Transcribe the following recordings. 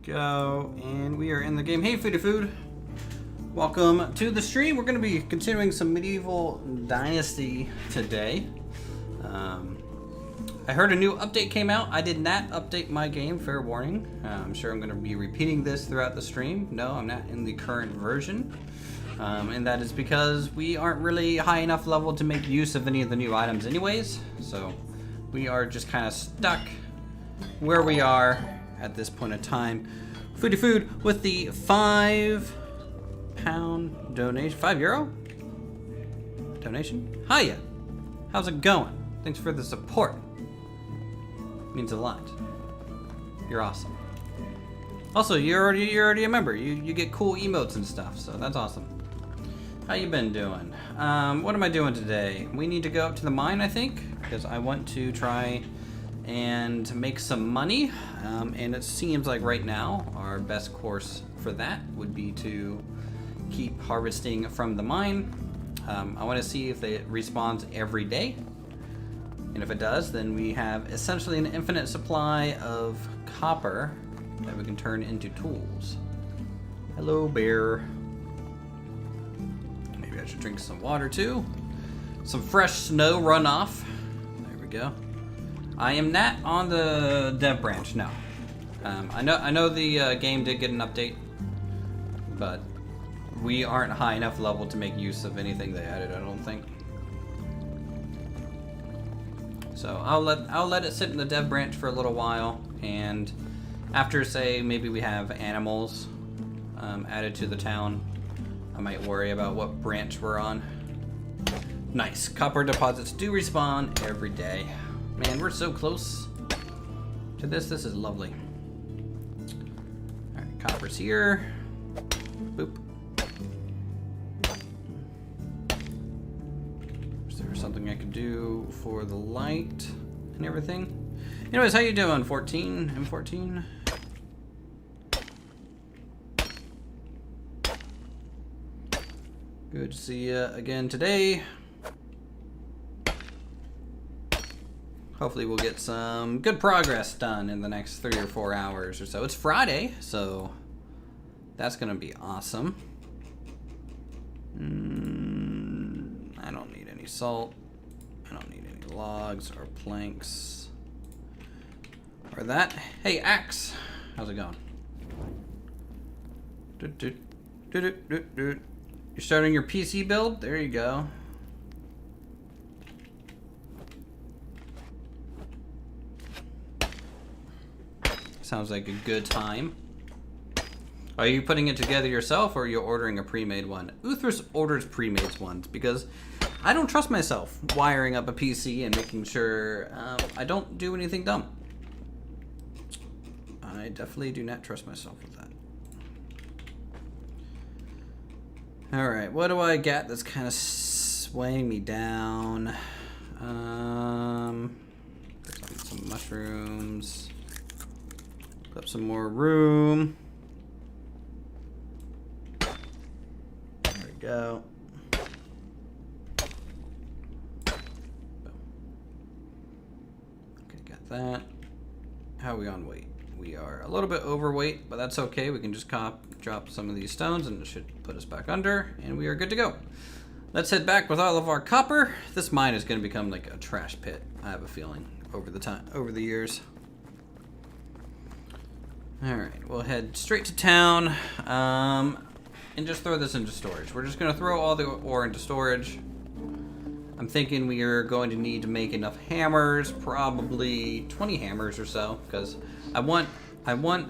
go. And we are in the game. Hey, Foodie Food. Welcome to the stream. We're going to be continuing some medieval Dynasty today. I heard a new update came out. I did not update my game, fair warning. I'm sure I'm going to be repeating this throughout the stream. No, I'm not in the current version. And that is because we aren't really high enough level to make use of any of the new items anyways. So we are just kind of stuck where we are at this point in time. Foodie Food with the £5 donation, €5 donation. Hiya, how's it going? Thanks for the support. Means a lot. You're awesome. Also, you're already a member. You get cool emotes and stuff, so that's awesome. How you been doing? What am I doing today? We need to go up to the mine, I think, because I want to try and make some money. And it seems like right now our best course for that would be to keep harvesting from the mine. I want to see if it respawns every day. And if it does, then we have essentially an infinite supply of copper that we can turn into tools. Hello, bear. Maybe I should drink some water too. Some fresh snow runoff. There we go. I am not on the dev branch, no. I know the game did get an update, but we aren't high enough level to make use of anything they added, I don't think. So I'll let it sit in the dev branch for a little while, and after, say, maybe we have animals added to the town, I might worry about what branch we're on. Nice. Copper deposits do respawn every day. Man, we're so close to this. This is lovely. All right, copper's here. Boop. Is there something I could do for the light and everything? Anyways, how you doing, 14? M14? Good to see you again today. Hopefully we'll get some good progress done in the next 3 or 4 hours or so. It's Friday, so that's gonna be awesome. I don't need any salt. I don't need any logs or planks or that. Hey, Axe, how's it going? You're starting your PC build? There you go. Sounds like a good time. Are you putting it together yourself, or are you ordering a pre-made one? Uthris orders pre-made ones because I don't trust myself wiring up a PC and making sure I don't do anything dumb. I definitely do not trust myself with that. Alright, what do I got that's kind of swaying me down? Some mushrooms. Put up some more room. There we go. Okay, got that. How are we on weight? We are a little bit overweight, but that's okay. We can just drop some of these stones and it should put us back under, and we are good to go. Let's head back with all of our copper. This mine is going to become like a trash pit, I have a feeling, over the years. Alright, we'll head straight to town and just throw this into storage. We're just going to throw all the ore into storage. I'm thinking we are going to need to make enough hammers, probably 20 hammers or so, because I want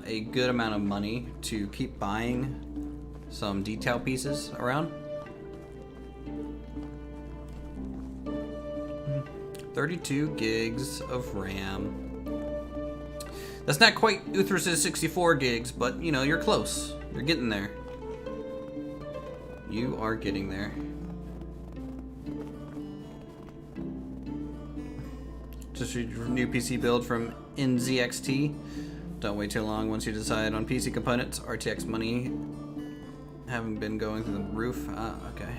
a good amount of money to keep buying some detail pieces around. 32 gigs of RAM. That's not quite Uthris's 64 gigs, but you know, you're close. You're getting there. You are getting there. Just your new PC build from NZXT. Don't wait too long once you decide on PC components. RTX money haven't been going through the roof. Ah, okay.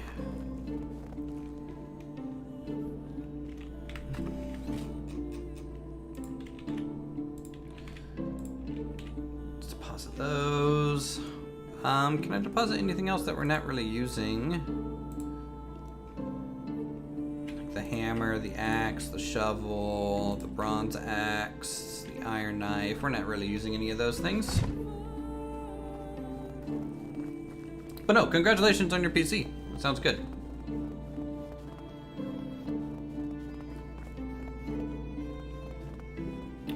Let's deposit those. Can I deposit anything else that we're not really using? Like the hammer, the axe, the shovel, the bronze axe, the iron knife. We're not really using any of those things. But no, congratulations on your PC. That sounds good.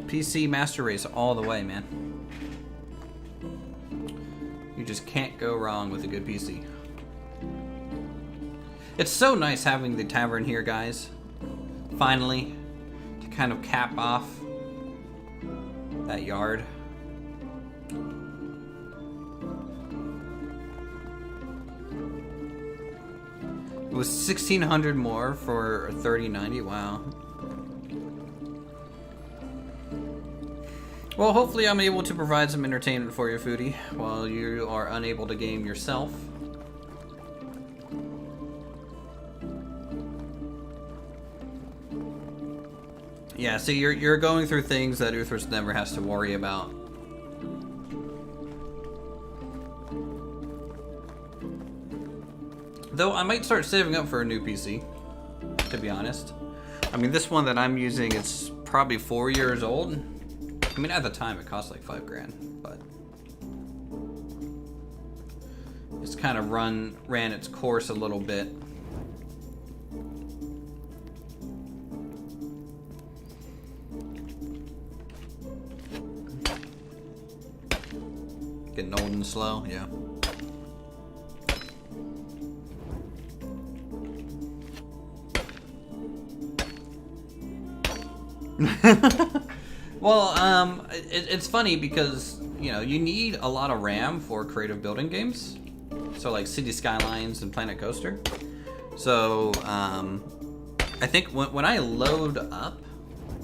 PC Master Race all the way, man. You just can't go wrong with a good PC. It's so nice having the tavern here, guys. Finally, to kind of cap off that yard. It was 1,600 more for 3090. Wow. Well, hopefully I'm able to provide some entertainment for you, foodie, while you are unable to game yourself. Yeah, see, you're going through things that Uthras never has to worry about. Though I might start saving up for a new PC, to be honest. I mean, this one that I'm using is probably 4 years old. I mean, at the time it cost like $5,000, but it's kind of ran its course a little bit. Getting old and slow, yeah. Well, it's funny because, you know, you need a lot of RAM for creative building games. So like City Skylines and Planet Coaster. So, I think when I load up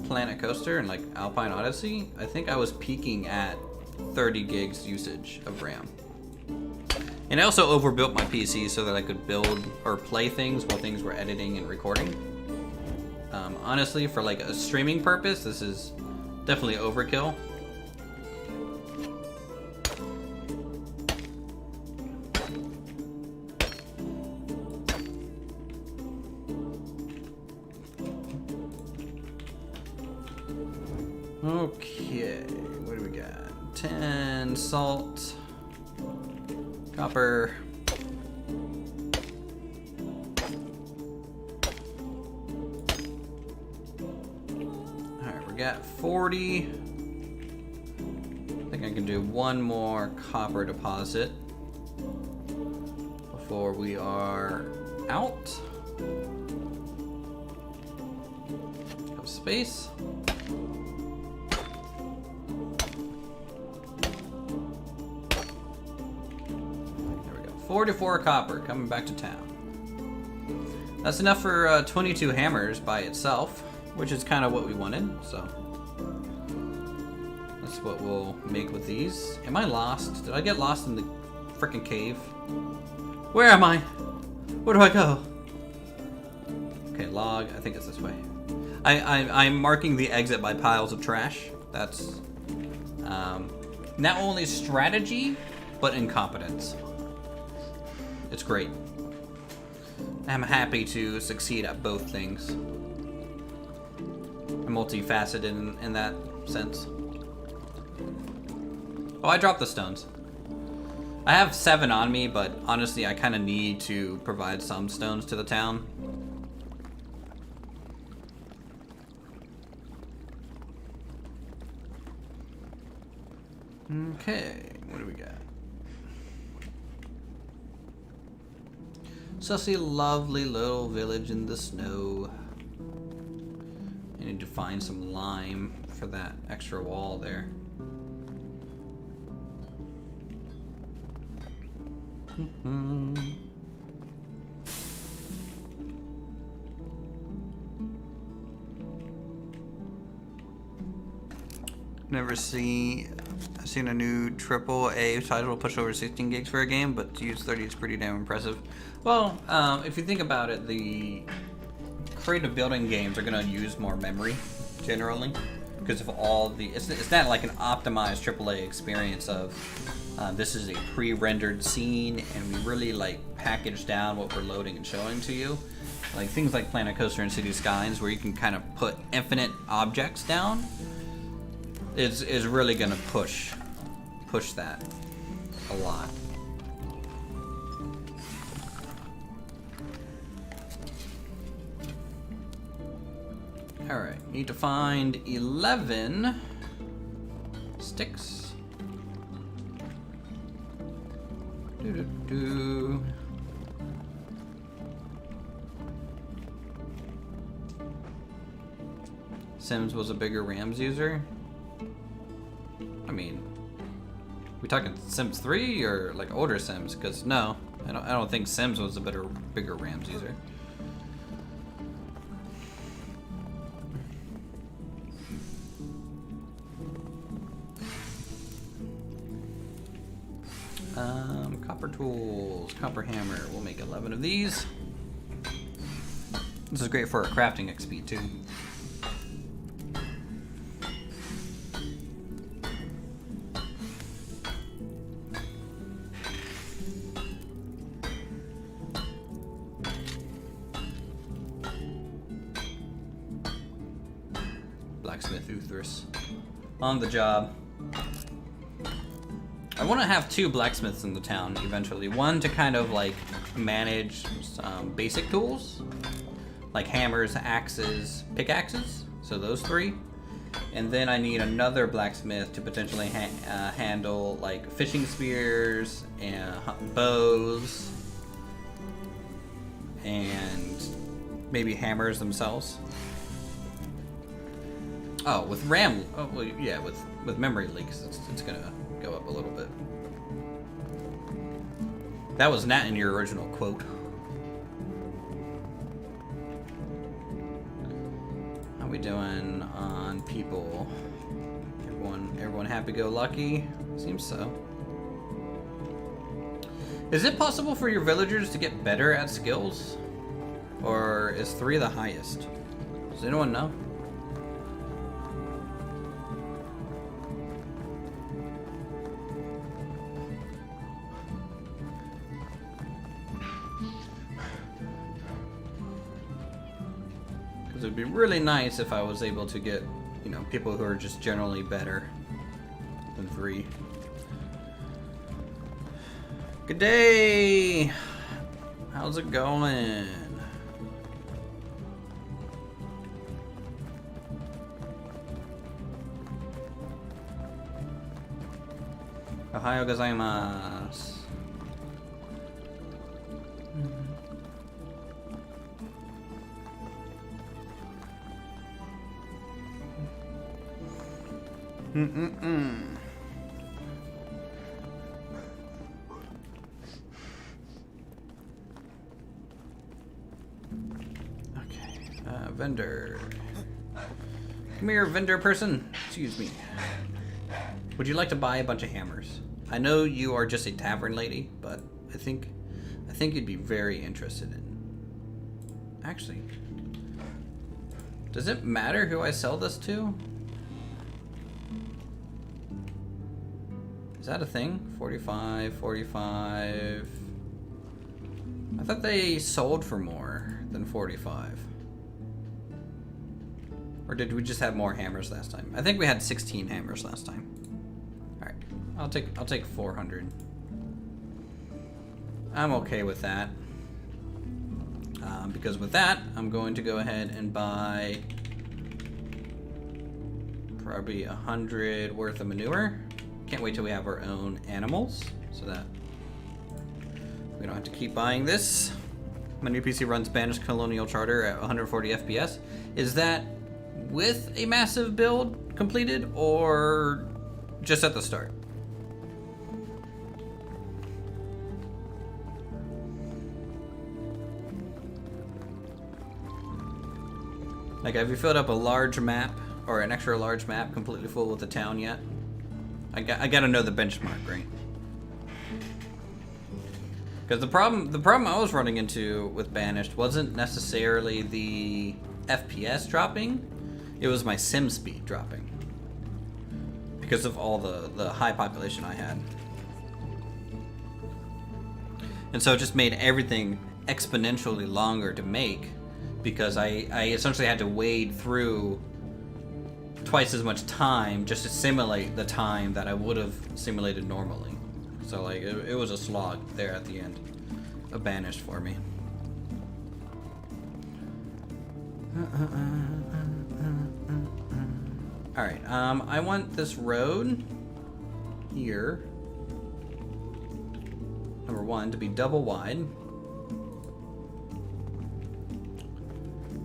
Planet Coaster and like Alpine Odyssey, I think I was peaking at 30 gigs usage of RAM. And I also overbuilt my PC so that I could build or play things while things were editing and recording. Honestly, for like a streaming purpose, this is definitely overkill. Okay, what do we got? 10 salt, copper. Got 40. I think I can do one more copper deposit before we are out of space. There we go. 44 copper coming back to town. That's enough for 22 hammers by itself, which is kind of what we wanted, so that's what we'll make with these. Am I lost? Did I get lost in the frickin' cave? Where am I? Where do I go? Okay, log. I think it's this way. I'm marking the exit by piles of trash. That's not only strategy, but incompetence. It's great. I'm happy to succeed at both things. Multifaceted in that sense. Oh, I dropped the stones. I have 7 on me, but honestly, I kind of need to provide some stones to the town. Okay, what do we got? Sussy, lovely little village in the snow. I need to find some lime for that extra wall there. I've seen a new AAA title push over 16 gigs for a game, but to use 30 is pretty damn impressive. Well, if you think about it, the creative building games are going to use more memory generally because of all the, it's not like an optimized AAA experience of this is a pre-rendered scene and we really like package down what we're loading and showing to you. Like things like Planet Coaster and City Skylines, where you can kind of put infinite objects down, is really gonna push that a lot. All right, need to find 11 sticks. Doo-doo-doo. Sims was a bigger Rams user. I mean, we talking Sims 3 or like older Sims? Because no, I don't think Sims was a bigger Rams user. Copper tools, copper hammer. We'll make 11 of these. This is great for our crafting XP too. Blacksmith Uthris on the job. I want to have 2 blacksmiths in the town eventually. One to kind of like manage some basic tools, like hammers, axes, pickaxes. So those 3. And then I need another blacksmith to potentially handle like fishing spears and bows and maybe hammers themselves. Oh, with RAM, oh well, yeah, with memory leaks, it's gonna go up a little bit. That was not in your original quote. How we doing on people? Everyone happy-go-lucky? Seems so. Is it possible for your villagers to get better at skills? Or is 3 the highest? Does anyone know? It'd be really nice if I was able to get, you know, people who are just generally better than 3. Good day! How's it going? Ohayou gozaimasu. Okay, vendor. Come here, vendor person. Excuse me. Would you like to buy a bunch of hammers? I know you are just a tavern lady, but I think you'd be very interested in. Actually, does it matter who I sell this to? Is that a thing? 45, 45. I thought they sold for more than 45. Or did we just have more hammers last time? I think we had 16 hammers last time. All right, I'll take 400. I'm okay with that. Because with that, I'm going to go ahead and buy probably 100 worth of manure. Can't wait till we have our own animals, so that we don't have to keep buying this. My new PC runs Spanish Colonial Charter at 140 FPS. Is that with a massive build completed, or just at the start? Like, have you filled up a large map, or an extra large map completely full with the town yet? I gotta know the benchmark, right? Because the problem I was running into with Banished wasn't necessarily the FPS dropping, it was my sim speed dropping. because of all the high population I had. And so it just made everything exponentially longer to make, because I essentially had to wade through twice as much time just to simulate the time that I would have simulated normally. So like it was a slog there at the end. A banished for me. Alright, I want this road here, number one, to be double wide.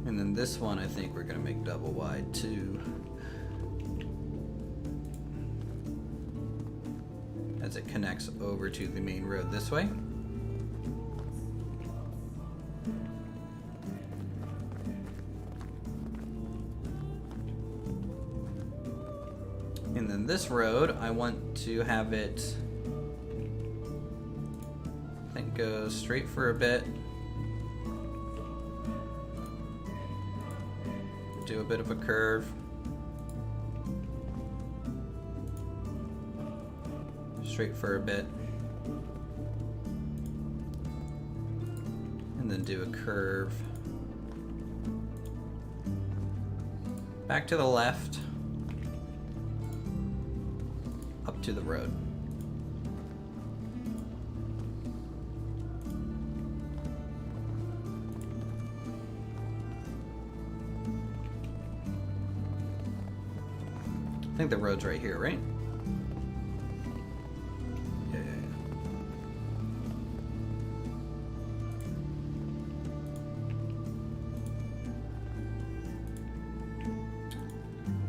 And then this one I think we're gonna make double wide too. As it connects over to the main road this way. And then this road, I want to have it, I think, go straight for a bit. Do a bit of a curve. Straight for a bit. And then do a curve. Back to the left. Up to the road. I think the road's right here, right? Yeah.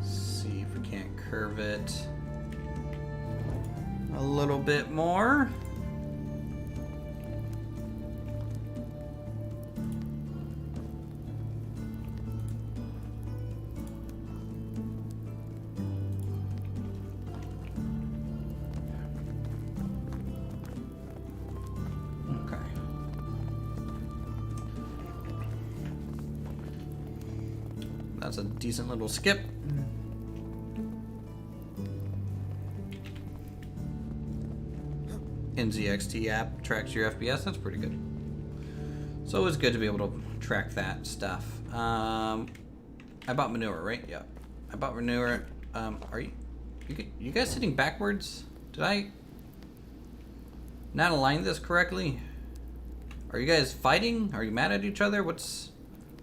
See if we can't curve it a little bit more. That's a decent little skip. NZXT app tracks your FPS. That's pretty good. So it's good to be able to track that stuff. I bought manure, right? Yeah, I bought manure. Are you guys sitting backwards? Did I not align this correctly? Are you guys fighting? Are you mad at each other? What's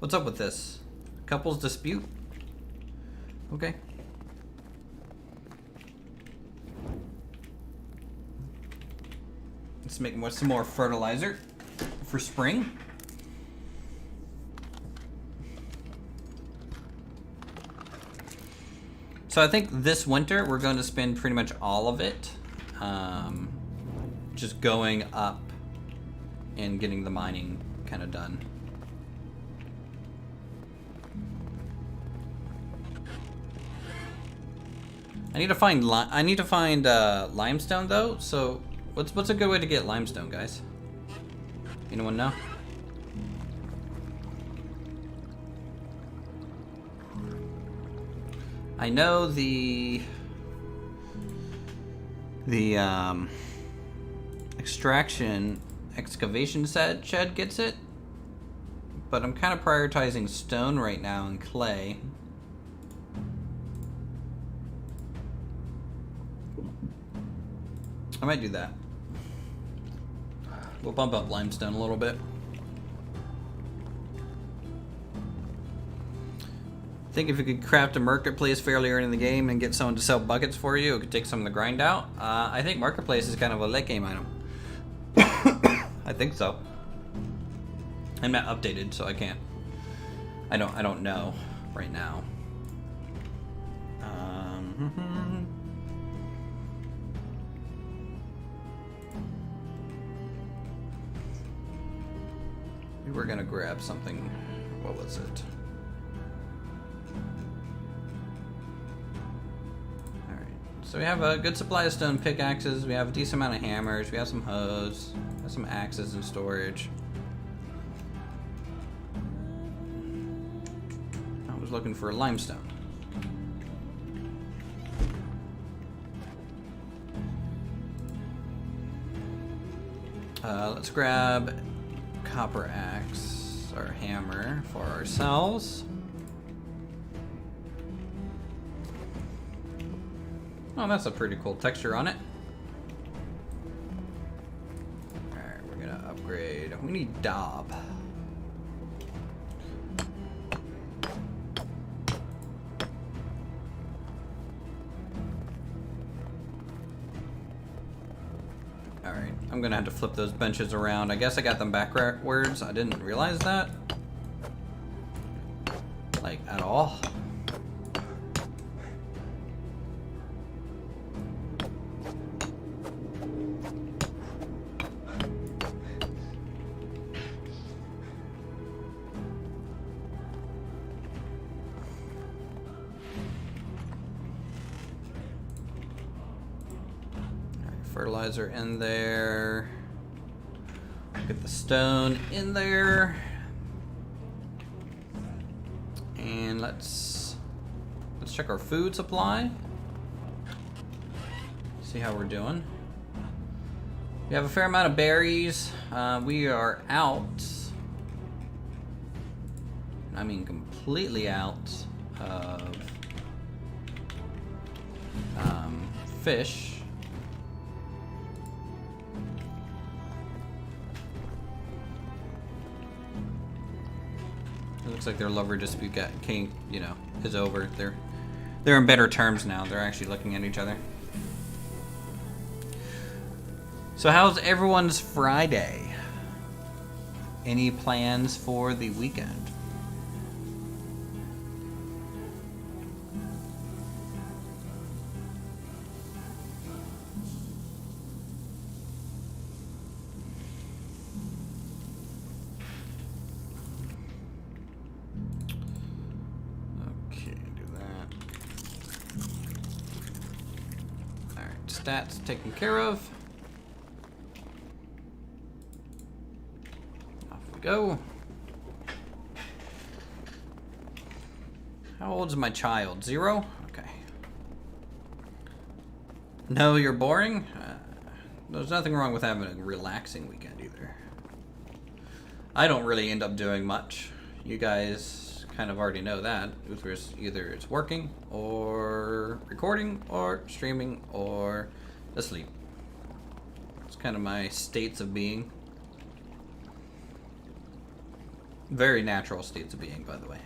up with this? Couples dispute? Okay. Let's make some more fertilizer for spring. So I think this winter we're going to spend pretty much all of it just going up and getting the mining kind of done. I need to find limestone though. So what's a good way to get limestone, guys? Anyone know? I know the excavation shed gets it, but I'm kind of prioritizing stone right now and clay. I might do that. We'll bump up limestone a little bit. I think if you could craft a marketplace fairly early in the game and get someone to sell buckets for you, it could take some of the grind out. I think marketplace is kind of a late game item. I think so. I'm not updated, so I can't. I don't know right now. We were gonna grab something. What was it? Alright. So we have a good supply of stone pickaxes. We have a decent amount of hammers. We have some hoes. We have some axes in storage. I was looking for limestone. Let's grab copper axe or hammer for ourselves. Oh, that's a pretty cool texture on it. Alright, we're gonna upgrade. We need daub. Alright, I'm gonna have to flip those benches around. I guess I got them backwards. I didn't realize that. Like, at all. Fertilizer in there. Get the stone in there. And let's check our food supply. See how we're doing. We have a fair amount of berries. We are out. I mean completely out of fish. Looks like their lover dispute is over. They're in better terms now. They're actually looking at each other. So how's everyone's Friday? Any plans for the weekend? Stats taken care of. Off we go. How old is my child? 0? Okay. No, you're boring? There's nothing wrong with having a relaxing weekend either. I don't really end up doing much. You guys kind of already know that. Either it's working or recording or streaming or asleep. It's kind of my states of being. Very natural states of being, by the way.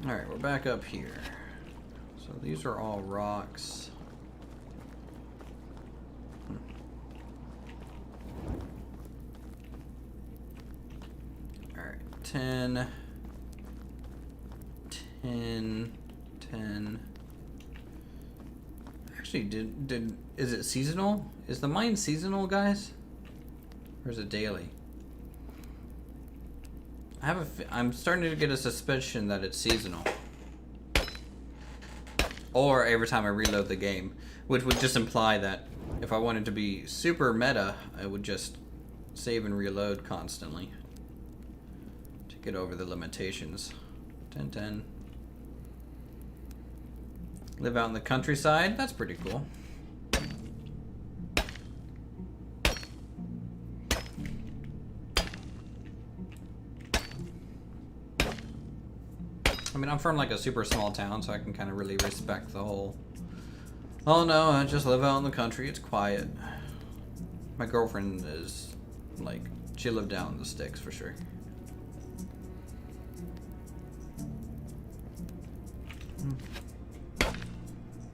Alright, we're back up here. So these are all rocks. Alright, 10. Actually, is it seasonal? Is the mine seasonal, guys? Or is it daily? I'm starting to get a suspicion that it's seasonal. Or every time I reload the game, which would just imply that if I wanted to be super meta, I would just save and reload constantly to get over the limitations. 10. Live out in the countryside. That's pretty cool. I mean, I'm from like a super small town, so I can kind of really respect the whole, oh no, I just live out in the country, it's quiet. My girlfriend is like, she lived out in the sticks for sure.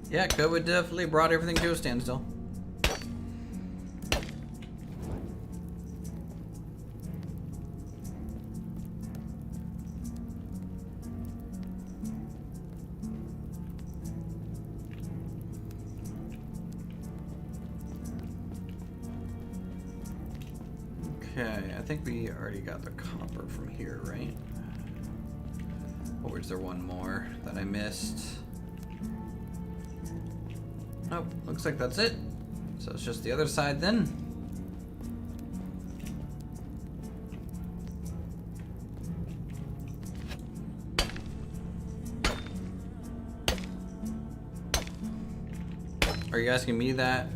Yeah, COVID definitely brought everything to a standstill. Okay, I think we already got the copper from here, right? Or is there one more that I missed? Nope, looks like that's it. So it's just the other side then. Are you asking me that?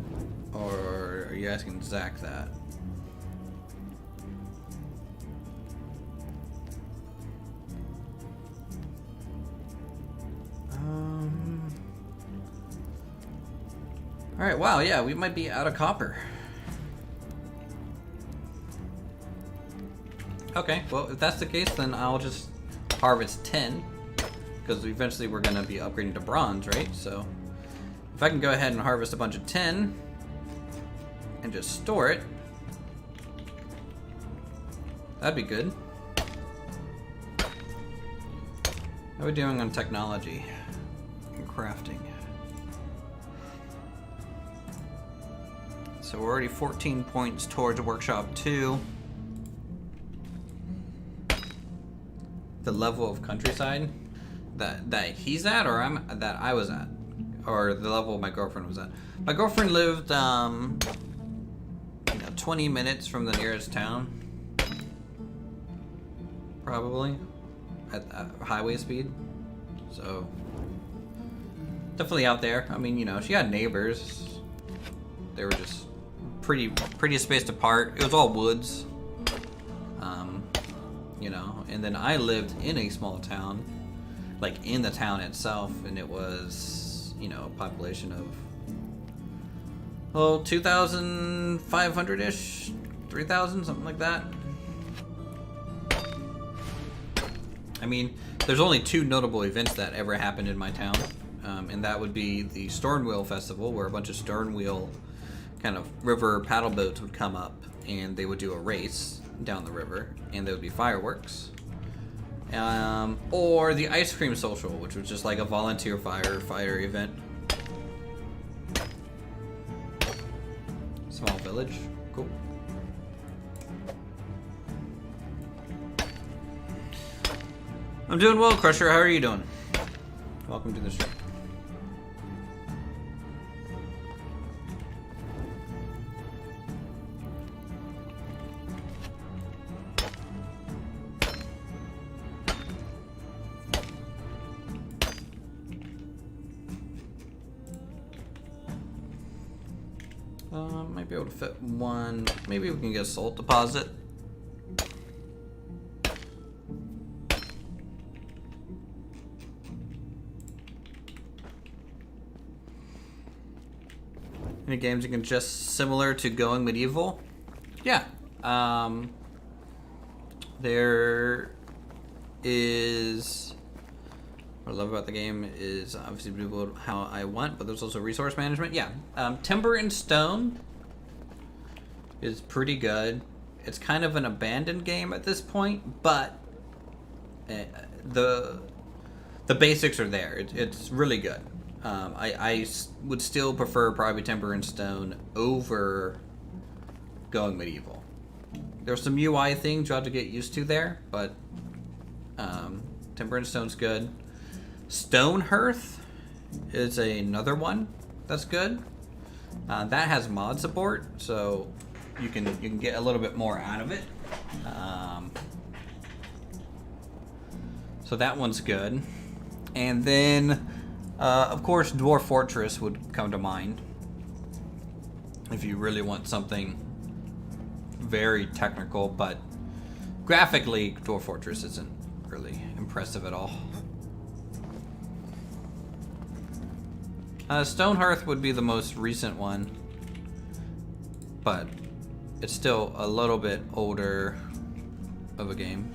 Or are you asking Zach that? Alright, wow, yeah, we might be out of copper. Okay, well, if that's the case, then I'll just harvest 10. Because eventually we're going to be upgrading to bronze, right? So, if I can go ahead and harvest a bunch of 10 and just store it, that'd be good. How are we doing on technology and crafting? So we're already 14 points towards Workshop 2. The level of countryside that he's at, or I was at, or the level my girlfriend was at. My girlfriend lived, 20 minutes from the nearest town, probably, at highway speed. So definitely out there. I mean, she had neighbors. They were just pretty spaced apart. It was all woods, and then I lived in a small town, like in the town itself, and it was, a population of 2,500-ish, 3,000, something like that. I mean, there's only 2 notable events that ever happened in my town, and that would be the Stern Wheel Festival, where a bunch of stern wheel kind of river paddle boats would come up, and they would do a race down the river, and there would be fireworks. Or the ice cream social, which was just like a volunteer firefighter event. Small village, cool. I'm doing well, Crusher. How are you doing? Welcome to the show. Might be able to fit one. Maybe we can get a salt deposit. Any games you can just similar to Going Medieval? Yeah. There is. What I love about the game is obviously build how I want, but there's also resource management. Yeah. Timber and Stone is pretty good. It's kind of an abandoned game at this point, but the basics are there. It's really good. I would still prefer probably Timber and Stone over Going Medieval. There's some UI things you have to get used to there, but Timber and Stone's good. Stone Hearth is another one that's good. That has mod support, so you can get a little bit more out of it. So that one's good. And then, of course, Dwarf Fortress would come to mind if you really want something very technical, but graphically, Dwarf Fortress isn't really impressive at all. Stonehearth would be the most recent one, but it's still a little bit older of a game.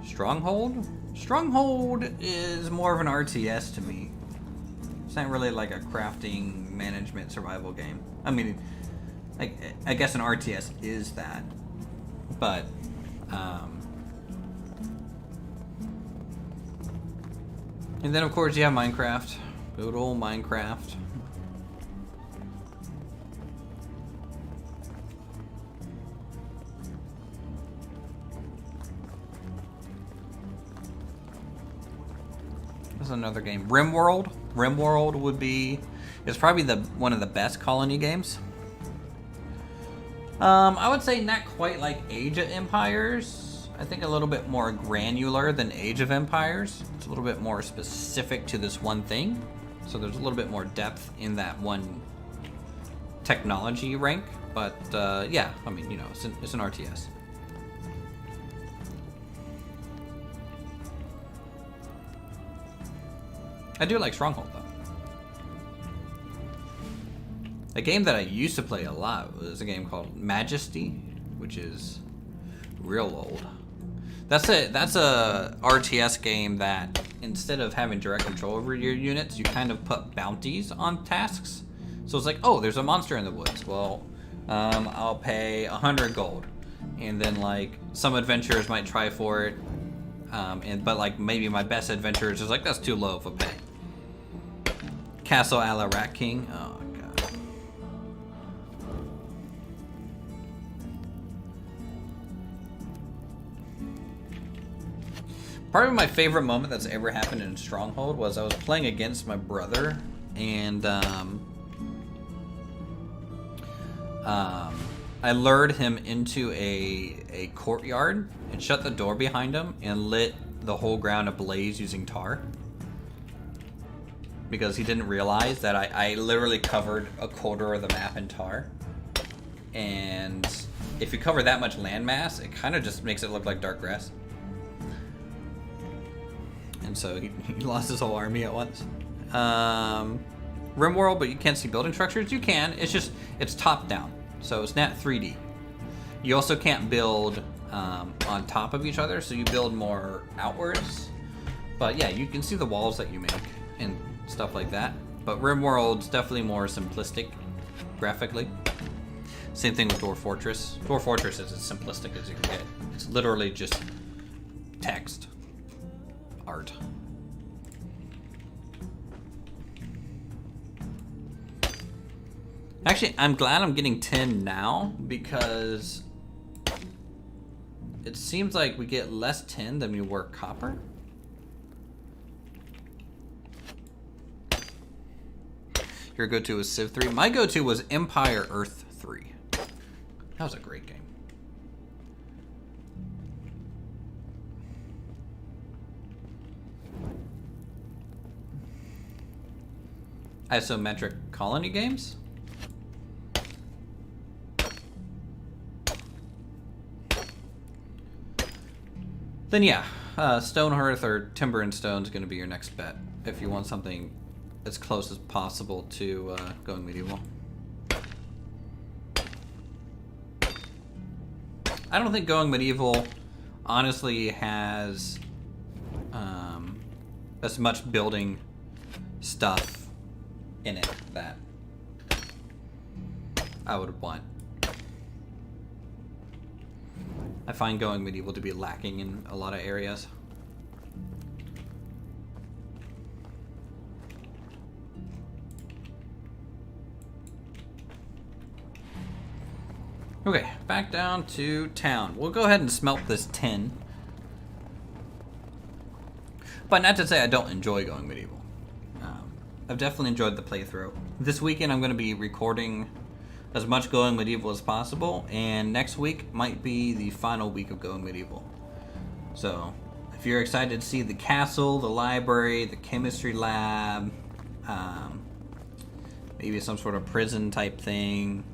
Stronghold? Stronghold is more of an RTS to me. It's not really like a crafting, management, survival game. I mean, I guess an RTS is that, but and then of course you have Minecraft. Good old Minecraft. This is another game. RimWorld. RimWorld would be, it's probably one of the best colony games. I would say not quite like Age of Empires. I think a little bit more granular than Age of Empires. It's a little bit more specific to this one thing. So there's a little bit more depth in that one technology rank. But yeah, I mean, you know, it's an RTS. I do like Stronghold though. A game that I used to play a lot was a game called Majesty, which is real old. That's a RTS game that instead of having direct control over your units, you kind of put bounties on tasks. So it's like, oh, there's a monster in the woods. Well, I'll pay 100 gold, and then like some adventurers might try for it, but like maybe my best adventurers is like, that's too low of a pay. Castle a la Rat King. Oh god. Probably my favorite moment that's ever happened in Stronghold was I was playing against my brother, and I lured him into a courtyard and shut the door behind him and lit the whole ground ablaze using tar. Because he didn't realize that I literally covered a quarter of the map in tar. And if you cover that much landmass, it kind of just makes it look like dark grass. And so he lost his whole army at once. RimWorld, but you can't see building structures? You can, it's top down. So it's not 3D. You also can't build on top of each other, so you build more outwards. But yeah, you can see the walls that you make and stuff like that. But RimWorld's definitely more simplistic graphically. Same thing with Dwarf Fortress. Dwarf Fortress is as simplistic as you can get. It's literally just text. Art. Actually, I'm glad I'm getting 10 now, because it seems like we get less tin than we work copper. Your go-to was Civ 3. My go-to was Empire Earth 3. That was a great game. Isometric colony games? Then yeah, Stone Hearth or Timber and Stone is going to be your next bet if you want something as close as possible to going medieval. I don't think going medieval honestly has as much building stuff in it that I would want. I find going medieval to be lacking in a lot of areas. Okay, back down to town. We'll go ahead and smelt this tin. But not to say I don't enjoy going medieval. I've definitely enjoyed the playthrough. This weekend I'm going to be recording as much going medieval as possible, and next week might be the final week of going medieval. So if you're excited to see the castle, the library, the chemistry lab, maybe some sort of prison type thing,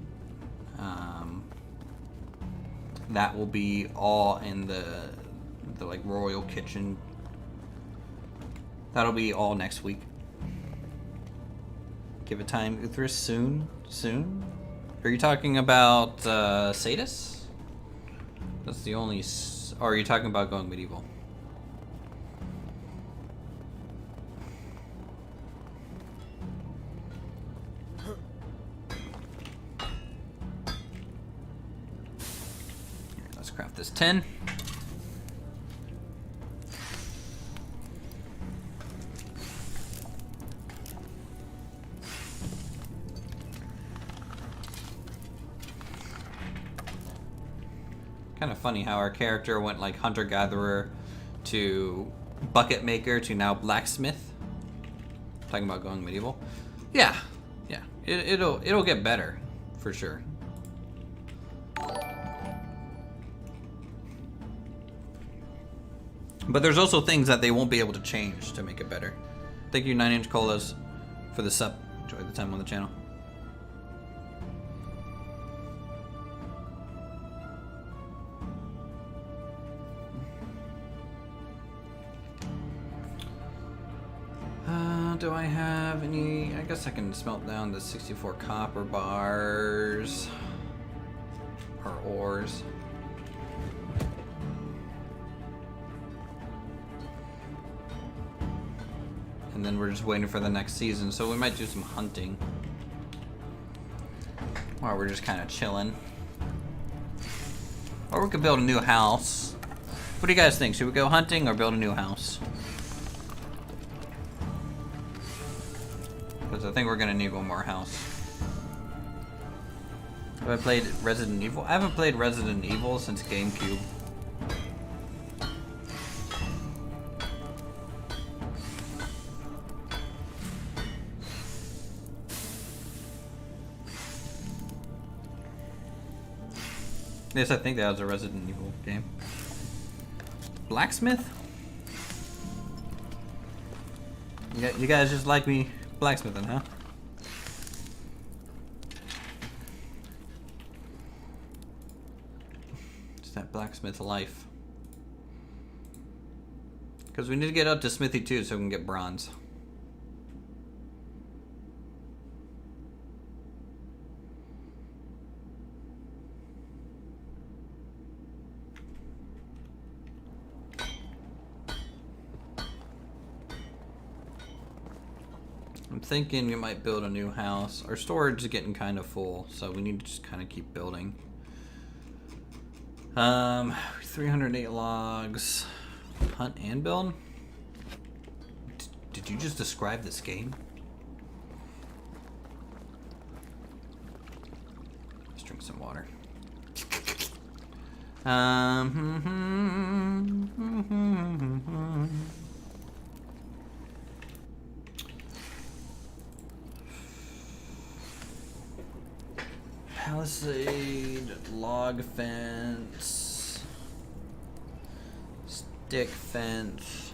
that will be all in the like royal kitchen. That'll be all next week. Give it time, Uthris, soon. Are you talking about Sadis? That's the only... Or are you talking about going medieval? Here, let's craft this 10. Kind of funny how our character went like hunter-gatherer to bucket maker to now blacksmith. Talking about going medieval. Yeah. It'll get better for sure. But there's also things that they won't be able to change to make it better. Thank you, 9-inch colas. for the sub. Enjoy the time on the channel. Do I have any? I guess I can smelt down the 64 copper bars or ores. And then we're just waiting for the next season, so we might do some hunting while we're just kind of chilling. Or we could build a new house. What do you guys think? Should we go hunting or build a new house? Because I think we're gonna need one more house. Have I played Resident Evil? I haven't played Resident Evil since GameCube. Yes, I think that was a Resident Evil game. Blacksmith? You guys just like me blacksmithing, huh? It's that blacksmith life. Because we need to get up to Smithy 2 so we can get bronze. I'm thinking we might build a new house. Our storage is getting kind of full, so we need to just kind of keep building. 308 logs. Hunt and build? Did you just describe this game? Let's drink some water. Palisade, log fence, stick fence.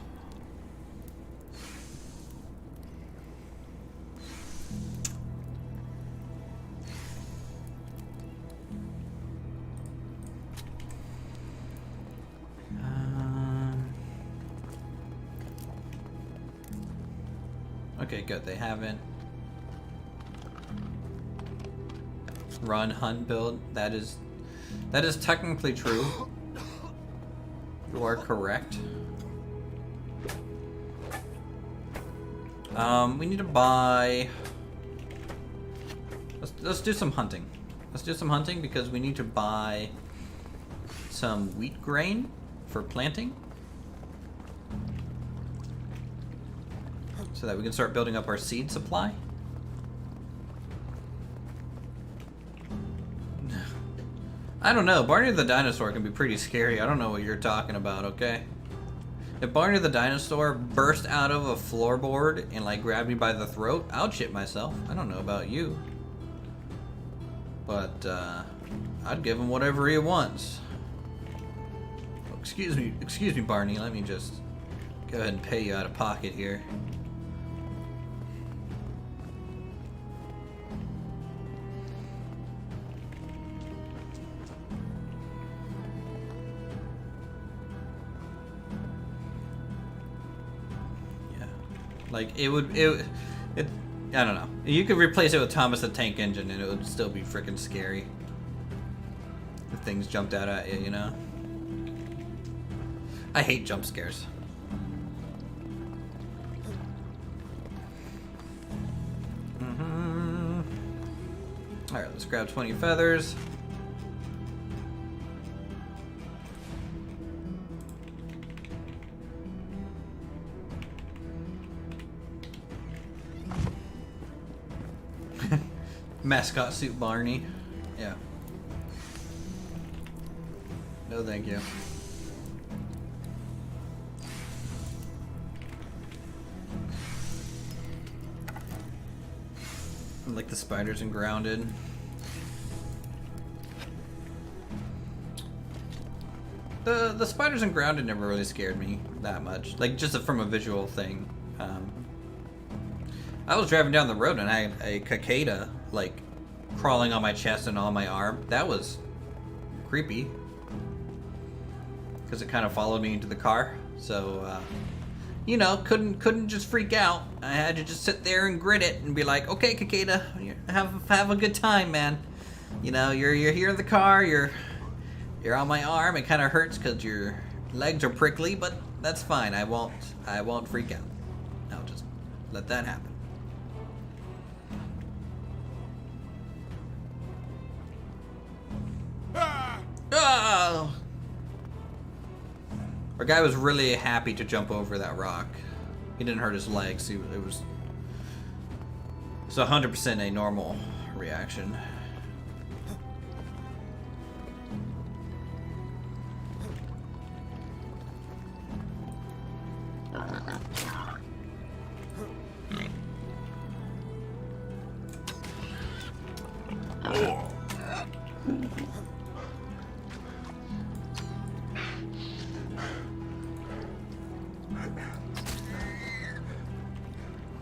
Okay, good. They haven't. Run, hunt, build. That is technically true. You are correct. We need to buy. Let's do some hunting. Let's do some hunting because we need to buy some wheat grain for planting, so that we can start building up our seed supply. I don't know. Barney the dinosaur can be pretty scary. I don't know what you're talking about, okay? If Barney the dinosaur burst out of a floorboard and like grabbed me by the throat, I'd shit myself. I don't know about you. But I'd give him whatever he wants. Oh, excuse me, Barney. Let me just go ahead and pay you out of pocket here. Like it I don't know. You could replace it with Thomas the Tank Engine and it would still be freaking scary. If things jumped out at you, you know? I hate jump scares. Alright, let's grab 20 feathers. Mascot suit Barney. Yeah. No, thank you. I like the spiders in Grounded. The spiders in Grounded never really scared me that much. Like just from a visual thing. I was driving down the road and I had a cicada, like, crawling on my chest and on my arm. That was creepy. Because it kind of followed me into the car. So, you know, couldn't just freak out. I had to just sit there and grit it and be like, okay, cicada, have a good time, man. You know, you're here in the car, you're on my arm. It kind of hurts because your legs are prickly, but that's fine. I won't freak out. I'll just let that happen. Oh! Our guy was really happy to jump over that rock. He didn't hurt his legs. It was 100% a normal reaction.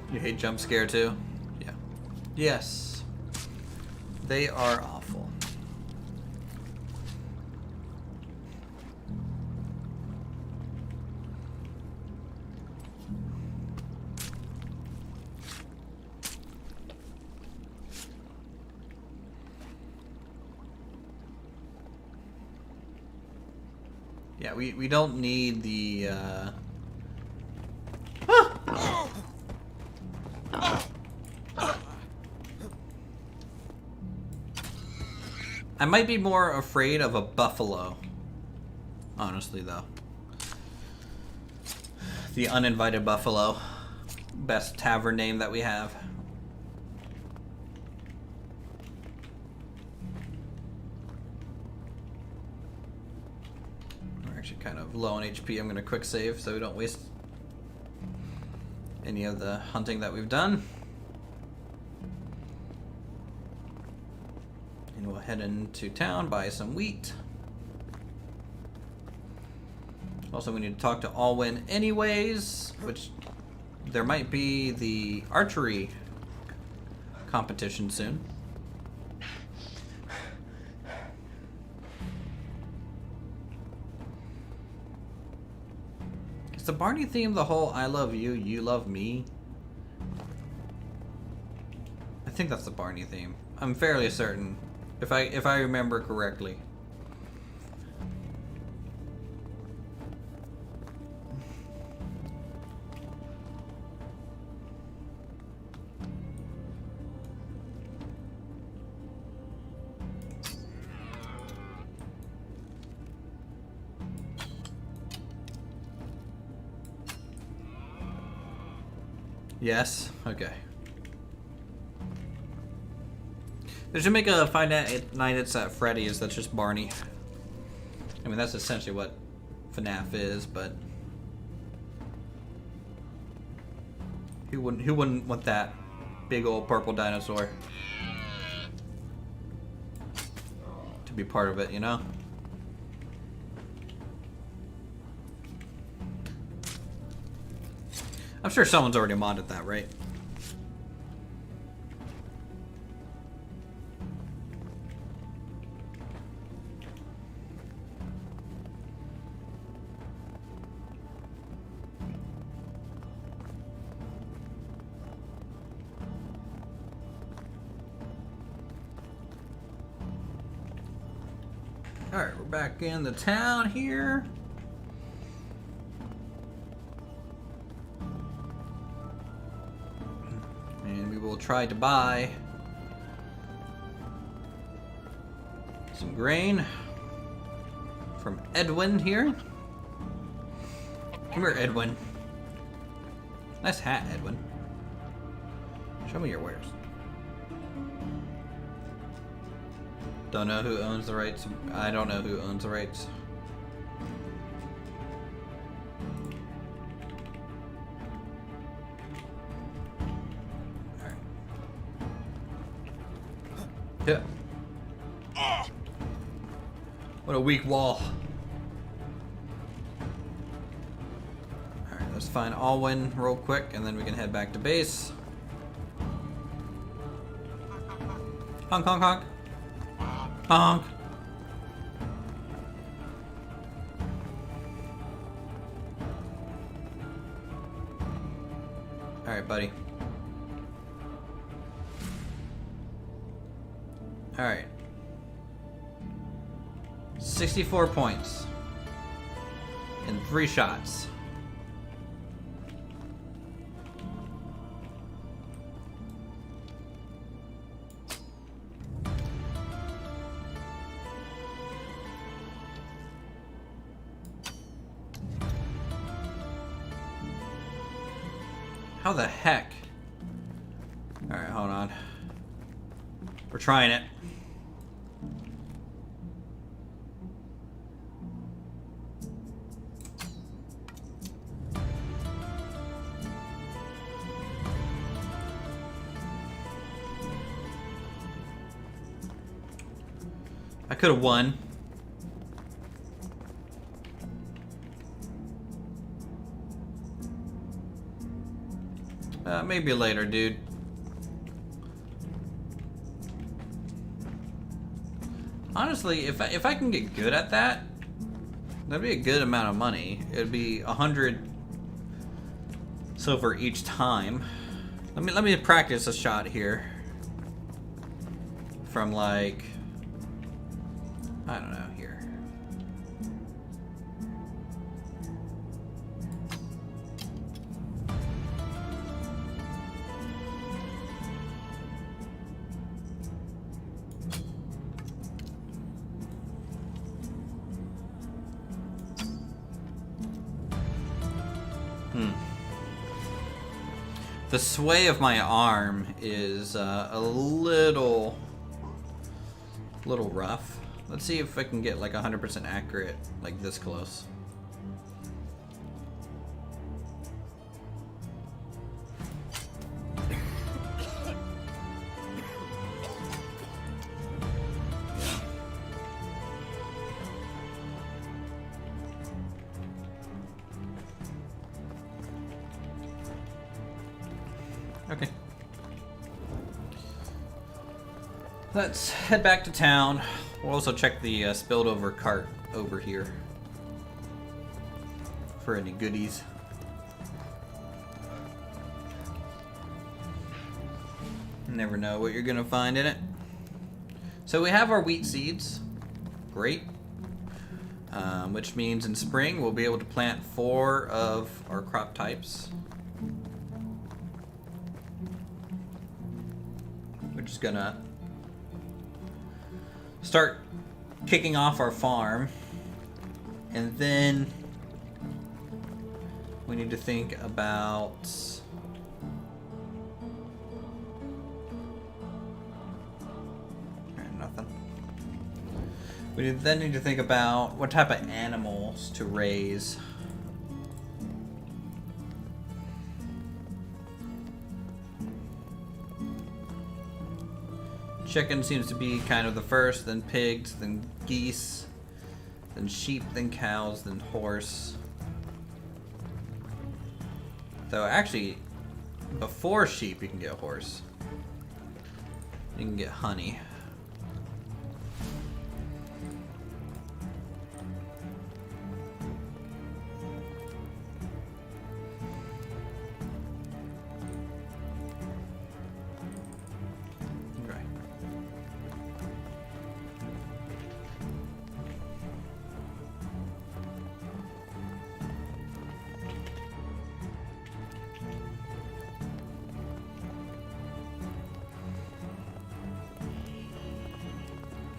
You hate jump scare too? Yeah. Yes. They are awful. Yeah, we don't need the I might be more afraid of a buffalo. Honestly, though. The uninvited buffalo. Best tavern name that we have. We're actually kind of low on HP. I'm going to quick save so we don't waste any of the hunting that we've done. And we'll head into town, buy some wheat. Also, we need to talk to Alwyn anyways, which there might be the archery competition soon. Is the Barney theme the whole I love you, you love me? I think that's the Barney theme. I'm fairly certain. If I remember correctly. Yes? Okay. They should make a Five Nights at Freddy's that's just Barney. I mean, that's essentially what FNAF is, but who wouldn't want that big old purple dinosaur to be part of it, you know? I'm sure someone's already modded that, right? Alright, we're back in the town here. And we will try to buy some grain from Edwin here. Come here, Edwin. Nice hat, Edwin. Show me your wares. Don't know who owns the rights. I don't know who owns the rights. Alright. Yeah. What a weak wall. Alright, let's find Alwyn real quick and then we can head back to base. Honk, honk, honk. Honk. Alright, buddy. Alright. 64 points. In 3 shots. How the heck? Alright, hold on. We're trying it. I could have won. Maybe later, dude. Honestly, if I can get good at that, that'd be a good amount of money. It'd be 100 silver each time. Let me practice a shot here. From like, I don't know, here. The sway of my arm is a little rough. Let's see if I can get like 100% accurate, like this close. Okay. Let's head back to town. We'll also check the spilled over cart over here for any goodies. Never know what you're gonna find in it. So we have our wheat seeds. Great. Which means in spring we'll be able to plant 4 of our crop types. We're just gonna start kicking off our farm, and then we need to think about nothing. We then need to think about what type of animals to raise. Chicken seems to be kind of the first, then pigs, then geese, then sheep, then cows, then horse. Though actually, before sheep you can get a horse. You can get honey.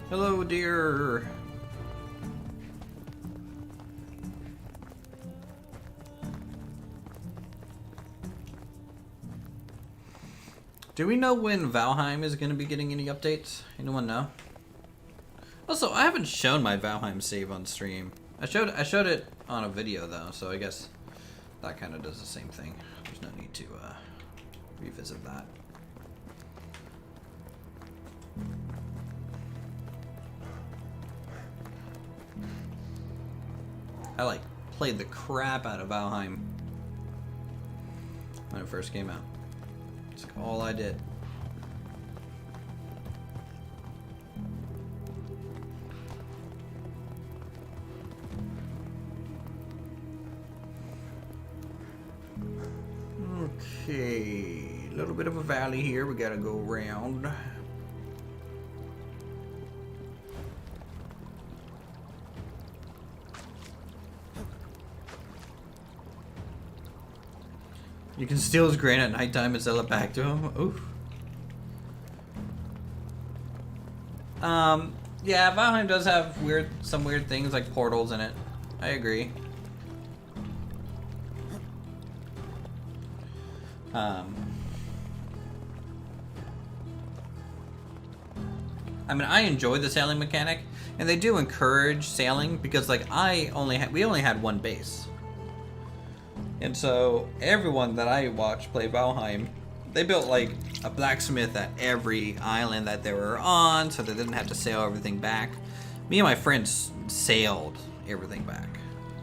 Hello, dear. Do we know when Valheim is going to be getting any updates? Anyone know? Also, I haven't shown my Valheim save on stream. I showed it on a video though, so I guess that kind of does the same thing. There's no need to revisit that. I like played the crap out of Valheim when it first came out. It's all I did. Okay, a little bit of a valley here. We gotta go around. You can steal his grain at nighttime and sell it back to him. Oof. Yeah, Valheim does have some weird things like portals in it. I agree. I mean, I enjoy the sailing mechanic, and they do encourage sailing because, like, we only had one base, and so everyone that I watched play Valheim, they built like a blacksmith at every island that they were on, so they didn't have to sail everything back. Me and my friends sailed everything back,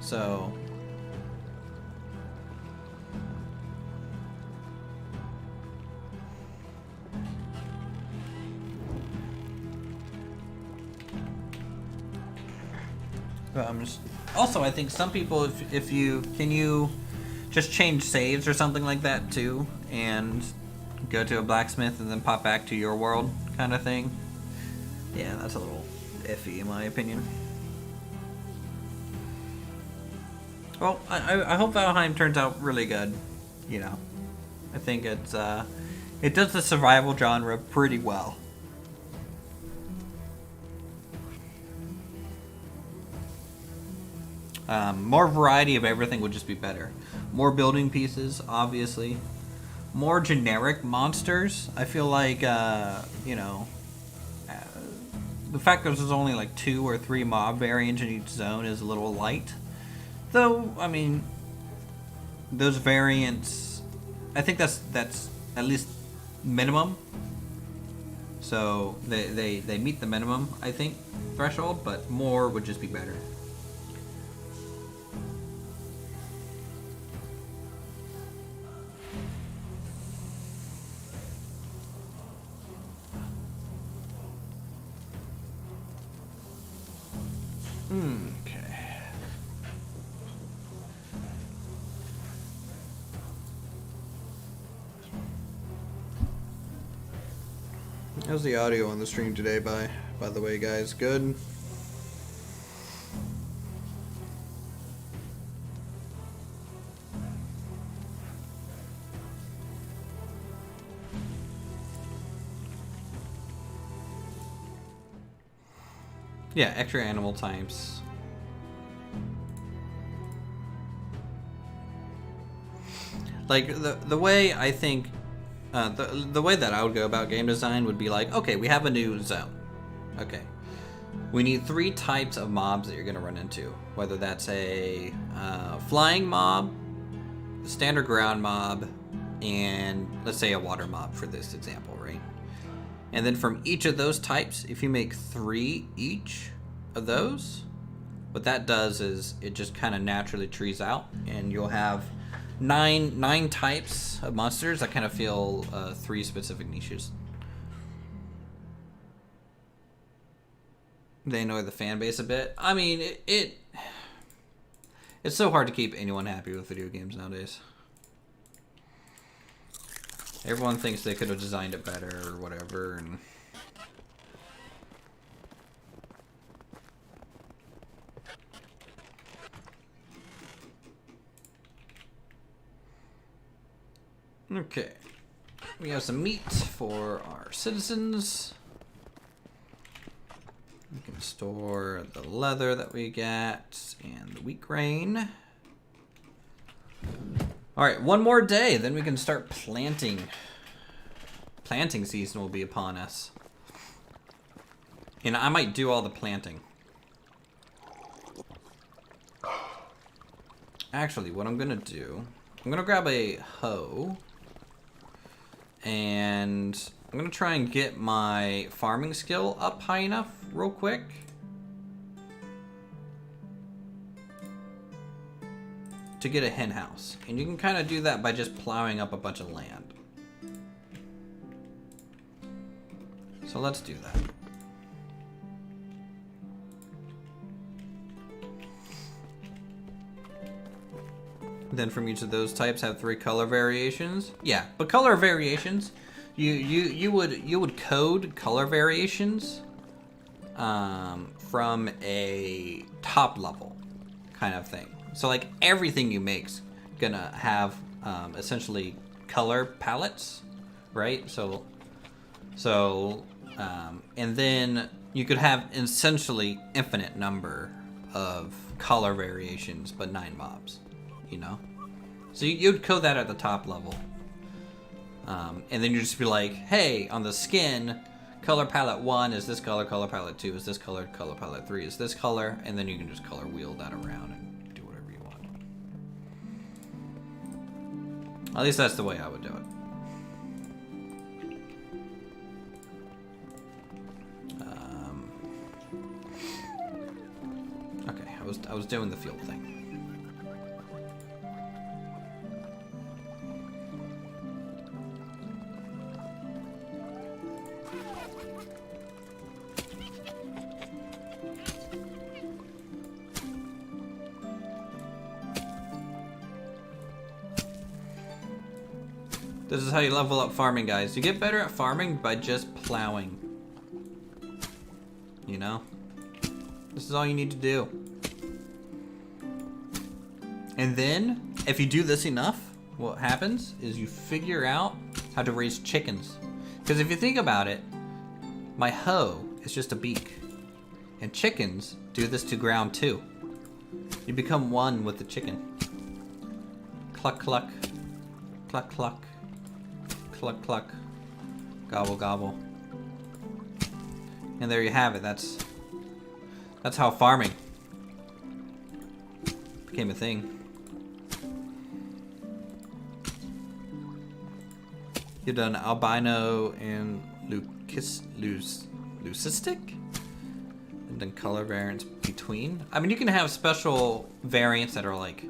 so. Also, I think some people, if you just change saves or something like that too, and go to a blacksmith and then pop back to your world kind of thing. Yeah, that's a little iffy in my opinion. Well, I hope Valheim turns out really good. You know, I think it does the survival genre pretty well. More variety of everything would just be better. More building pieces, obviously. More generic monsters. I feel like, you know, the fact that there's only like 2 or 3 mob variants in each zone is a little light. Though, I mean, those variants, I think that's at least minimum. So they meet the minimum, I think, threshold, but more would just be better. Okay. How's the audio on the stream today, by the way, guys? Good? Yeah, extra animal types. Like the way I think, the way that I would go about game design would be like, okay, we have a new zone. Okay, we need 3 types of mobs that you're gonna run into. Whether that's a flying mob, a standard ground mob, and let's say a water mob for this example, right? And then from each of those types, if you make 3 each of those, what that does is it just kind of naturally trees out, and you'll have 9 types of monsters that kind of fill 3 specific niches. They annoy the fan base a bit. I mean, it's so hard to keep anyone happy with video games nowadays. Everyone thinks they could have designed it better or whatever, and okay. We have some meat for our citizens. We can store the leather that we get and the wheat grain. Alright, one more day, then we can start planting. Planting season will be upon us. And I might do all the planting. Actually, what I'm gonna do, I'm gonna grab a hoe. And I'm gonna try and get my farming skill up high enough real quick. To get a hen house. And you can kind of do that by just plowing up a bunch of land. So let's do that. Then from each of those types have 3 color variations. Yeah, but color variations, you would code color variations from a top level kind of thing. So like everything you make's gonna have essentially color palettes, right? So and then you could have essentially infinite number of color variations, but 9 mobs, you know? So you'd code that at the top level. And then you just be like, hey, on the skin, color palette 1 is this color, color palette 2 is this color, color palette 3 is this color, and then you can just color wheel that around and do whatever you want. At least that's the way I would do it. Okay, I was doing the field thing. This is how you level up farming, guys. You get better at farming by just plowing. You know? This is all you need to do. And then, if you do this enough, what happens is you figure out how to raise chickens. Because if you think about it, my hoe is just a beak. And chickens do this to ground too. You become one with the chicken. Cluck, cluck. Cluck, cluck. Cluck, cluck. Gobble, gobble. And there you have it. That's how farming became a thing. You've done albino and leucistic, and then color variants between. I mean, you can have special variants that are like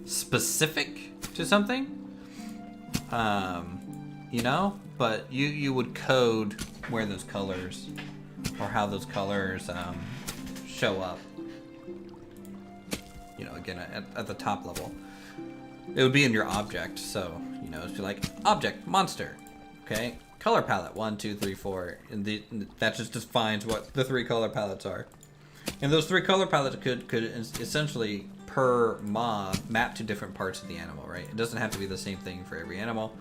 specific to something, you know, but you would code where those colors or how those colors show up. You know, again at the top level, it would be in your object. So you know, it's like object monster, okay, color palette 1, 2, 3, 4, and that just defines what the 3 color palettes are. And those 3 color palettes could essentially per mob map to different parts of the animal, right? It doesn't have to be the same thing for every animal.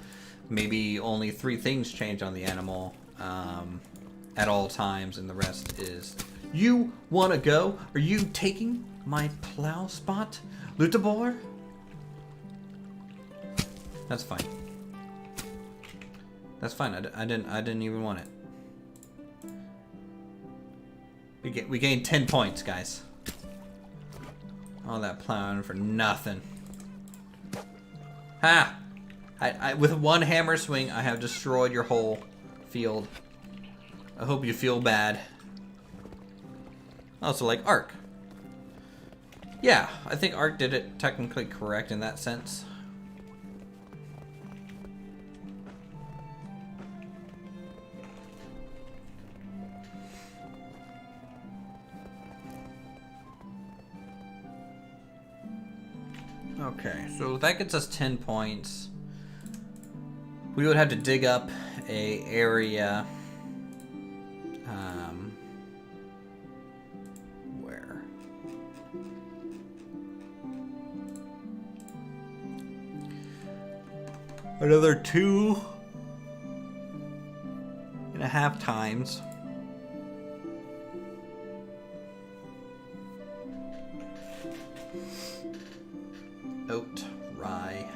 Maybe only 3 things change on the animal at all times, and the rest is, you wanna go? Are you taking my plow spot, Lutabor? That's fine. That's fine. I didn't even want it. We gained 10 points, guys. All that plowing for nothing. Ha! I with one hammer swing, I have destroyed your whole field. I hope you feel bad. Also, like Ark. Yeah, I think Ark did it technically correct in that sense. Okay, so that gets us 10 points. We would have to dig up a area where another 2.5 times. Oat, rye.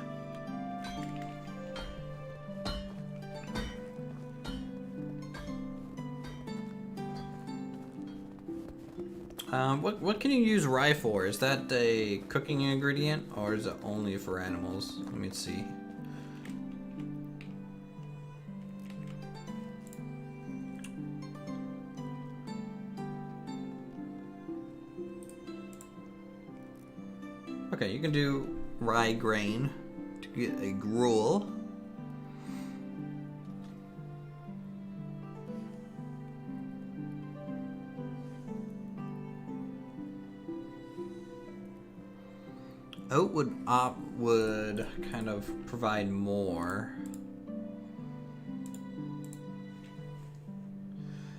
What can you use rye for? Is that a cooking ingredient, or is it only for animals? Let me see. Okay, you can do rye grain to get a gruel. Oat would kind of provide more.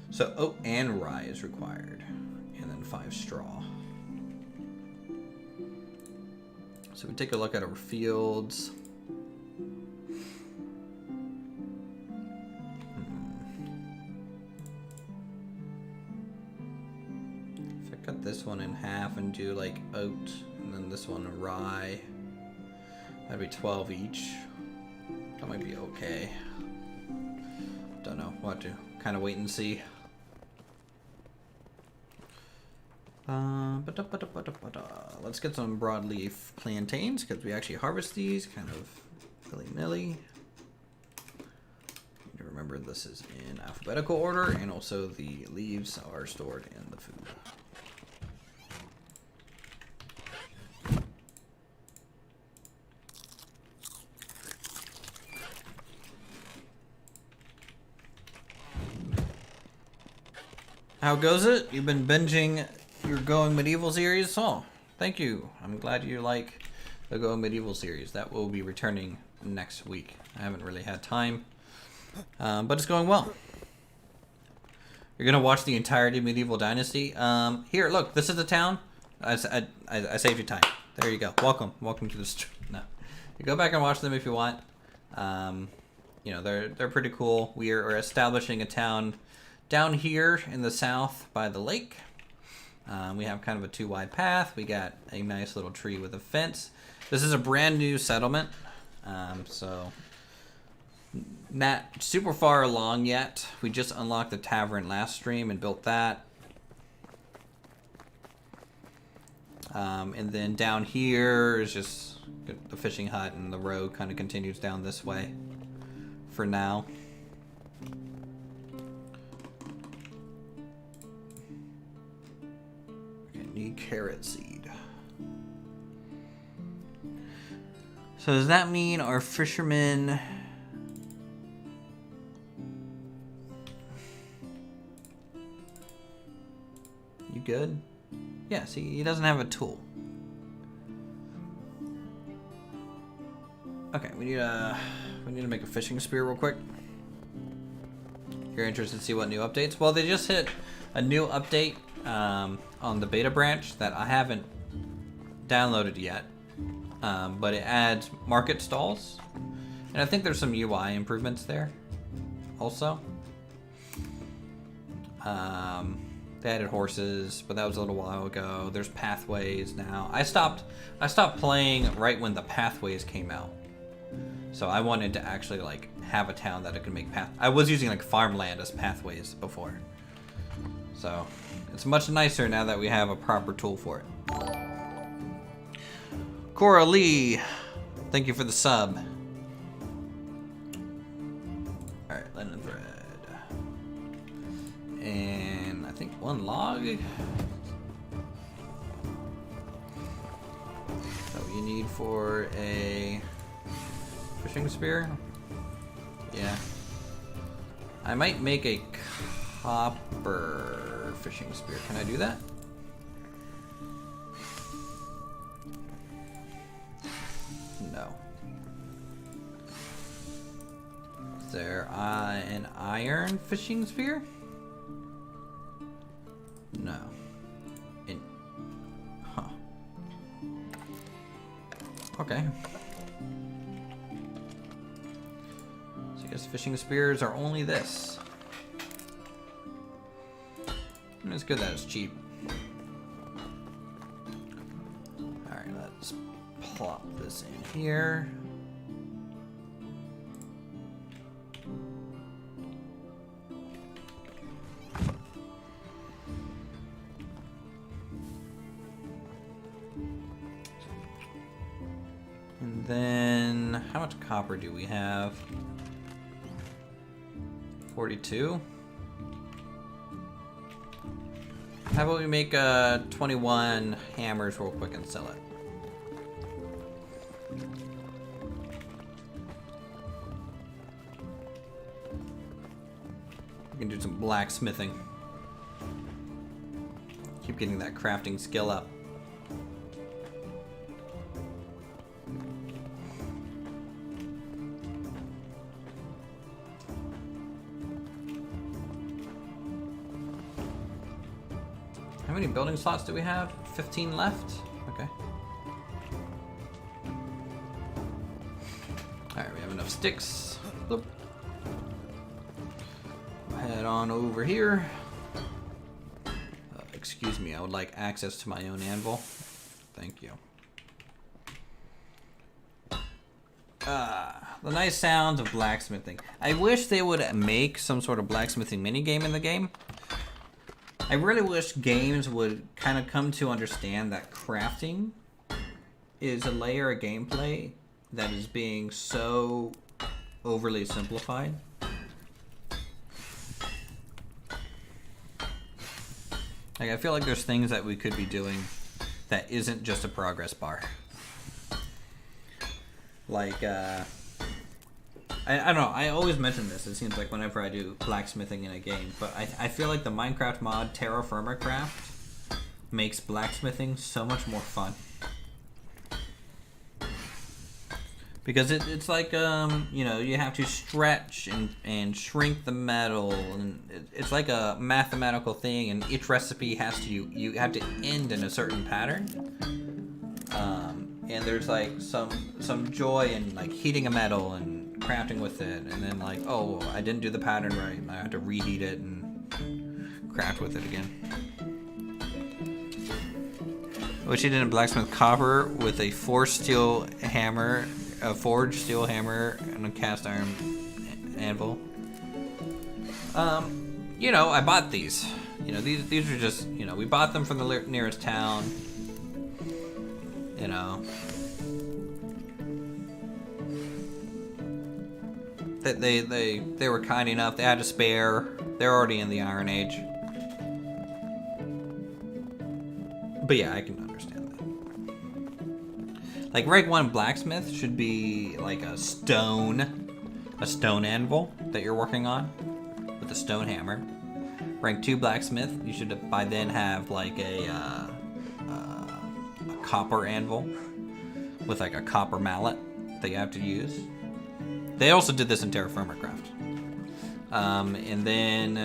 So oat and rye is required, and then 5 straw. So we take a look at our fields. If I cut this one in half and do like oat, and then this one rye, that'd be 12 each. That might be okay. Don't know. We'll have to kind of wait and see. Let's get some broadleaf plantains because we actually harvest these kind of willy-nilly. Need to remember this is in alphabetical order, and also the leaves are stored in the food. How goes it? You've been binging your Going Medieval series? Oh, thank you. I'm glad you like the Going Medieval series. That will be returning next week. I haven't really had time, but it's going well. You're gonna watch the entirety of Medieval Dynasty. Here, look. This is the town. I saved you time. There you go. Welcome to the stream. No, you go back and watch them if you want. You know, they're pretty cool. We are establishing a town down here in the south by the lake. We have kind of a 2-wide path. We got a nice little tree with a fence. This is a brand new settlement, so not super far along yet. We just unlocked the tavern last stream and built that. And then down here is just the fishing hut, and the road kind of continues down this way for now. Need carrot seed. So does that mean our fishermen you good? Yeah, see, he doesn't have a tool. Okay, we need to make a fishing spear real quick. You're interested to see what new updates? Well, they just hit a new update on the beta branch that I haven't downloaded yet, but it adds market stalls, and I think there's some UI improvements there also. They added horses, but that was a little while ago. There's pathways now. I stopped playing right when the pathways came out, so I wanted to actually like have a town that it could make path. I was using like farmland as pathways before, so it's much nicer now that we have a proper tool for it. Cora Lee, thank you for the sub. Alright, linen thread. And I think 1 log. So you need for a fishing spear? Yeah. I might make a copper fishing spear. Can I do that? No. Is there an iron fishing spear? No. Huh. Okay. So I guess fishing spears are only this. It's good that it's cheap. Alright, let's plop this in here. And then, how much copper do we have? 42? How about we make 21 hammers real quick and sell it? We can do some blacksmithing. Keep getting that crafting skill up. many building slots do we have? 15 left? Okay. Alright, we have enough sticks. Bloop. Head on over here. Excuse me, I would like access to my own anvil. Thank you. The nice sounds of blacksmithing. I wish they would make some sort of blacksmithing minigame in the game. I really wish games would kind of come to understand that crafting is a layer of gameplay that is being so overly simplified. Like, I feel like there's things that we could be doing that isn't just a progress bar. Like, I don't know, I always mention this, it seems like whenever I do blacksmithing in a game, but I feel like the Minecraft mod Terra Firma Craft makes blacksmithing so much more fun. Because it's like, you know, you have to stretch and shrink the metal, and it's like a mathematical thing, and each recipe has to, you have to end in a certain pattern. And there's like some joy in like heating a metal and crafting with it, and then like, oh, I didn't do the pattern right, I have to reheat it and craft with it again. I wish you didn't blacksmith copper with a forged steel hammer, and a cast iron anvil. You know, I bought these. You know, these are just, you know, we bought them from the nearest town. You know, they were kind enough. They had a spare. They're already in the Iron Age. But yeah, I can understand that. Like, rank 1 blacksmith should be like a stone anvil that you're working on with a stone hammer. Rank 2 blacksmith, you should by then have like a copper anvil with like a copper mallet that you have to use. They also did this in Terra Firma Craft. And then,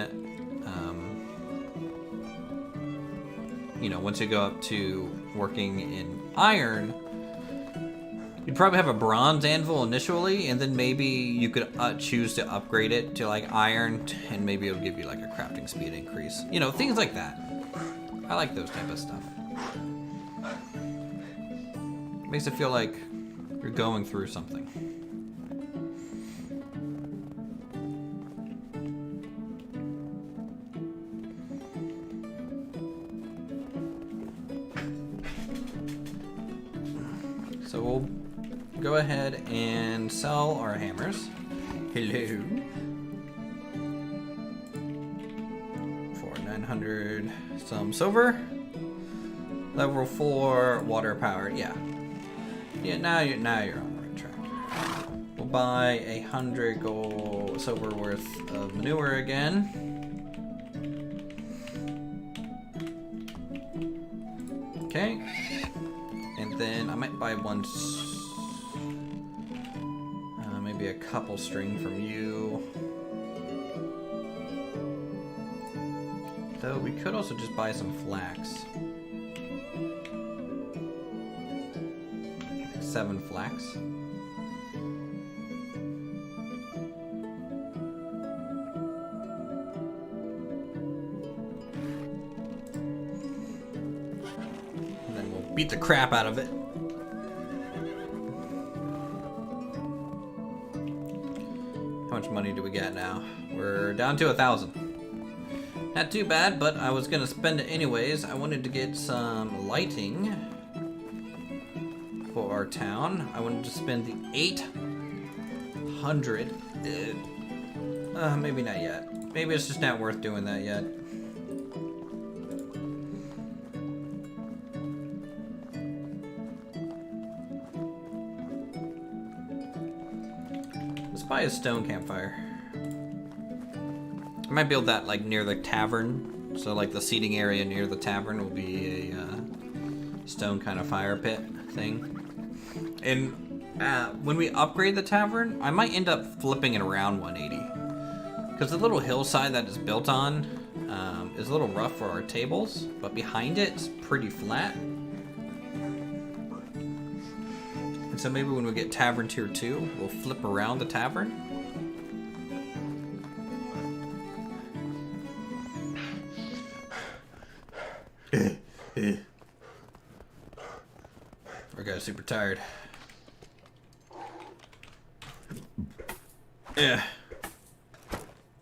you know, once you go up to working in iron, you'd probably have a bronze anvil initially, and then maybe you could choose to upgrade it to like iron, and maybe it'll give you like a crafting speed increase. You know, things like that. I like those type of stuff. Makes it feel like you're going through something. So we'll go ahead and sell our hammers. Hello. For 900 some silver. Level 4 water powered, yeah. Yeah, now you're on the right track. We'll buy 100 gold silver worth of manure again. Okay. And then I might buy one, maybe a couple string from you. Though we could also just buy some flax. 7 flax. And then we'll beat the crap out of it. How much money do we get now? We're down to 1,000. Not too bad, but I was gonna spend it anyways. I wanted to get some lighting for our town. I wanted to spend the 800. Maybe not yet. Maybe it's just not worth doing that yet. Let's buy a stone campfire. I might build that like near the tavern. So like the seating area near the tavern will be a stone kind of fire pit thing. And when we upgrade the tavern, I might end up flipping it around 180. Because the little hillside that it's built on is a little rough for our tables, but behind it's pretty flat. And so maybe when we get Tavern Tier 2, we'll flip around the tavern. Our guy's super tired. Yeah.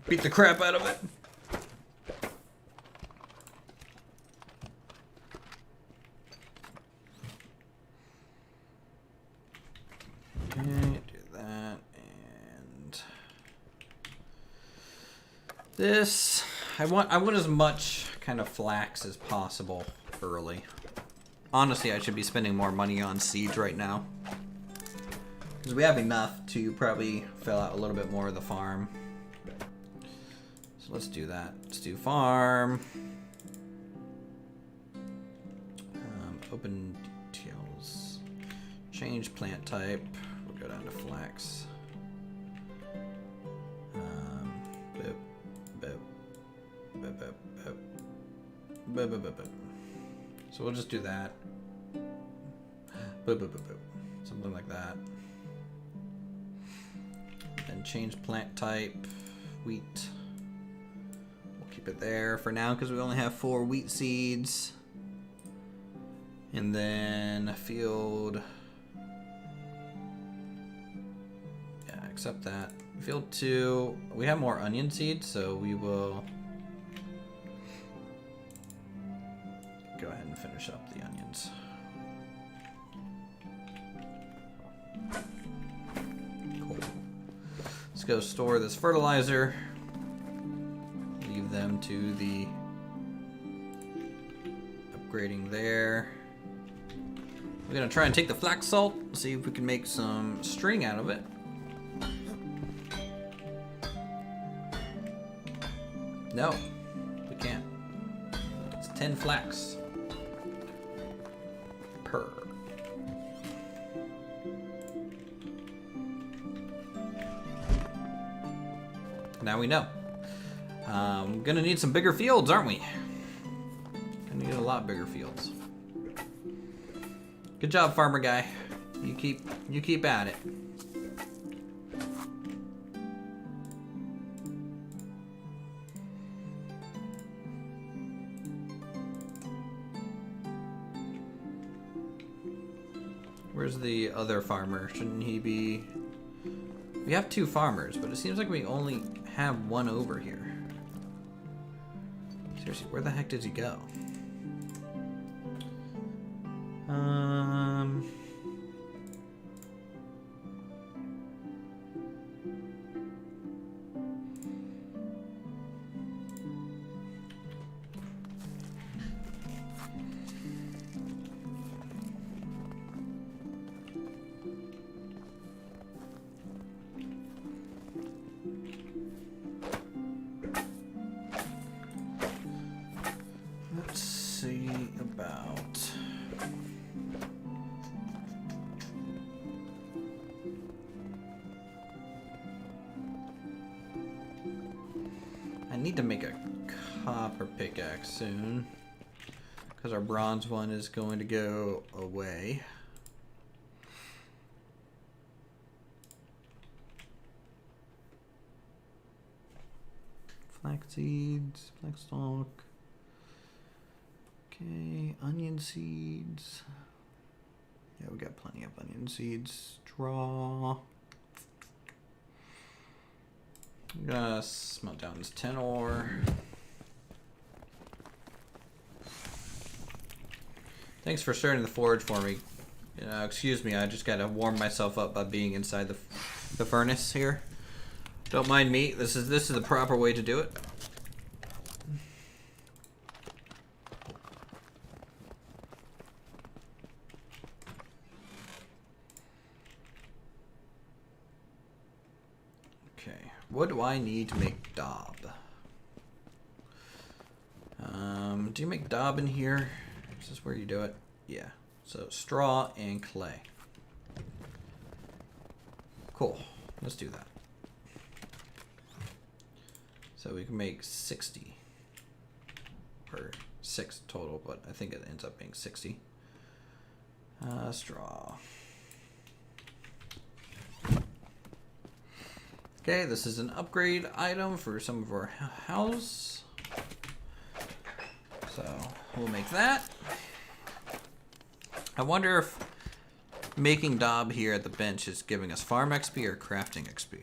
Beat the crap out of it. Okay, do that and this. I want as much kind of flax as possible early. Honestly, I should be spending more money on seeds right now. Because we have enough to probably fill out a little bit more of the farm. So let's do that. Let's do farm. Open details. Change plant type. We'll go down to flax. Boop, boop, boop, boop, boop. Boop, boop, boop, boop. So we'll just do that. Boop, boop, boop, boop. Something like that. Then change plant type. Wheat. We'll keep it there for now because we only have 4 wheat seeds. And then field. Yeah, accept that. Field 2. We have more onion seeds, so we will go ahead and finish up the onions. Cool. Let's go store this fertilizer. Leave them to the upgrading there. We're gonna try and take the flax salt, see if we can make some string out of it. No, we can't. It's 10 flax per. Now we know. Gonna need some bigger fields, aren't we? Gonna need a lot bigger fields. Good job, farmer guy. You keep at it. Where's the other farmer? Shouldn't he be? We have 2 farmers, but it seems like we only have 1 over here. Seriously, where the heck did he go? Let's see about. I need to make a copper pickaxe soon because our bronze one is going to go away. Flax seeds, flax stalk. Okay, onion seeds. Yeah, we got plenty of onion seeds. Straw. I'm gonna smelt down this 10 ore. Thanks for starting the forge for me. Excuse me, I just gotta warm myself up by being inside the furnace here. Don't mind me. This is the proper way to do it. Okay, what do I need to make daub? Do you make daub in here? Is this where you do it? Yeah. So straw and clay. Cool. Let's do that. So we can make 60. or 6 total, but I think it ends up being 60. Straw. Okay, this is an upgrade item for some of our house. So we'll make that. I wonder if making Dob here at the bench is giving us farm XP or crafting XP.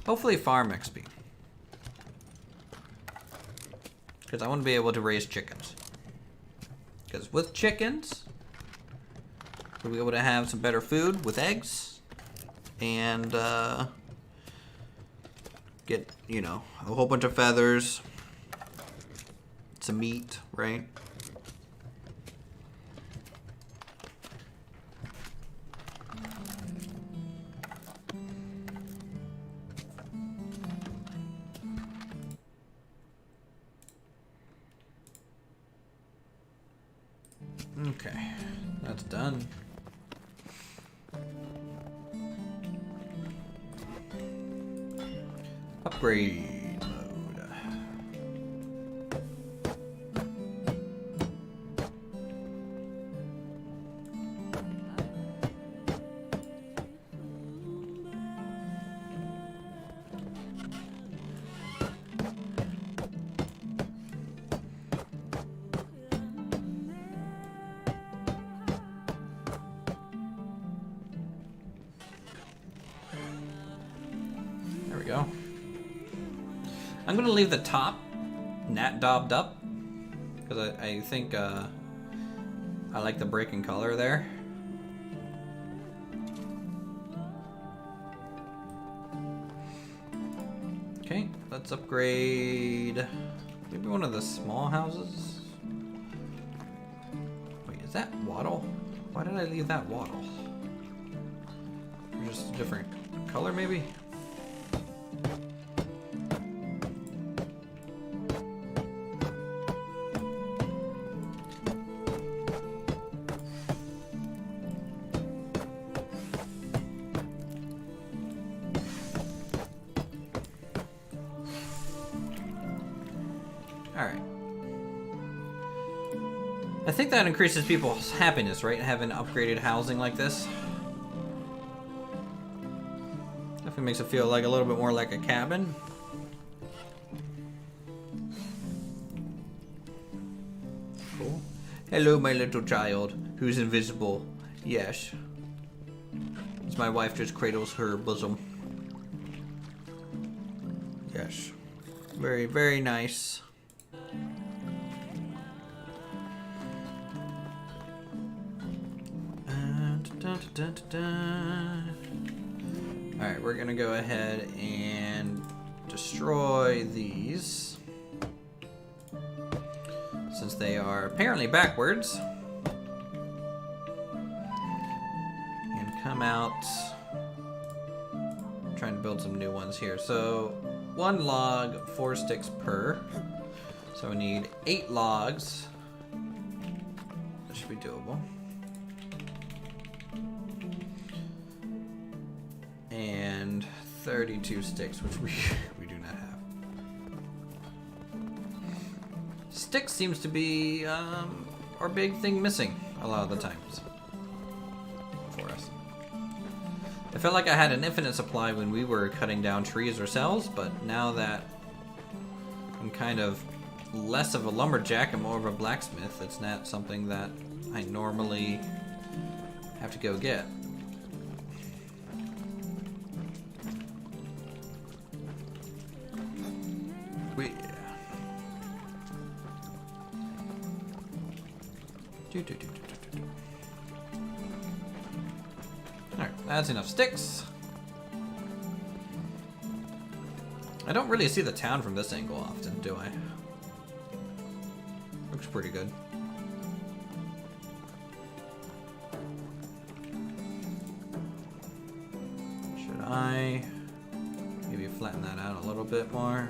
Hopefully farm XP. Because I want to be able to raise chickens. Because with chickens, we'll be able to have some better food with eggs. And get, you know, a whole bunch of feathers. Some meat, right? Okay, that's done. Upgrade mode. There we go. I'm gonna leave the top nat daubed up because I think I like the break in color there. Okay, let's upgrade maybe one of the small houses. Wait, is that wattle? Why did I leave that wattle? Or just a different color maybe? Alright. I think that increases people's happiness, right? Having upgraded housing like this. Definitely makes it feel like a little bit more like a cabin. Cool. Hello, my little child, who's invisible. Yes. As my wife just cradles her bosom. Yes. Very, very nice. Alright, we're gonna go ahead and destroy these since they are apparently backwards, and come out. I'm trying to build some new ones here. So 1 log, 4 sticks per, so we need 8 logs. That should be doable. And 32 sticks, which we do not have. Sticks seems to be our big thing missing a lot of the times for us. I felt like I had an infinite supply when we were cutting down trees ourselves, but now that I'm kind of less of a lumberjack and more of a blacksmith, it's not something that I normally have to go get. Alright, that's enough sticks. I don't really see the town from this angle often, do I? Looks pretty good. Should I maybe flatten that out a little bit more?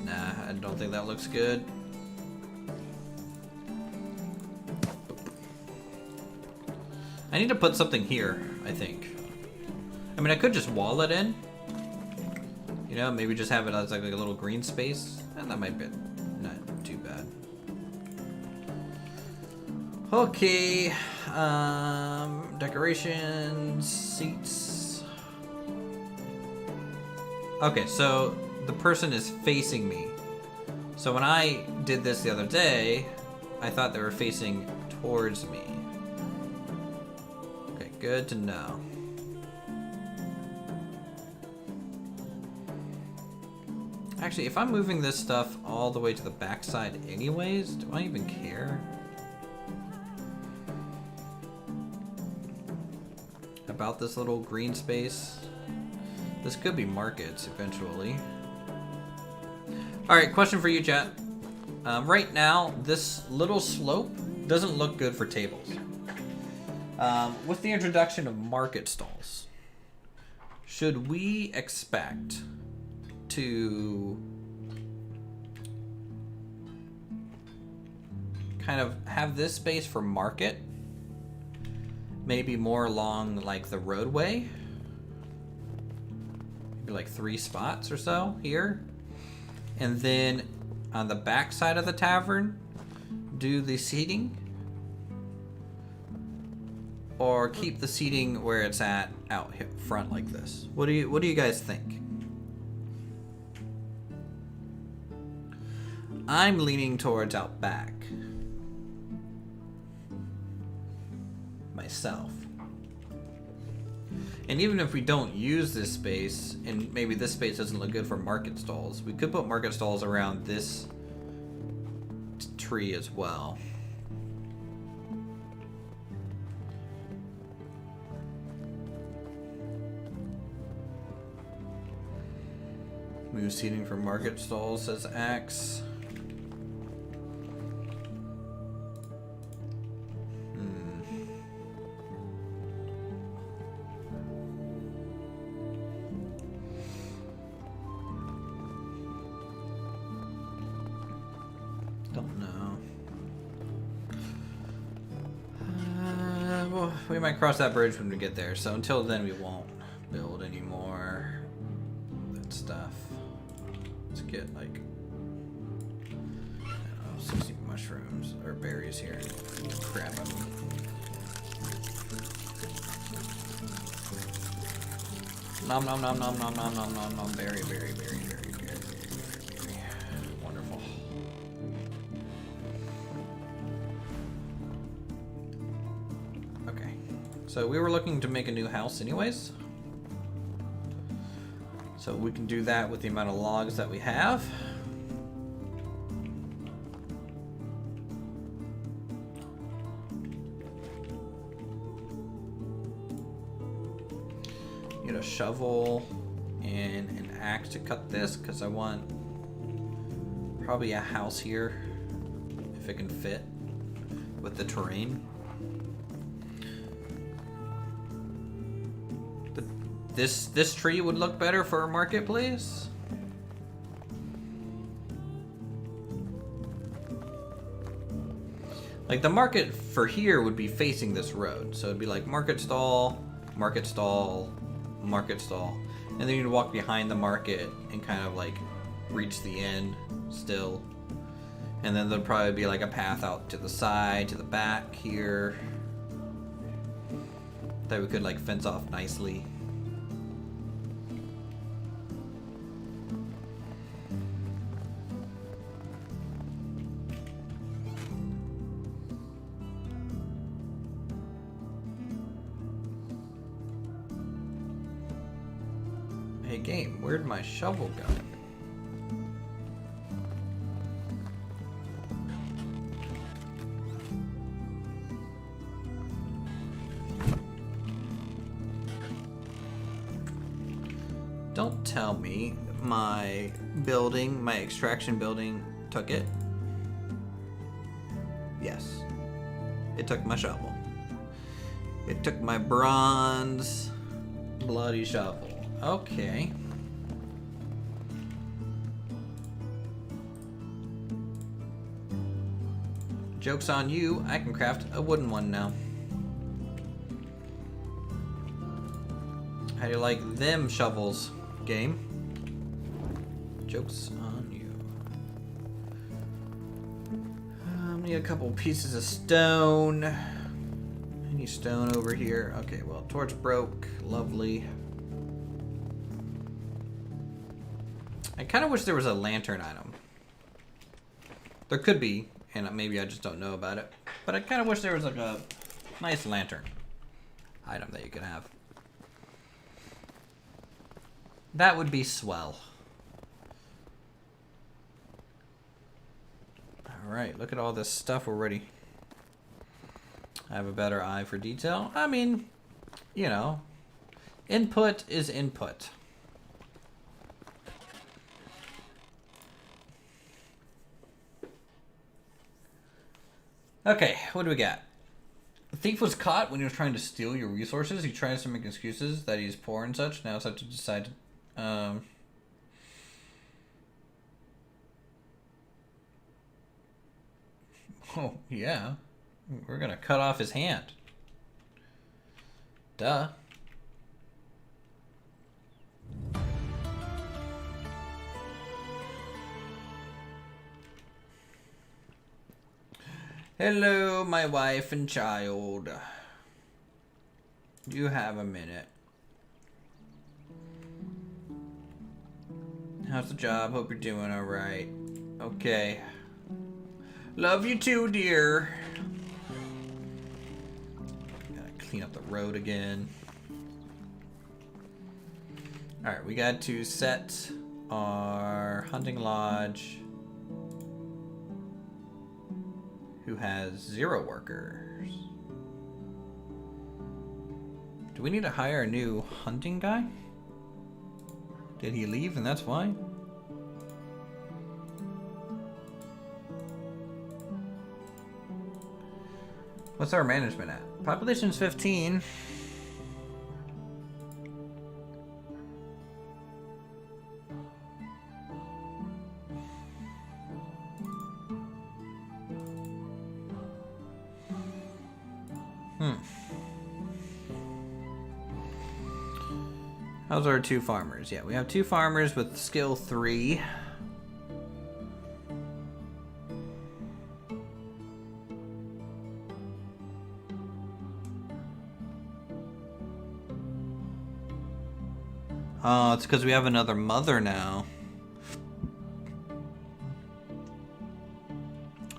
Nah, I don't think that looks good. I need to put something here, I think. I mean, I could just wall it in. You know, maybe just have it as like a little green space, and that might be not too bad. Okay, decorations, seats. Okay, so the person is facing me. So when I did this the other day, I thought they were facing towards me. Okay, good to know. Actually, if I'm moving this stuff all the way to the backside anyways, do I even care? About this little green space? This could be markets eventually. Alright, question for you, chat. Right now, this little slope doesn't look good for tables. With the introduction of market stalls, should we expect to kind of have this space for market, maybe more along like the roadway, maybe like 3 spots or so here, and then on the back side of the tavern do the seating, or keep the seating where it's at out front like this? What do you guys think? I'm leaning towards out back myself. And even if we don't use this space, and maybe this space doesn't look good for market stalls, we could put market stalls around this tree as well. Move seating for market stalls, says Axe. Don't know. Well, we might cross that bridge when we get there. So until then, we won't build any more that stuff. Let's get like, I don't know, 60 mushrooms or berries here. Grab them. Nom nom nom nom nom nom nom nom nom. Berry, berry, berry, berry, berry, berry. Wonderful. Okay, so we were looking to make a new house anyways. So we can do that with the amount of logs that we have. Get a shovel and an axe to cut this, because I want probably a house here if it can fit with the terrain. This tree would look better for a marketplace. Like the market for here would be facing this road, so it'd be like market stall, market stall, market stall, and then you'd walk behind the market and kind of like reach the end still, and then there'd probably be like a path out to the side, to the back here, that we could like fence off nicely. Hey game, where'd my shovel go? Don't tell me my building, my extraction building took it. Yes, it took my shovel. It took my bronze bloody shovel. Okay. Joke's on you, I can craft a wooden one now. How do you like them shovels, game? Joke's on you. Need a couple pieces of stone. Any stone over here? Okay, well, torch broke. Lovely. I kind of wish there was a lantern item. There could be, and maybe I just don't know about it. But I kind of wish there was like a nice lantern item that you could have. That would be swell. Alright, look at all this stuff already. I have a better eye for detail. I mean, you know, input is input. Okay, what do we got? The thief was caught when he was trying to steal your resources. He tries to make excuses that he's poor and such. Now it's up to decide to... Oh, yeah. We're gonna cut off his hand. Duh. Hello, my wife and child. You have a minute. How's the job? Hope you're doing alright. Okay. Love you too, dear. Gotta clean up the road again. Alright, we got to set our hunting lodge, who has 0 workers. Do we need to hire a new hunting guy? Did he leave and that's why? What's our management at? Population's 15. How's our 2 farmers? Yeah, we have 2 farmers with skill 3. Oh, it's because we have another mother now.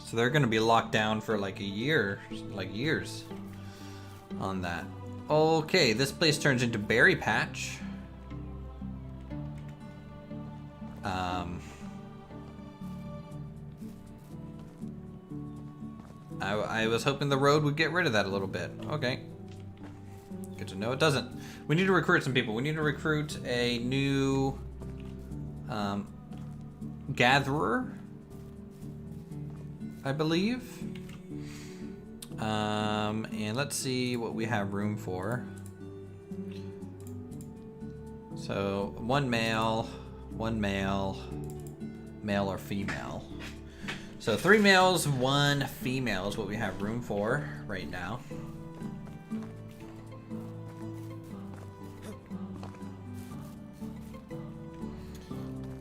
So they're going to be locked down for like a year, like years on that. Okay, this place turns into berry patch. I was hoping the road would get rid of that a little bit. Okay. Good to know it doesn't. We need to recruit some people. We need to recruit a new gatherer, I believe. And let's see what we have room for. So 1 male, 1 male, male or female. So 3 males, 1 female is what we have room for right now.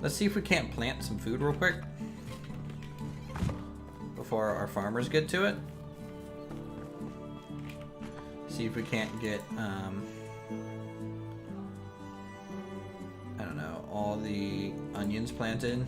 Let's see if we can't plant some food real quick before our farmers get to it. See if we can't get, I don't know, all the onions planted.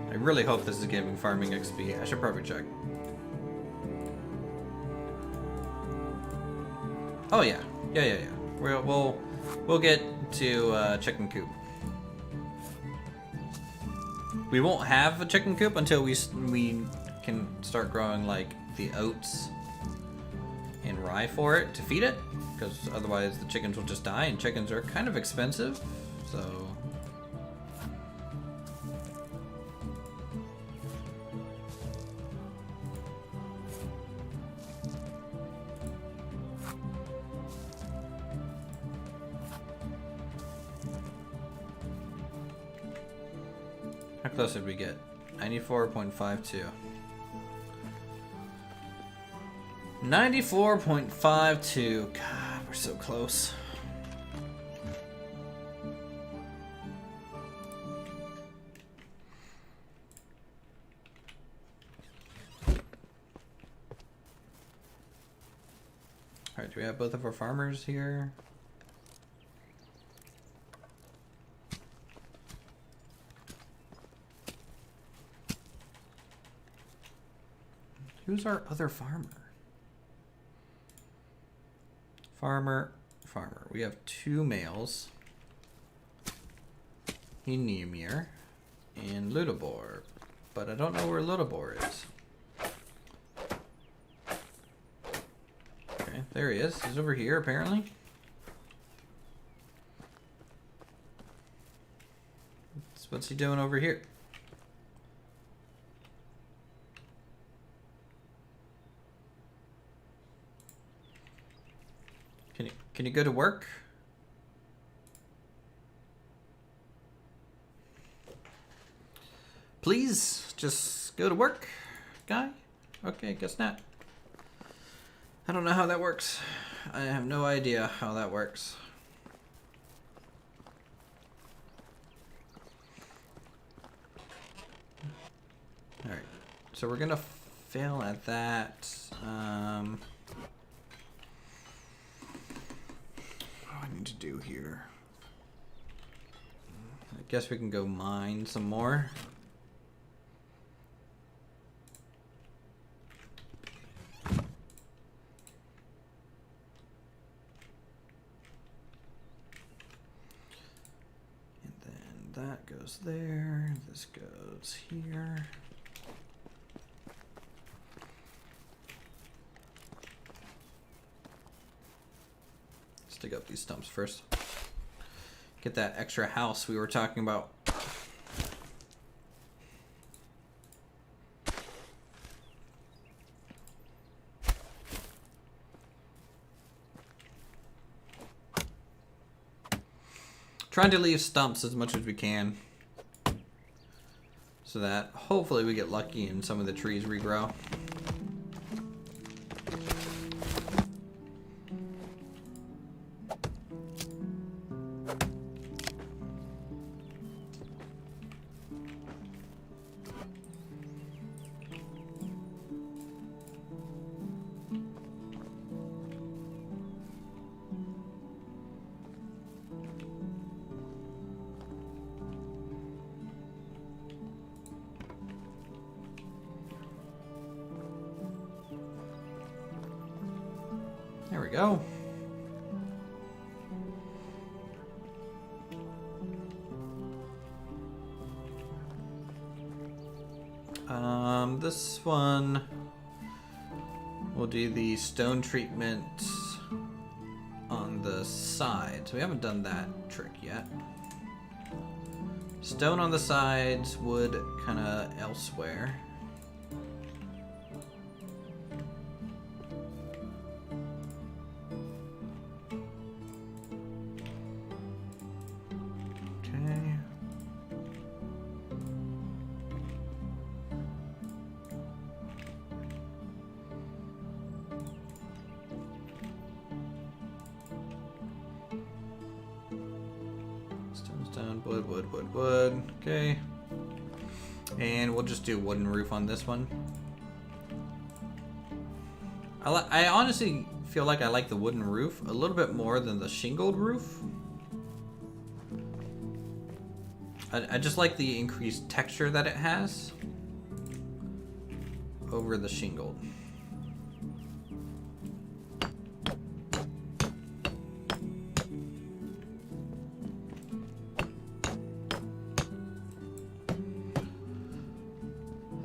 I really hope this is giving farming XP. I should probably check. Oh yeah, yeah. We'll get to chicken coop. We won't have a chicken coop until we can start growing like the oats and rye for it to feed it, because otherwise the chickens will just die, and chickens are kind of expensive. So. How close did we get? 94.52. 94.52. God, we're so close. Alright, do we have both of our farmers here? Who's our other farmer? Farmer. We have 2 males. Hinimir and Ludobor. But I don't know where Ludobor is. Okay, there he is. He's over here apparently. What's he doing over here? Can you go to work? Please, just go to work, guy? Okay, guess not. I don't know how that works. I have no idea how that works. Alright, so we're gonna fail at that. What do I need to do here? I guess we can go mine some more. And then that goes there. This goes here. Dig up these stumps first. Get that extra house we were talking about. Trying to leave stumps as much as we can so that hopefully we get lucky and some of the trees regrow. There we go. This one we'll do the stone treatment on the side. So we haven't done that trick yet. Stone on the sides, wood kind of elsewhere. Wood. Okay. And we'll just do wooden roof on this one. I honestly feel like I like the wooden roof a little bit more than the shingled roof. I just like the increased texture that it has over the shingled.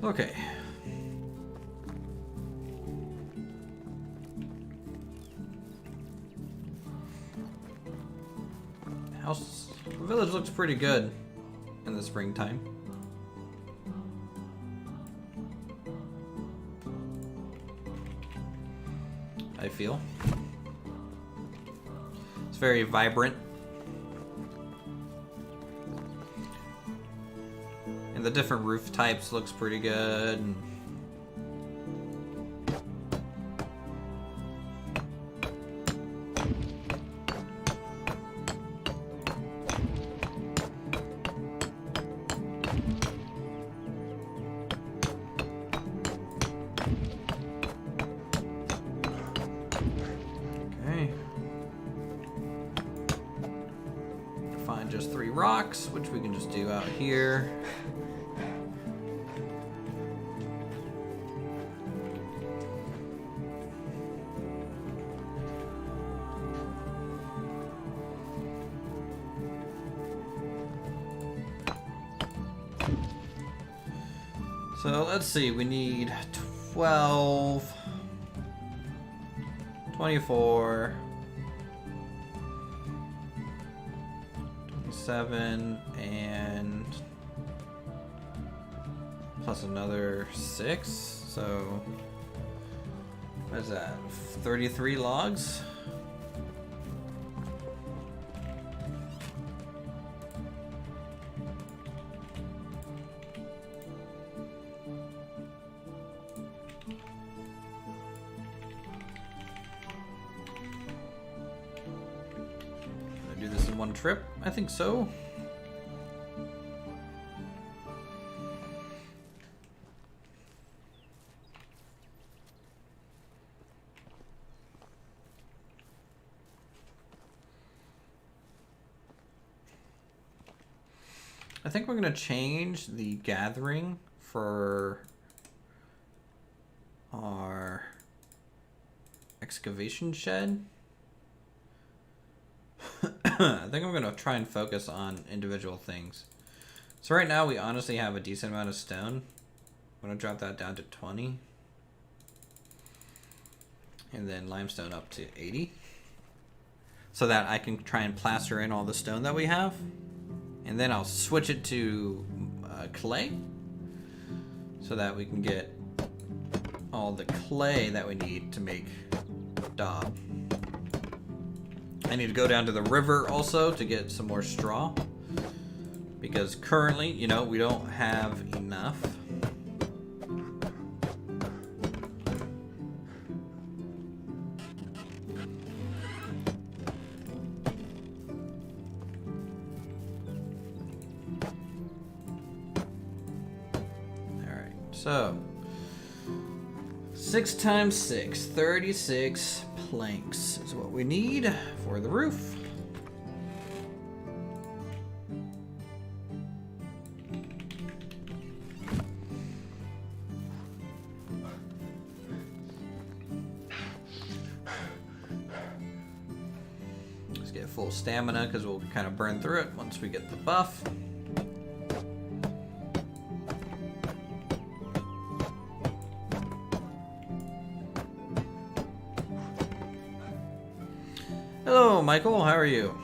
Okay. The village looks pretty good in the springtime. I feel. It's very vibrant. And the different roof types looks pretty good. And just 3 rocks, which we can just do out here. So let's see, we need 12, 24, 7 and plus another 6, so what is that, 33 logs? Do this in one trip? I think so. I think we're gonna change the gathering for our excavation shed. I think I'm gonna try and focus on individual things. So right now we honestly have a decent amount of stone. I'm gonna drop that down to 20. And then limestone up to 80. So that I can try and plaster in all the stone that we have. And then I'll switch it to clay. So that we can get all the clay that we need to make daub. I need to go down to the river also to get some more straw. Because currently, you know, we don't have enough. Alright, so 6 times 6, 36 planks is what we need for the roof. Let's get full stamina because we'll kind of burn through it once we get the buff. Hello, Michael. How are you?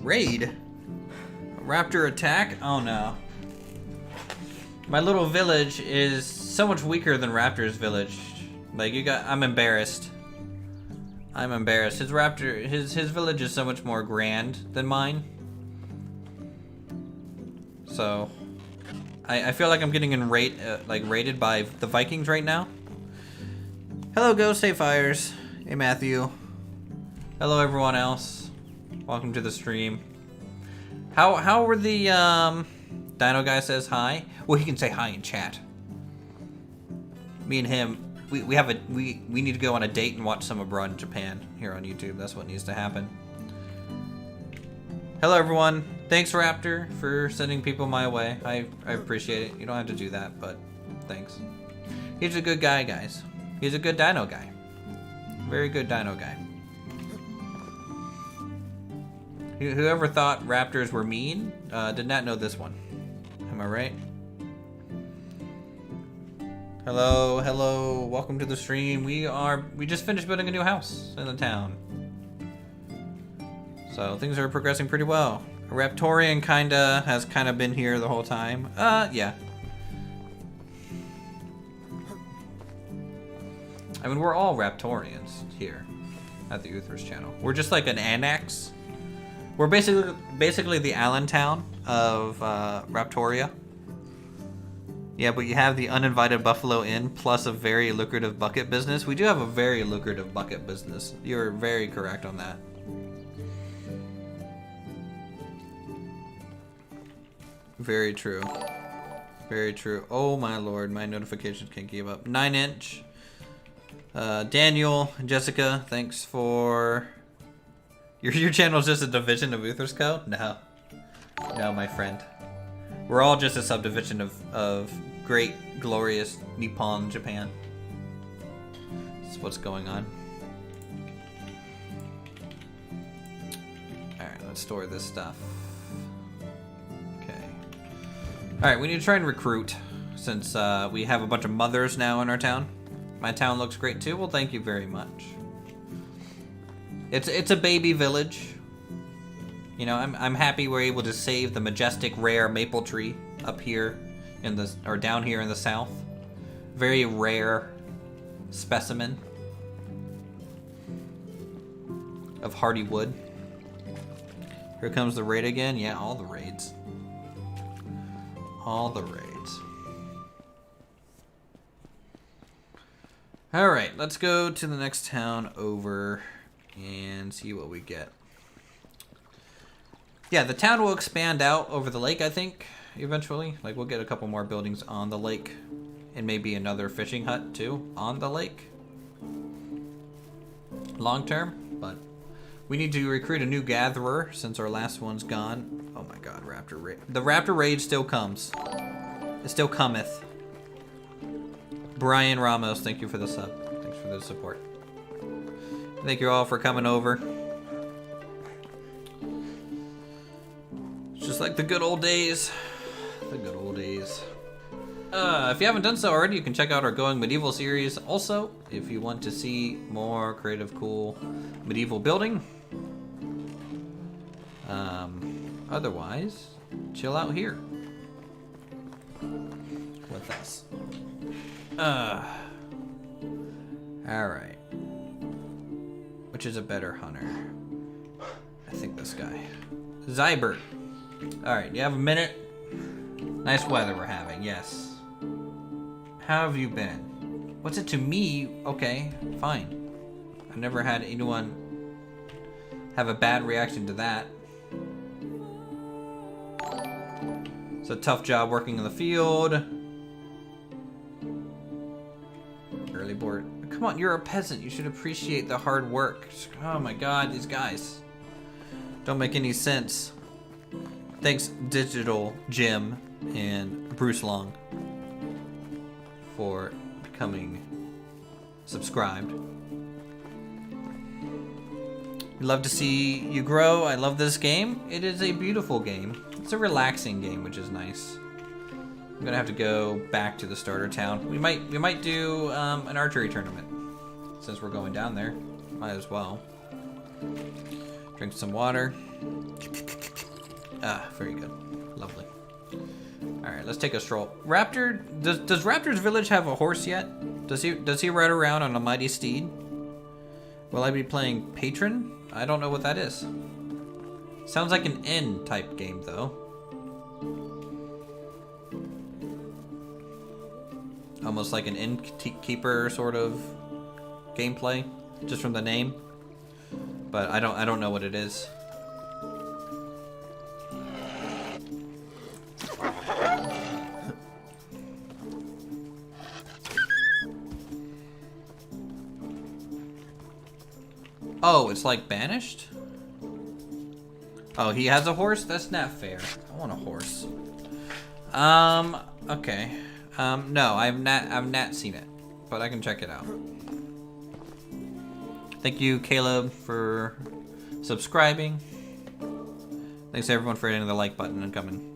Raid? A raptor attack? Oh no. My little village is so much weaker than Raptor's village. Like I'm embarrassed. I'm embarrassed. His village is so much more grand than mine. So I feel like I'm getting raided by the Vikings right now. Hello, Ghost. Hey, Fires. Hey, Matthew. Hello, everyone else. Welcome to the stream. How were the Dino guy says hi? Well, he can say hi in chat. Me and him, we need to go on a date and watch some Abroad in Japan here on YouTube. That's what needs to happen. Hello, everyone. Thanks, Raptor, for sending people my way. I appreciate it. You don't have to do that, but thanks. He's a good guy, guys. He's a good dino guy. Very good dino guy. Whoever thought raptors were mean did not know this one. Am I right? Hello, hello. Welcome to the stream. We just finished building a new house in the town. So things are progressing pretty well. A Raptorian has been here the whole time. Yeah. I mean, we're all Raptorians here at the Uthers channel. We're just like an annex. We're basically the Allentown of Raptoria. Yeah, but you have the uninvited Buffalo Inn plus a very lucrative bucket business. We do have a very lucrative bucket business. You're very correct on that. Very true. Very true. Oh my lord, my notifications can't keep up. 9-inch. Daniel, Jessica, thanks for... Your channel is just a division of Uther's Co? No. No, my friend. We're all just a subdivision of great, glorious Nippon, Japan. That's what's going on. Alright, let's store this stuff. Okay. Alright, we need to try and recruit, since we have a bunch of mothers now in our town. My town looks great too. Well, thank you very much. It's a baby village. You know, I'm happy we're able to save the majestic, rare maple tree up here in the, or down here in the south. Very rare specimen of hardy wood. Here comes the raid again. Yeah, all the raids. All the raids. All right, let's go to the next town over and see what we get. Yeah, the town will expand out over the lake, I think, eventually. Like, we'll get a couple more buildings on the lake and maybe another fishing hut, too, on the lake. Long term, but we need to recruit a new gatherer since our last one's gone. Oh my god, Raptor Raid. The Raptor Raid still comes. It still cometh. Brian Ramos, thank you for the sub. Thanks for the support. Thank you all for coming over. It's just like the good old days. The good old days. If you haven't done so already, you can check out our Going Medieval series. Also, if you want to see more creative, cool medieval building. Otherwise, chill out here with us. Alright. Which is a better hunter? I think this guy. Zybert. Alright, you have a minute? Nice weather we're having, yes. How have you been? What's it to me? Okay, fine. I've never had anyone have a bad reaction to that. It's a tough job working in the field. Early board. Come on, you're a peasant. You should appreciate the hard work. Oh my god, these guys don't make any sense. Thanks, Digital Jim and Bruce Long, for becoming subscribed. We'd love to see you grow. I love this game. It is a beautiful game. It's a relaxing game, which is nice. I'm gonna have to go back to the starter town. We might do an archery tournament since we're going down there. Might as well. Drink some water. Ah, very good. Lovely. All right, let's take a stroll. Raptor, does Raptor's village have a horse yet? Does he ride around on a mighty steed? Will I be playing patron? I don't know what that is. Sounds like an inn type game though. Almost like an innkeeper sort of gameplay, just from the name. But I don't know what it is. Oh, it's like Banished? Oh, he has a horse? That's not fair. I want a horse. Okay. No, I've not seen it, but I can check it out. Thank you, Caleb, for subscribing. Thanks everyone for hitting the like button and coming.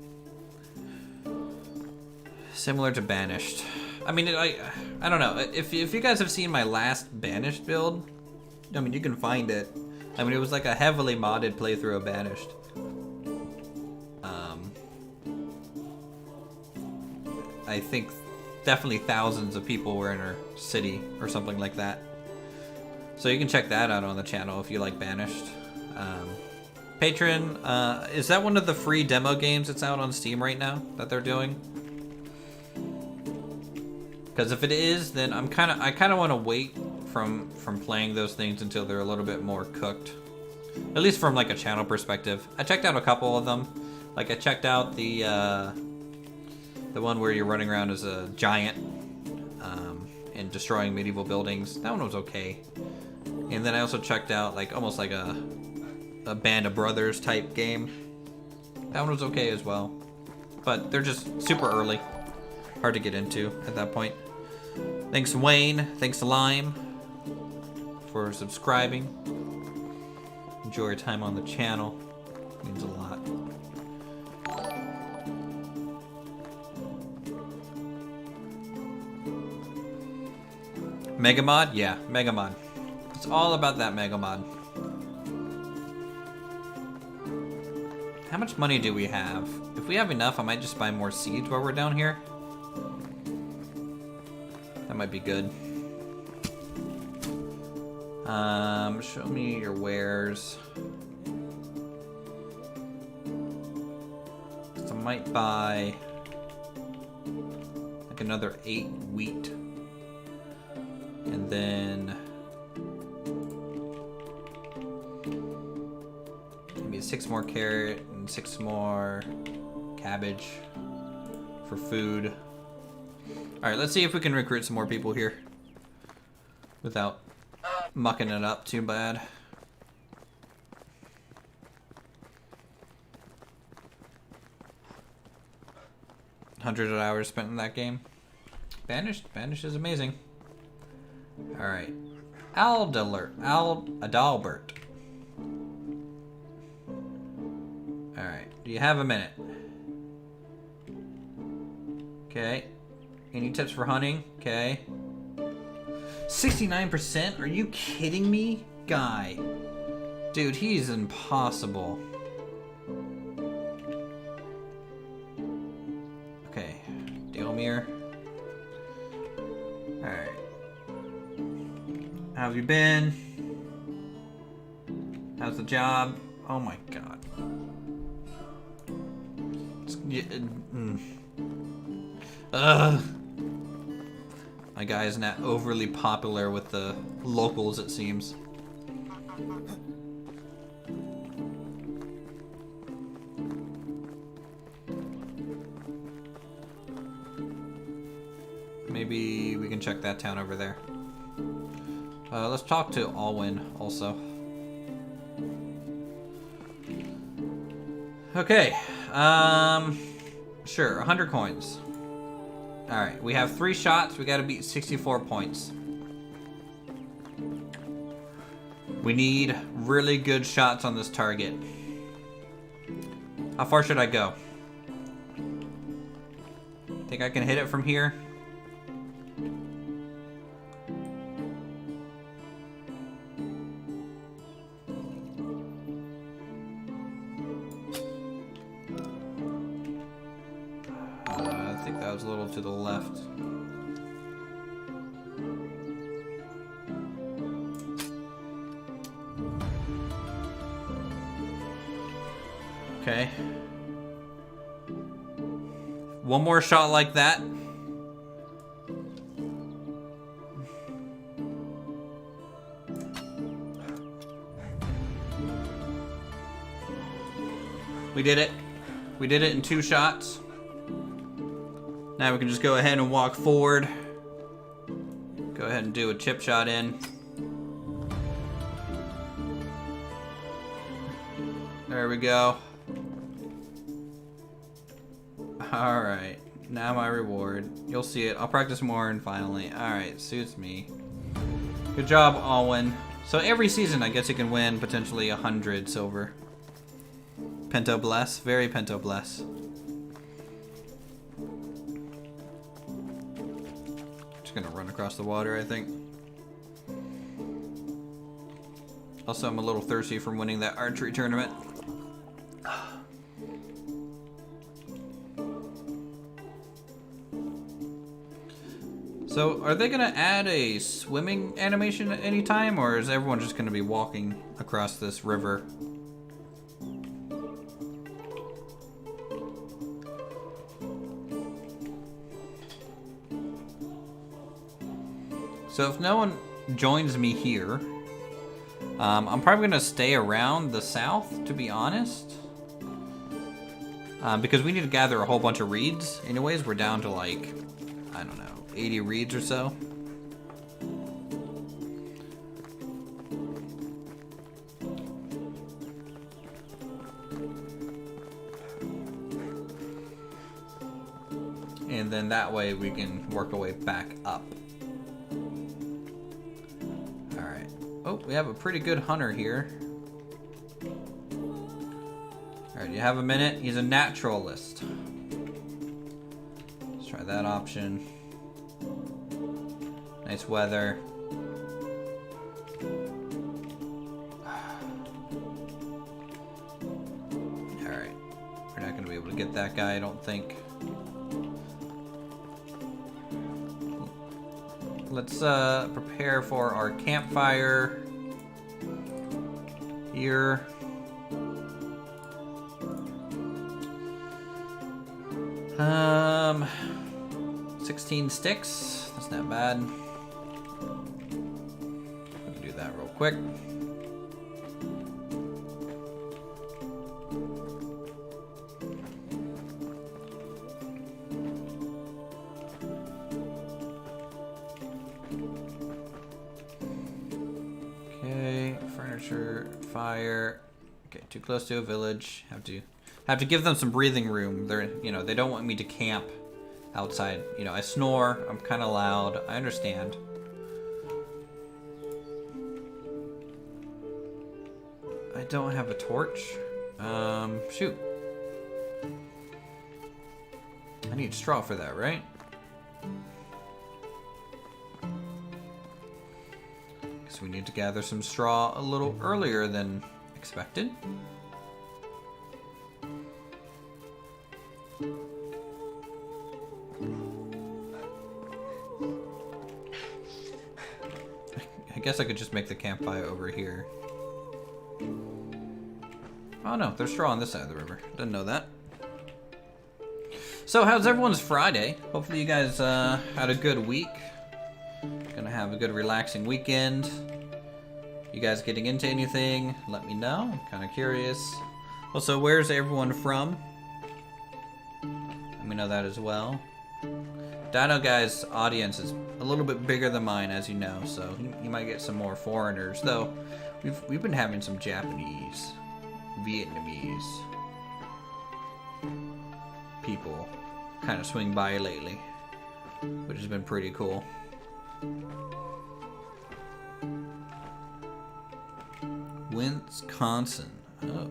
Similar to Banished. I mean, I don't know. If you guys have seen my last Banished build, I mean, you can find it. I mean, it was like a heavily modded playthrough of Banished. I think definitely thousands of people were in her city or something like that. So you can check that out on the channel if you like Banished. Patron, is that one of the free demo games that's out on Steam right now that they're doing? Because if it is, then I kind of want to wait from playing those things until they're a little bit more cooked. At least from like a channel perspective. I checked out a couple of them. Like I checked out the one where you're running around as a giant and destroying medieval buildings. That one was okay. And then I also checked out like almost like a Band of Brothers type game. That one was okay as well. But they're just super early. Hard to get into at that point. Thanks Wayne, thanks Lime for subscribing. Enjoy your time on the channel. It means a lot. Mega Mod? Yeah, Mega Mod. It's all about that Mega Mod. How much money do we have? If we have enough, I might just buy more seeds while we're down here. That might be good. Show me your wares. So I might buy like another 8 wheat. And then maybe 6 more carrot and 6 more cabbage for food. Alright, let's see if we can recruit some more people here without mucking it up too bad. Hundreds of hours spent in that game. Banished is amazing. Alright. Adalbert. Alright, do you have a minute? Okay. Any tips for hunting? Okay. 69%? Are you kidding me? Guy. Dude, he's impossible. Okay. Dalmir. Alright. How have you been? How's the job? Oh my god. Ugh. My guy is not overly popular with the locals, it seems. Maybe we can check that town over there. Let's talk to Alwyn also. Okay. Sure, 100 coins. Alright, we have 3 shots. We gotta beat 64 points. We need really good shots on this target. How far should I go? Think I can hit it from here? I think that was a little to the left. Okay. One more shot like that. We did it. We did it in 2 shots. Now we can just go ahead and walk forward. Go ahead and do a chip shot in. There we go. Alright, now my reward. You'll see it. I'll practice more and finally. Alright, suits me. Good job, Alwyn. So every season, I guess you can win potentially 100 silver. Pento bless. Very pento bless. Just gonna run across the water, I think. Also, I'm a little thirsty from winning that archery tournament. So, are they gonna add a swimming animation at any time, or is everyone just gonna be walking across this river? So if no one joins me here, I'm probably gonna stay around the south, to be honest. Because we need to gather a whole bunch of reeds. Anyways, we're down to like, I don't know, 80 reeds or so. And then that way we can work our way back up. Alright. Oh, we have a pretty good hunter here. Alright, you have a minute? He's a naturalist. Let's try that option. Nice weather. Alright. We're not going to be able to get that guy, I don't think. Let's prepare for our campfire here. 16 sticks. That's not bad. We can do that real quick. Okay, furniture, fire. Okay, too close to a village. Have to give them some breathing room. They're, they don't want me to camp outside. I snore. I'm kind of loud. I understand. I don't have a torch. Shoot. I need straw for that, right? Guess we need to gather some straw a little earlier than expected. I guess I could just make the campfire over here. Oh no, there's straw on this side of the river. Didn't know that. So how's everyone's Friday? Hopefully you guys had a good week. Gonna have a good relaxing weekend. You guys getting into anything? Let me know. I'm kind of curious. Also, where's everyone from? Let me know that as well. Dino Guy's audience is a little bit bigger than mine, as you know, so you might get some more foreigners. Though we've been having some Japanese, Vietnamese people kind of swing by lately, which has been pretty cool. Wisconsin. Oh.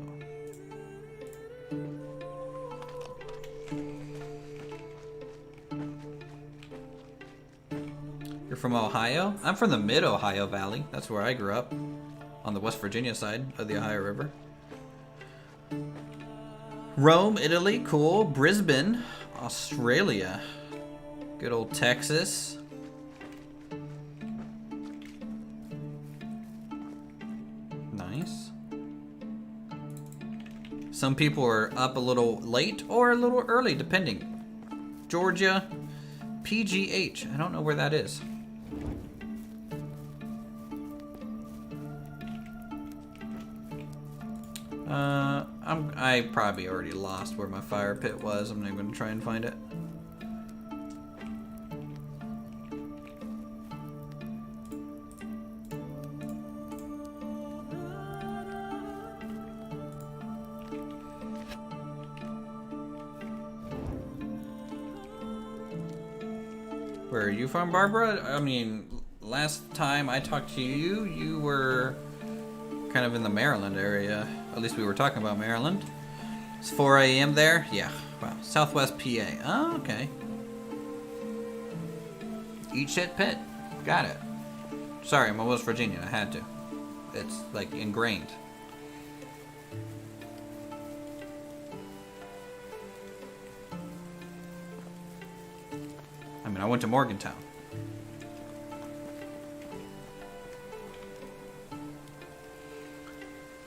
You're from Ohio? I'm from the mid-Ohio Valley. That's where I grew up. On the West Virginia side of the Ohio River. Rome, Italy. Cool. Brisbane, Australia. Good old Texas. Nice. Some people are up a little late or a little early, depending. Georgia, PGH. I don't know where that is. I probably already lost where my fire pit was. I'm not even gonna try and find it. Where are you from, Barbara? I mean, last time I talked to you, you were kind of in the Maryland area. At least we were talking about Maryland. It's 4 a.m. there? Yeah. Wow. Southwest PA. Oh, okay. Eat shit pit. Got it. Sorry, I'm a West Virginian. I had to. It's like ingrained. I mean, I went to Morgantown.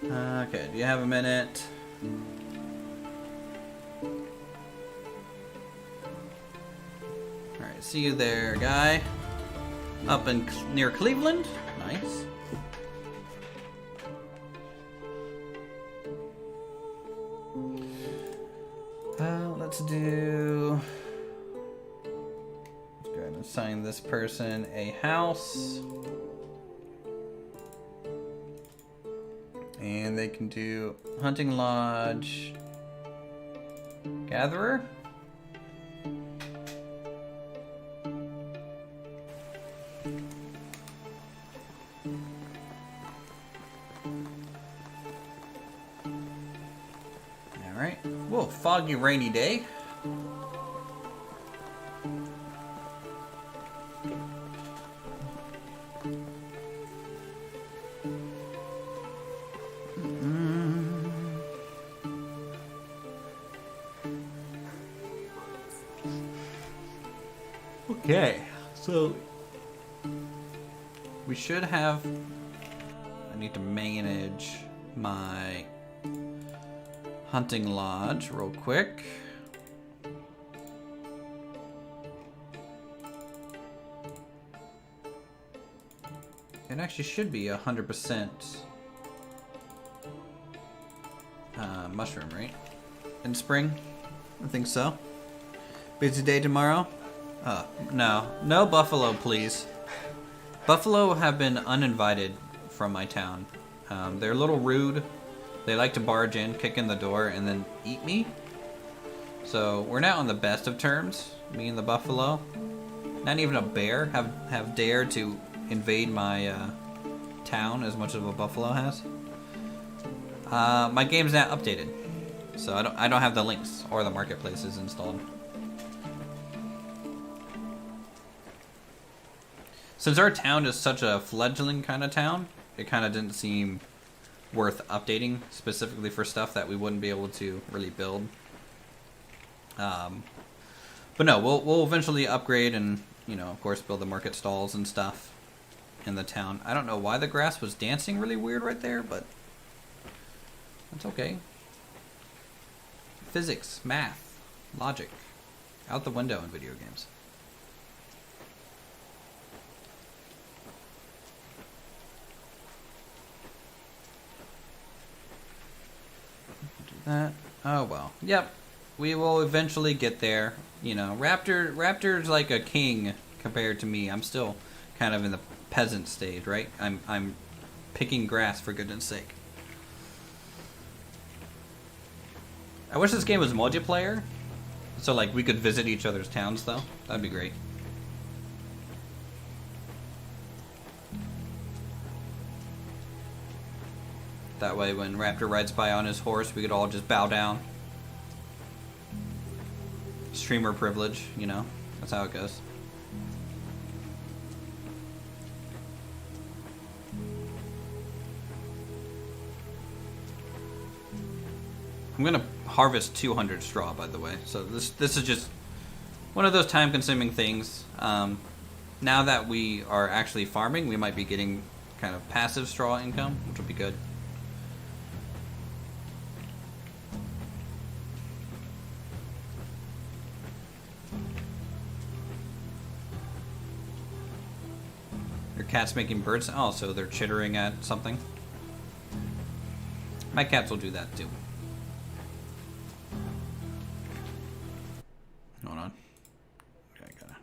Okay, do you have a minute? Alright, see you there, guy. Up in near Cleveland. Nice. Let's do... Let's go ahead and assign this person a house. And they can do hunting lodge, gatherer. All right. Whoa, foggy, rainy day. Okay, so we should have... I need to manage my hunting lodge real quick. It actually should be 100% mushroom, right? In spring? I think so. Busy day tomorrow? No buffalo, please. Buffalo have been uninvited from my town. They're a little rude. They like to barge in, kick in the door, and then eat me. So we're not on the best of terms, me and the buffalo. Not even a bear have dared to invade my town as much as a buffalo has. My game's not updated, so I don't have the links or the marketplaces installed. Since our town is such a fledgling kind of town, it kind of didn't seem worth updating specifically for stuff that we wouldn't be able to really build. But no, we'll eventually upgrade and, you know, of course, build the market stalls and stuff in the town. I don't know why the grass was dancing really weird right there, but that's okay. Physics, math, logic, out the window in video games. Oh well. Yep. We will eventually get there. You know, Raptor's like a king compared to me. I'm still kind of in the peasant stage, right? I'm picking grass for goodness sake. I wish this game was multiplayer. So like we could visit each other's towns though. That'd be great. That way when Raptor rides by on his horse, we could all just bow down. Streamer privilege, you know. That's how it goes. I'm gonna harvest 200 straw, by the way. So this is just one of those time-consuming things. Now that we are actually farming, we might be getting kind of passive straw income, which will be good. Your cat's making birds? Oh, so they're chittering at something? My cats will do that too. Hold on. Okay, I gotta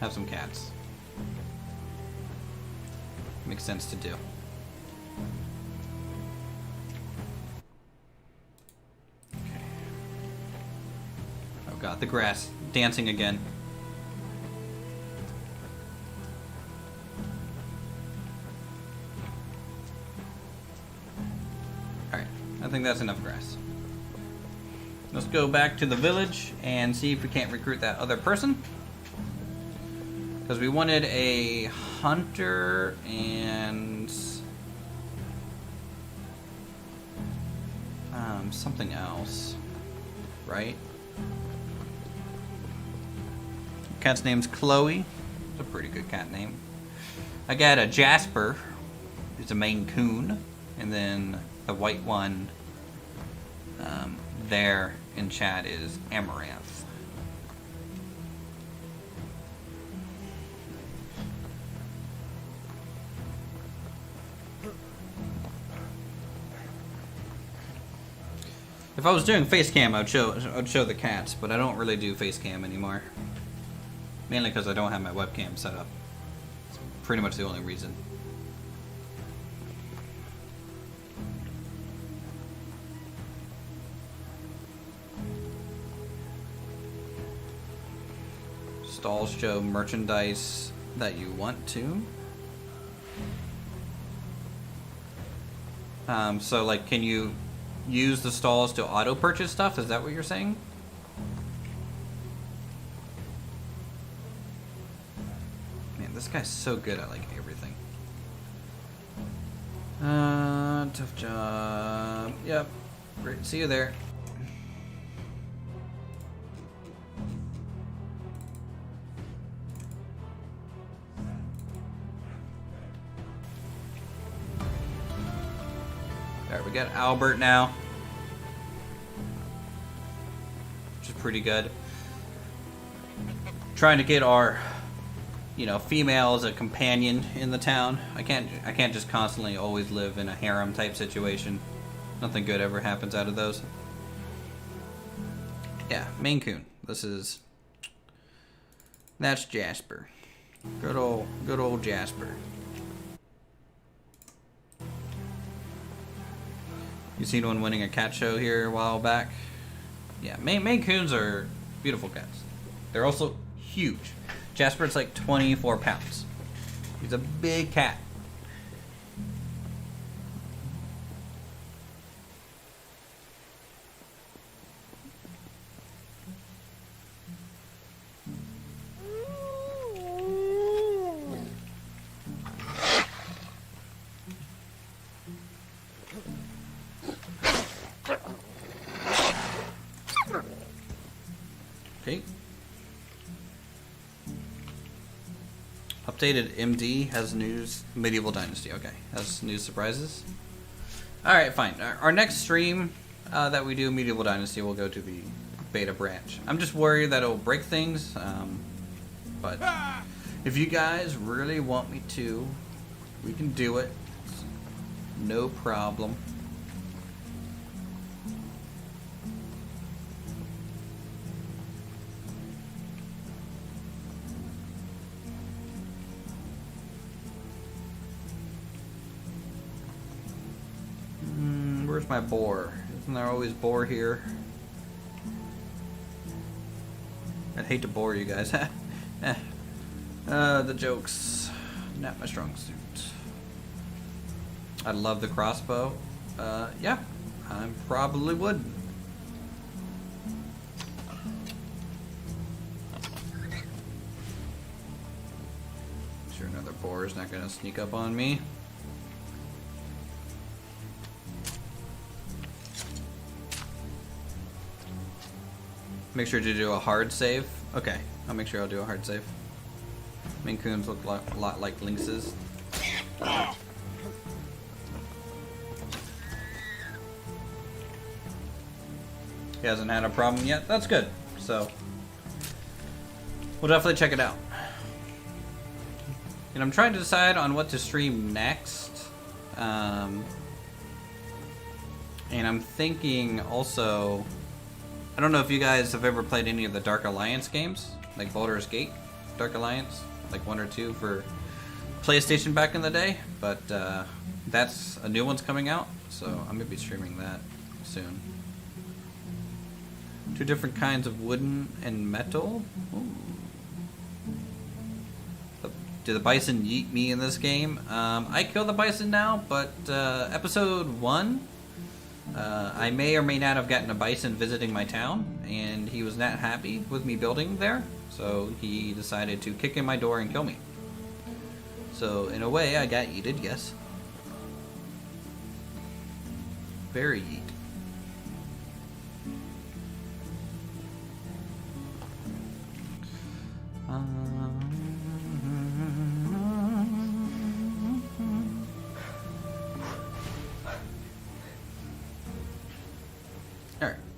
have some cats. Makes sense to do. Okay. Oh god, the grass dancing again. Alright, I think that's enough grass. Let's go back to the village and see if we can't recruit that other person. Because we wanted a hunter and something else, right? Cat's name's Chloe. It's a pretty good cat name. I got a Jasper. is a Maine Coon, and then the white one there in chat is Amaranth. If I was doing face cam, I'd show the cats, but I don't really do face cam anymore. Mainly because I don't have my webcam set up. It's pretty much the only reason. Stalls show merchandise that you want to. So like, can you use the stalls to auto purchase stuff? Is that what you're saying? Man, this guy's so good at like everything. Tough job. Yep. Great. See you there. Alright, we got Albert now, which is pretty good. Trying to get our, you know, female as a companion in the town. I can't just constantly always live in a harem type situation. Nothing good ever happens out of those. Yeah, Maine Coon. That's Jasper. Good old Jasper. You seen one winning a cat show here a while back? Yeah, Maine Coons are beautiful cats. They're also huge. Jasper's like 24 pounds. He's a big cat. Okay. Updated MD has news. Medieval Dynasty. Okay, has news surprises. All right, fine. Our next stream that we do Medieval Dynasty will go to the beta branch. I'm just worried that it'll break things, but if you guys really want me to, we can do it. No problem. Where's my boar? Isn't there always boar here? I'd hate to bore you guys. The jokes. Not my strong suit. I love the crossbow. Yeah, I probably would. Sure, another boar is not gonna sneak up on me. Make sure to do a hard save. Okay, I'll make sure I'll do a hard save. Maine Coons look a lot like lynxes. He hasn't had a problem yet. That's good. So we'll definitely check it out. And I'm trying to decide on what to stream next. And I'm thinking also, I don't know if you guys have ever played any of the Dark Alliance games, like Baldur's Gate, Dark Alliance, like 1 or 2 for PlayStation back in the day, but that's a new one's coming out, so I'm gonna be streaming that soon. 2 different kinds of wooden and metal. Ooh. Do the bison yeet me in this game? I kill the bison now, but episode 1, I may or may not have gotten a bison visiting my town, and he was not happy with me building there, so he decided to kick in my door and kill me. So in a way, I got yeeted, yes. Very yeet.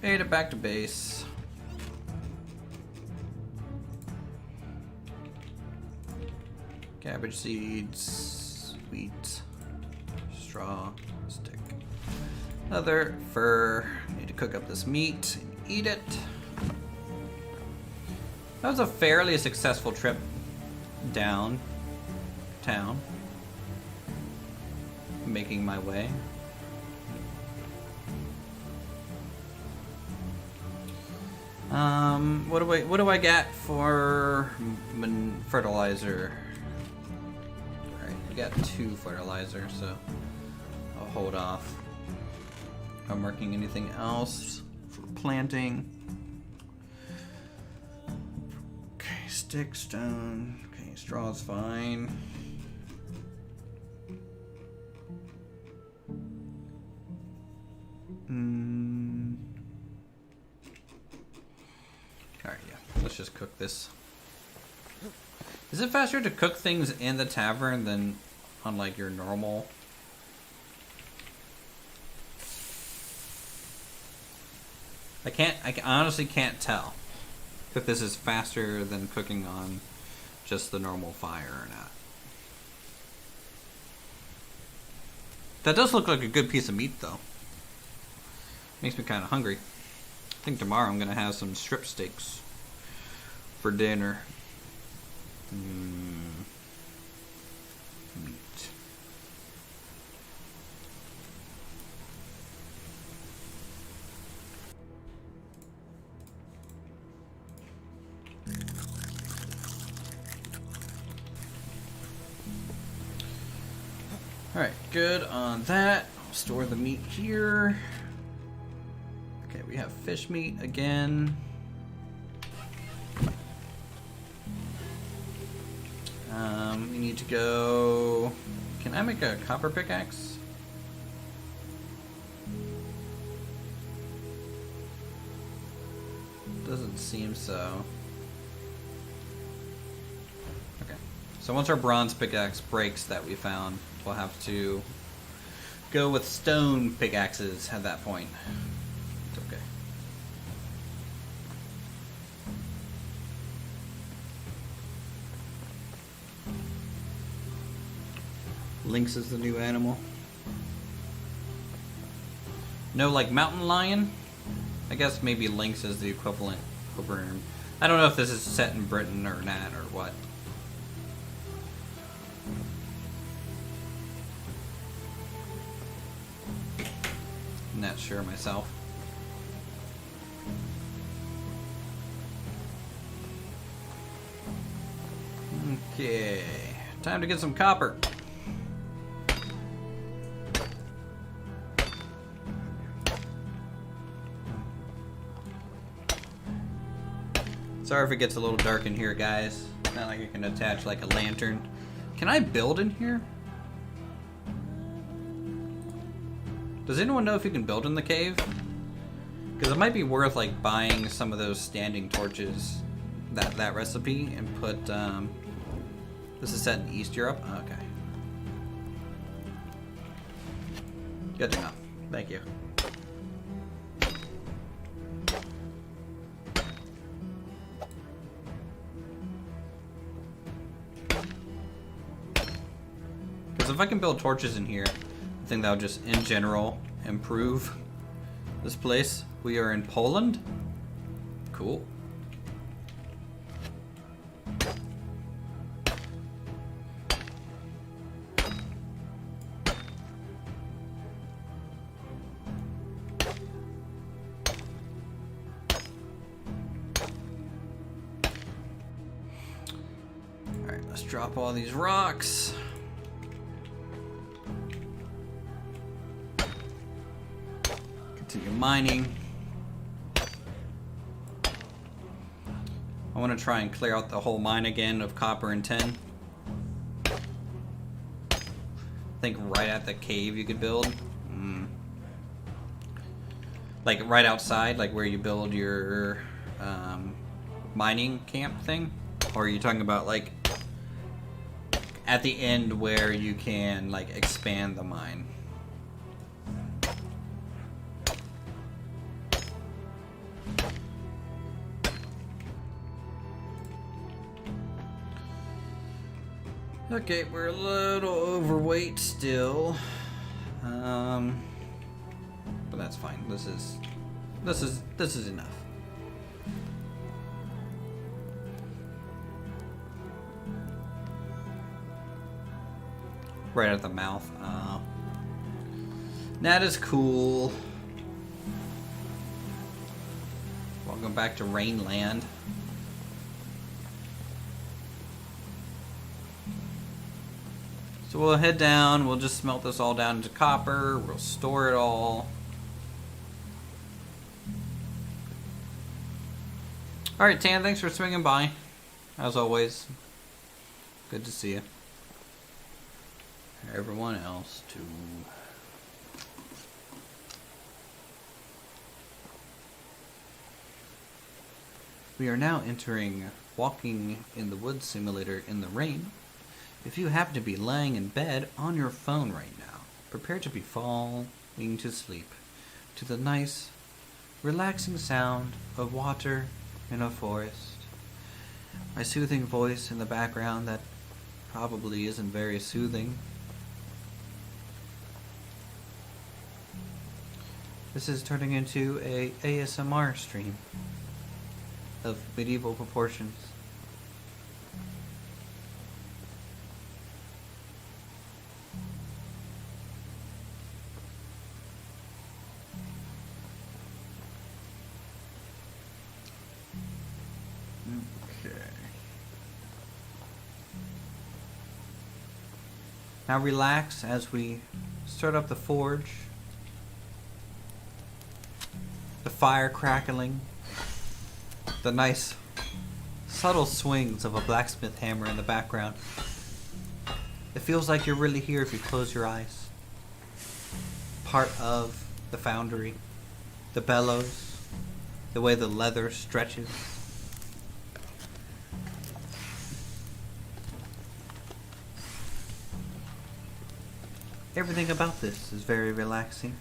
Made it back to base. Cabbage seeds, wheat, straw, stick. Leather, fur. Need to cook up this meat and eat it. That was a fairly successful trip downtown. Making my way. What do I get for fertilizer? Alright, we got 2 fertilizer, so I'll hold off. I'm marking anything else for planting. Okay, stick, stone. Okay, straw's fine. Alright, yeah. Let's just cook this. Is it faster to cook things in the tavern than on like your normal? I honestly can't tell if this is faster than cooking on just the normal fire or not. That does look like a good piece of meat though. Makes me kind of hungry. I think tomorrow I'm gonna have some strip steaks for dinner. Meat. Alright, good on that. I'll store the meat here. Okay, we have fish meat again. We need to go... Can I make a copper pickaxe? Doesn't seem so. Okay. So once our bronze pickaxe breaks that we found, we'll have to go with stone pickaxes at that point. It's okay. Lynx is the new animal. No, like mountain lion? I guess maybe lynx is the equivalent over in... I don't know if this is set in Britain or not or what. I'm not sure myself. Okay, time to get some copper. Sorry if it gets a little dark in here, guys. It's not like I can attach like a lantern. Can I build in here? Does anyone know if you can build in the cave? Because it might be worth like buying some of those standing torches, that recipe, and put. This is set in East Europe. Okay. Good to know. Thank you. Because if I can build torches in here, I think that would just, in general, improve this place. We are in Poland. Cool. Alright, let's drop all these rocks. Continue mining. I want to try and clear out the whole mine again of copper and tin. I think right at the cave you could build. Like right outside, like where you build your mining camp thing? Or are you talking about like at the end where you can like expand the mine? Okay, we're a little overweight still. But that's fine. This is enough. Right at the mouth. That is cool. Welcome back to Rainland. So we'll head down, we'll just smelt this all down into copper, we'll store it all. Alright, Tan, thanks for swinging by. As always. Good to see you. Everyone else, too. We are now entering Walking in the Woods Simulator in the rain. If you happen to be laying in bed on your phone right now, prepare to be falling to sleep to the nice, relaxing sound of water in a forest. My soothing voice in the background that probably isn't very soothing. This is turning into a ASMR stream of medieval proportions. Okay. Now relax as we start up the forge. The fire crackling. The nice subtle swings of a blacksmith hammer in the background. It feels like you're really here if you close your eyes. Part of the foundry. The bellows. The way the leather stretches. Everything about this is very relaxing.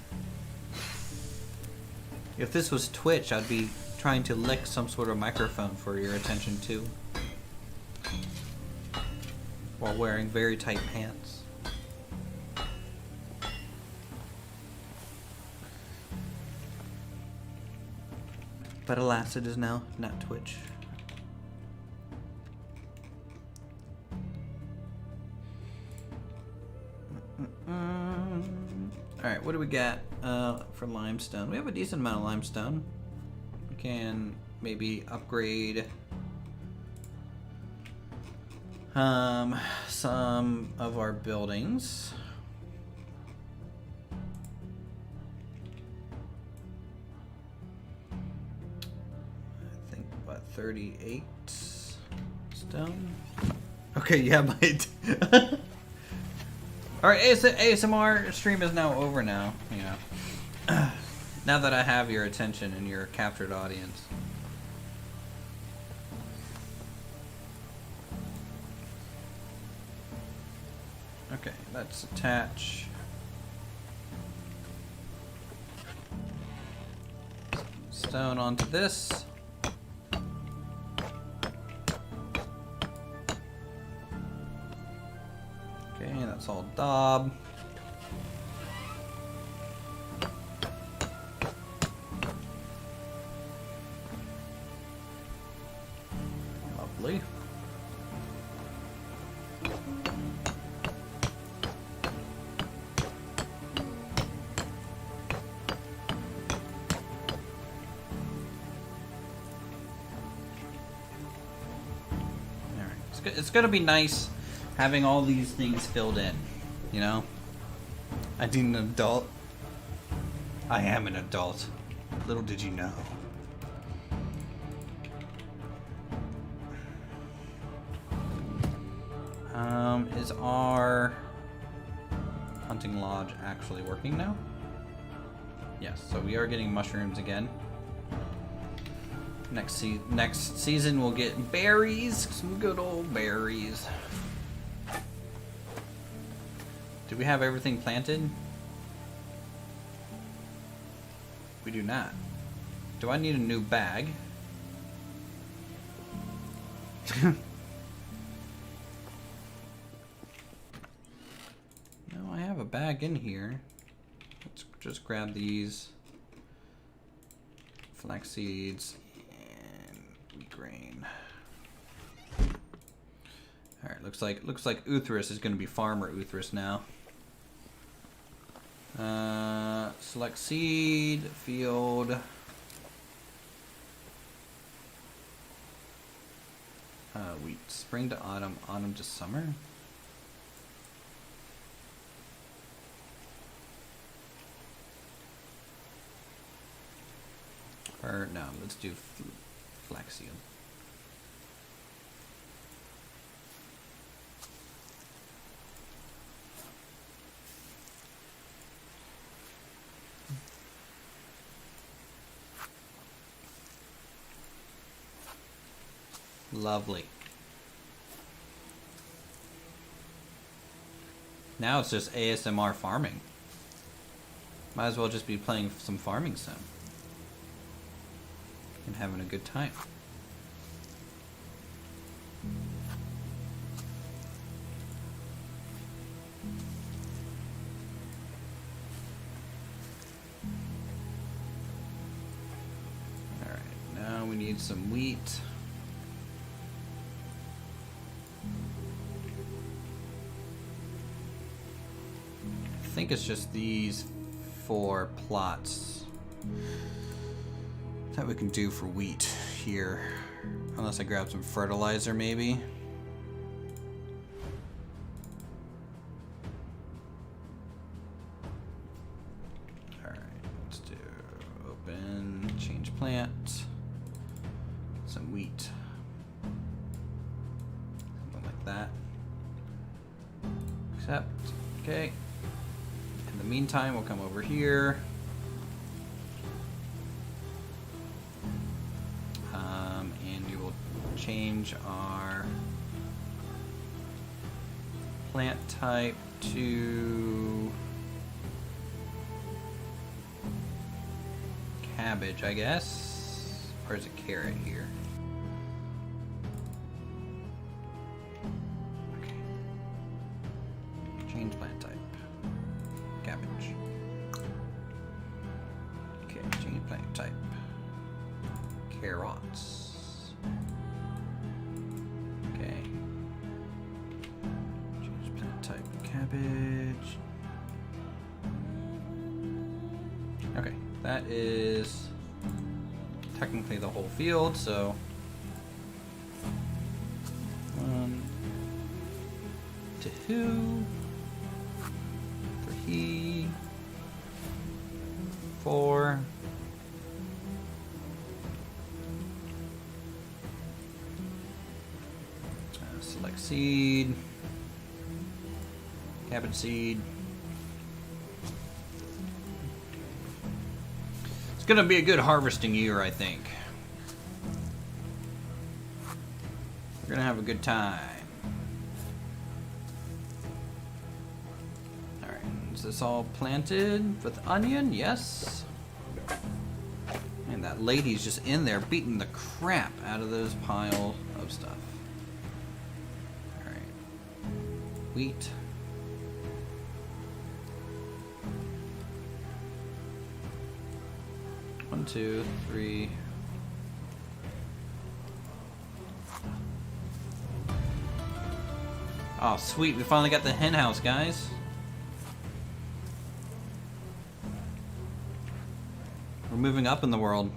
If this was Twitch, I'd be trying to lick some sort of microphone for your attention too, while wearing very tight pants. But alas, it is now not Twitch. Alright, what do we got for limestone? We have a decent amount of limestone. We can maybe upgrade some of our buildings. I think about 38 stone. Okay, yeah, but alright, ASMR stream is now over now, you know. Now that I have your attention and your captured audience. Okay, let's attach stone onto this. Okay, that's all daub. Lovely. It's gonna be nice having all these things filled in, you know? I need an adult. I am an adult. Little did you know. Is our hunting lodge actually working now? Yes, so we are getting mushrooms again. Next season we'll get berries, some good old berries. Do we have everything planted? We do not. Do I need a new bag? bag in here. Let's just grab these flax seeds and wheat grain. All right, looks like Uthris is going to be farmer Uthris now. Select seed field. Wheat. Spring to autumn, autumn to summer. Or no, let's do flaxseed. Lovely. Now it's just ASMR farming. Might as well just be playing some farming sim. And having a good time. Alright, now we need some wheat. I think it's just these 4 plots that we can do for wheat here. Unless I grab some fertilizer maybe. Alright, let's do open, change plant, some wheat. Something like that. Accept, okay. In the meantime, we'll come over here. And we will change our plant type to cabbage, I guess. Or is it carrot here? Okay. Change plant type. Cabbage. Okay, change plant type. Carrots. Okay. Change plant type. Cabbage. Okay, that is technically the whole field, so 1, 2, 3, 4. Select seed, cabbage seed. It's gonna be a good harvesting year, I think. We're gonna have a good time. Alright, is this all planted with onion? Yes. And that lady's just in there beating the crap out of those piles of stuff. Alright. Wheat. One, 2, 3. Oh, sweet. We finally got the hen house, guys. We're moving up in the world.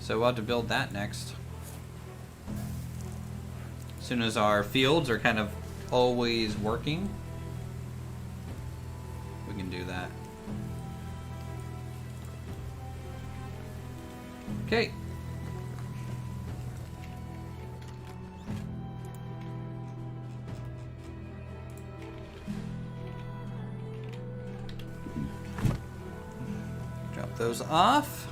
So we'll have to build that next. As soon as our fields are kind of always working, we can do that. Okay. Drop those off.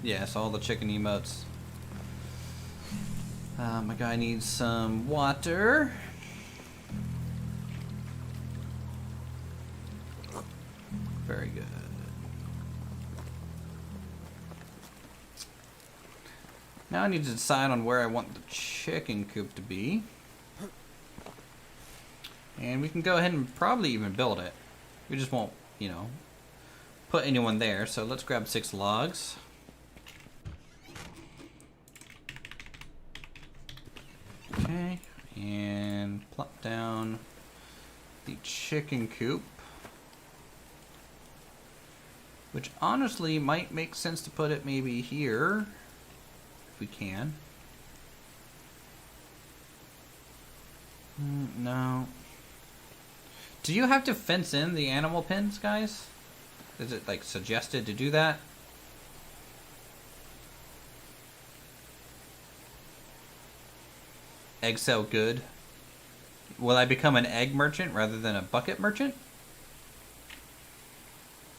Yes, all the chicken emotes. My guy needs some water. Very good. Now I need to decide on where I want the chicken coop to be. And we can go ahead and probably even build it. We just won't, you know, put anyone there. So let's grab 6 logs. Okay, and plop down the chicken coop. Which honestly might make sense to put it maybe here. If we can. No. Do you have to fence in the animal pens, guys? Is it like suggested to do that? Eggs sell good. Will I become an egg merchant rather than a bucket merchant?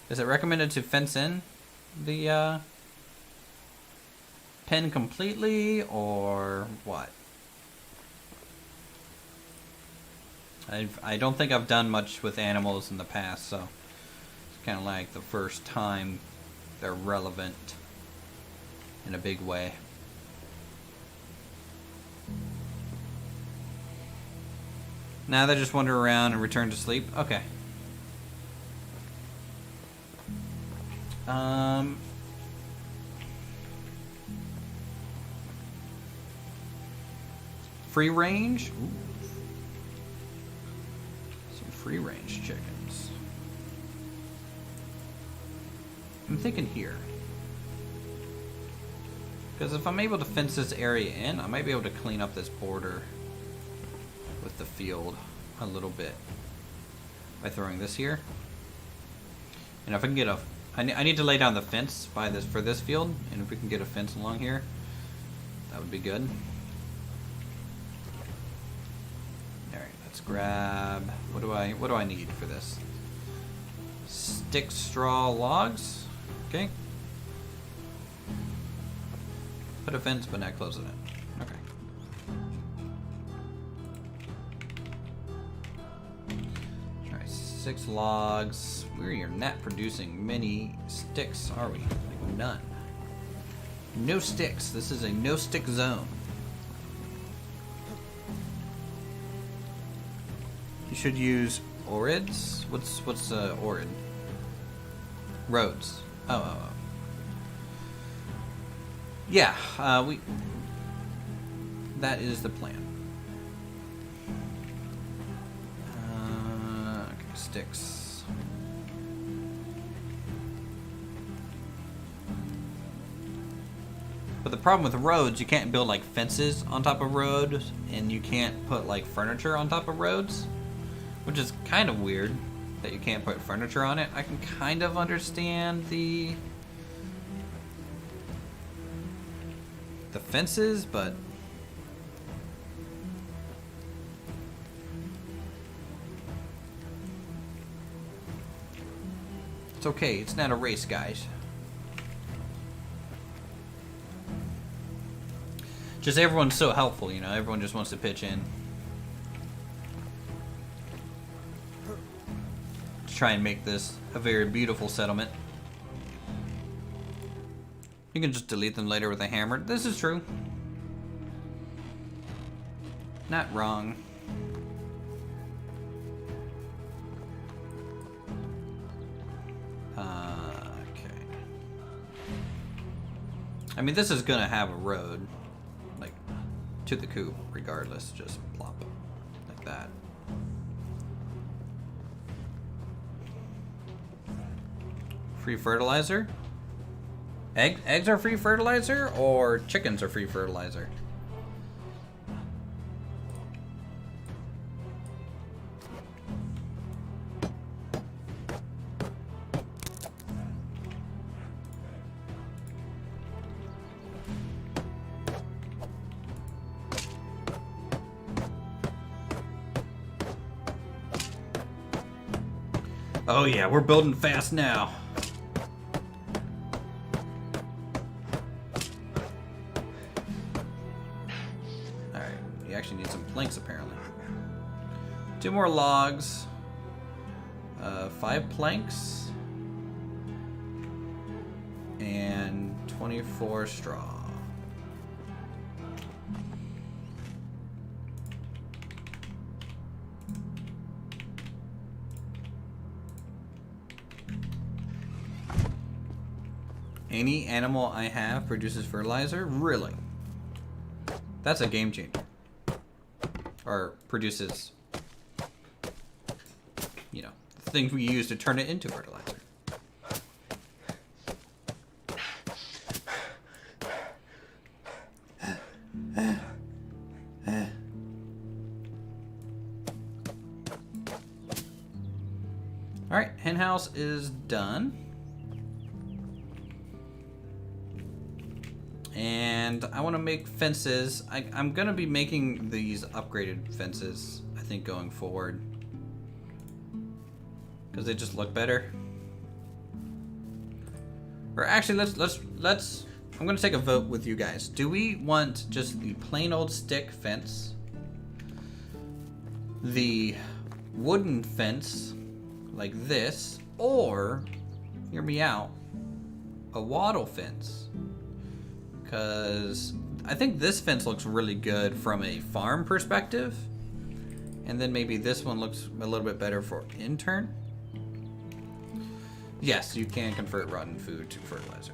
Is it recommended to fence in the pen completely, or what? I don't think I've done much with animals in the past, so it's kind of like the first time they're relevant in a big way. Now they just wander around and return to sleep? Okay. Free range? Ooh. Some free range chickens. I'm thinking here. Because if I'm able to fence this area in, I might be able to clean up this border with the field a little bit by throwing this here. And if I can get a, I need to lay down the fence by this for this field, and if we can get a fence along here, that would be good. All right, let's grab. What do I need for this? Stick, straw, logs. Okay. Put a fence, but not closing it. Okay. All right, 6 logs. We are not producing many sticks, are we? Like none. No sticks. This is a no-stick zone. You should use orids. What's orid? Roads. Oh. Yeah, that is the plan. Okay, sticks. But the problem with roads, you can't build like fences on top of roads, and you can't put like furniture on top of roads, which is kind of weird that you can't put furniture on it. I can kind of understand the fences, but it's okay. It's not a race, guys. Just everyone's so helpful, you know. Everyone just wants to pitch in to try and make this a very beautiful settlement. You can just delete them later with a hammer. This is true. Not wrong. Okay. I mean, this is gonna have a road, like, to the coop, regardless. Just plop it like that. Free fertilizer? Eggs are free fertilizer, or chickens are free fertilizer? Oh yeah, we're building fast now. we actually need some planks apparently. 2 more logs. 5 planks. And 24 straw. Any animal I have produces fertilizer? Really? That's a game changer. Or produces, you know, the things we use to turn it into fertilizer. Alright, hen house is done. And I want to make fences. I'm going to be making these upgraded fences, I think, going forward. Because they just look better. Or actually, let's I'm going to take a vote with you guys. Do we want just the plain old stick fence? The wooden fence, like this? Or, hear me out, a wattle fence? Because I think this fence looks really good from a farm perspective. And then maybe this one looks a little bit better for intern. Yes, you can convert rotten food to fertilizer.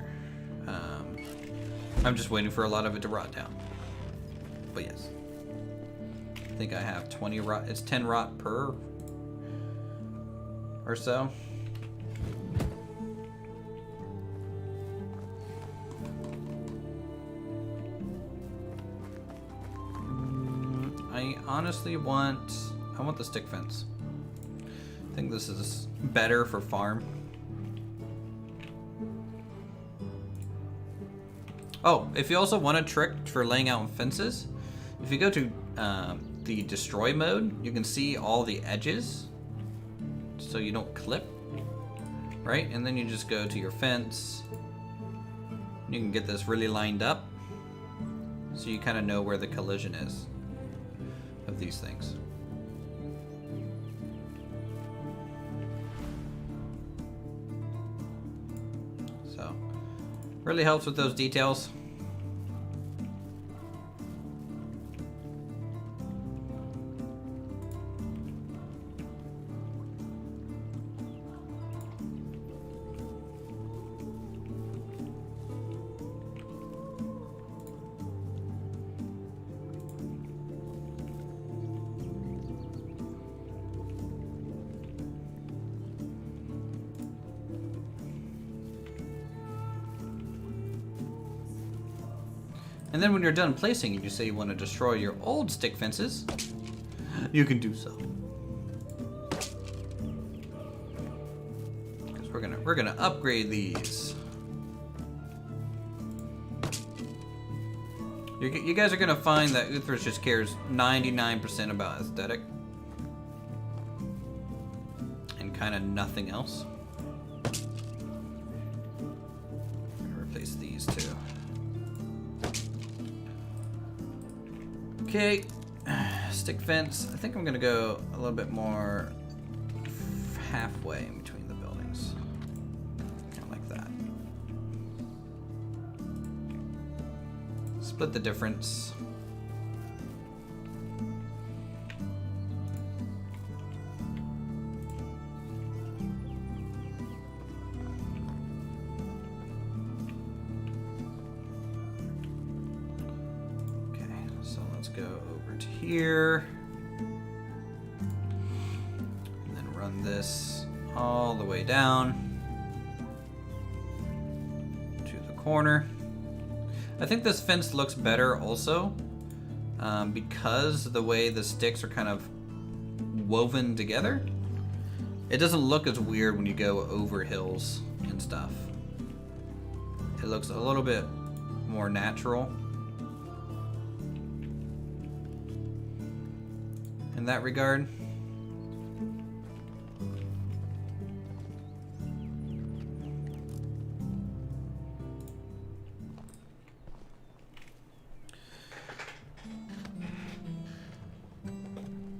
I'm just waiting for a lot of it to rot down. But yes. I think I have 20 rot. It's 10 rot per or so. I honestly want the stick fence. I think this is better for farm. Oh, if you also want a trick for laying out fences, if you go to the destroy mode, you can see all the edges so you don't clip, right? And then you just go to your fence. You can get this really lined up so you kind of know where the collision is of these things. So, really helps with those details. And then when you're done placing and you say you want to destroy your old stick fences, you can do so. Because we're gonna upgrade these. You guys are gonna find that Uthris just cares 99% about aesthetic and kind of nothing else. I'm gonna replace these too. Okay, stick fence. I think I'm gonna go a little bit more halfway in between the buildings. Like that. Split the difference. Go over to here and then run this all the way down to the corner. I think this fence looks better also because the way the sticks are kind of woven together. It doesn't look as weird when you go over hills and stuff. It looks a little bit more natural in that regard.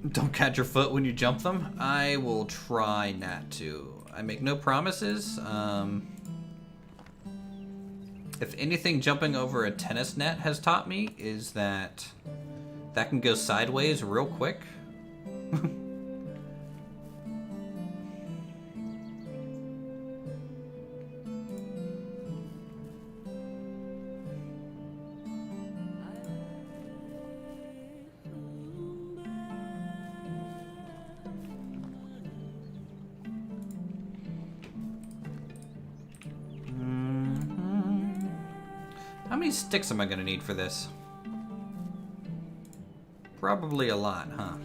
Don't catch your foot when you jump them. I will try not to. I make no promises. If anything, jumping over a tennis net has taught me is that can go sideways real quick. How many sticks am I gonna need for this? Probably a lot, huh?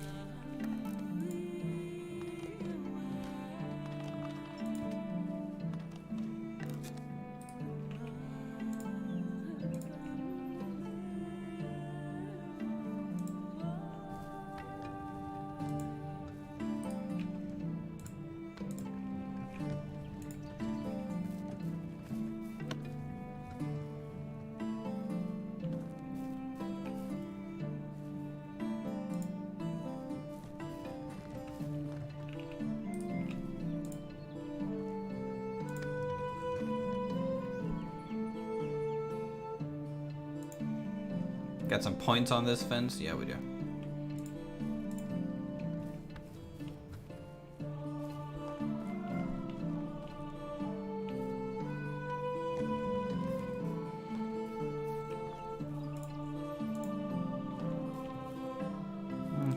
Got some points on this fence? Yeah, we do.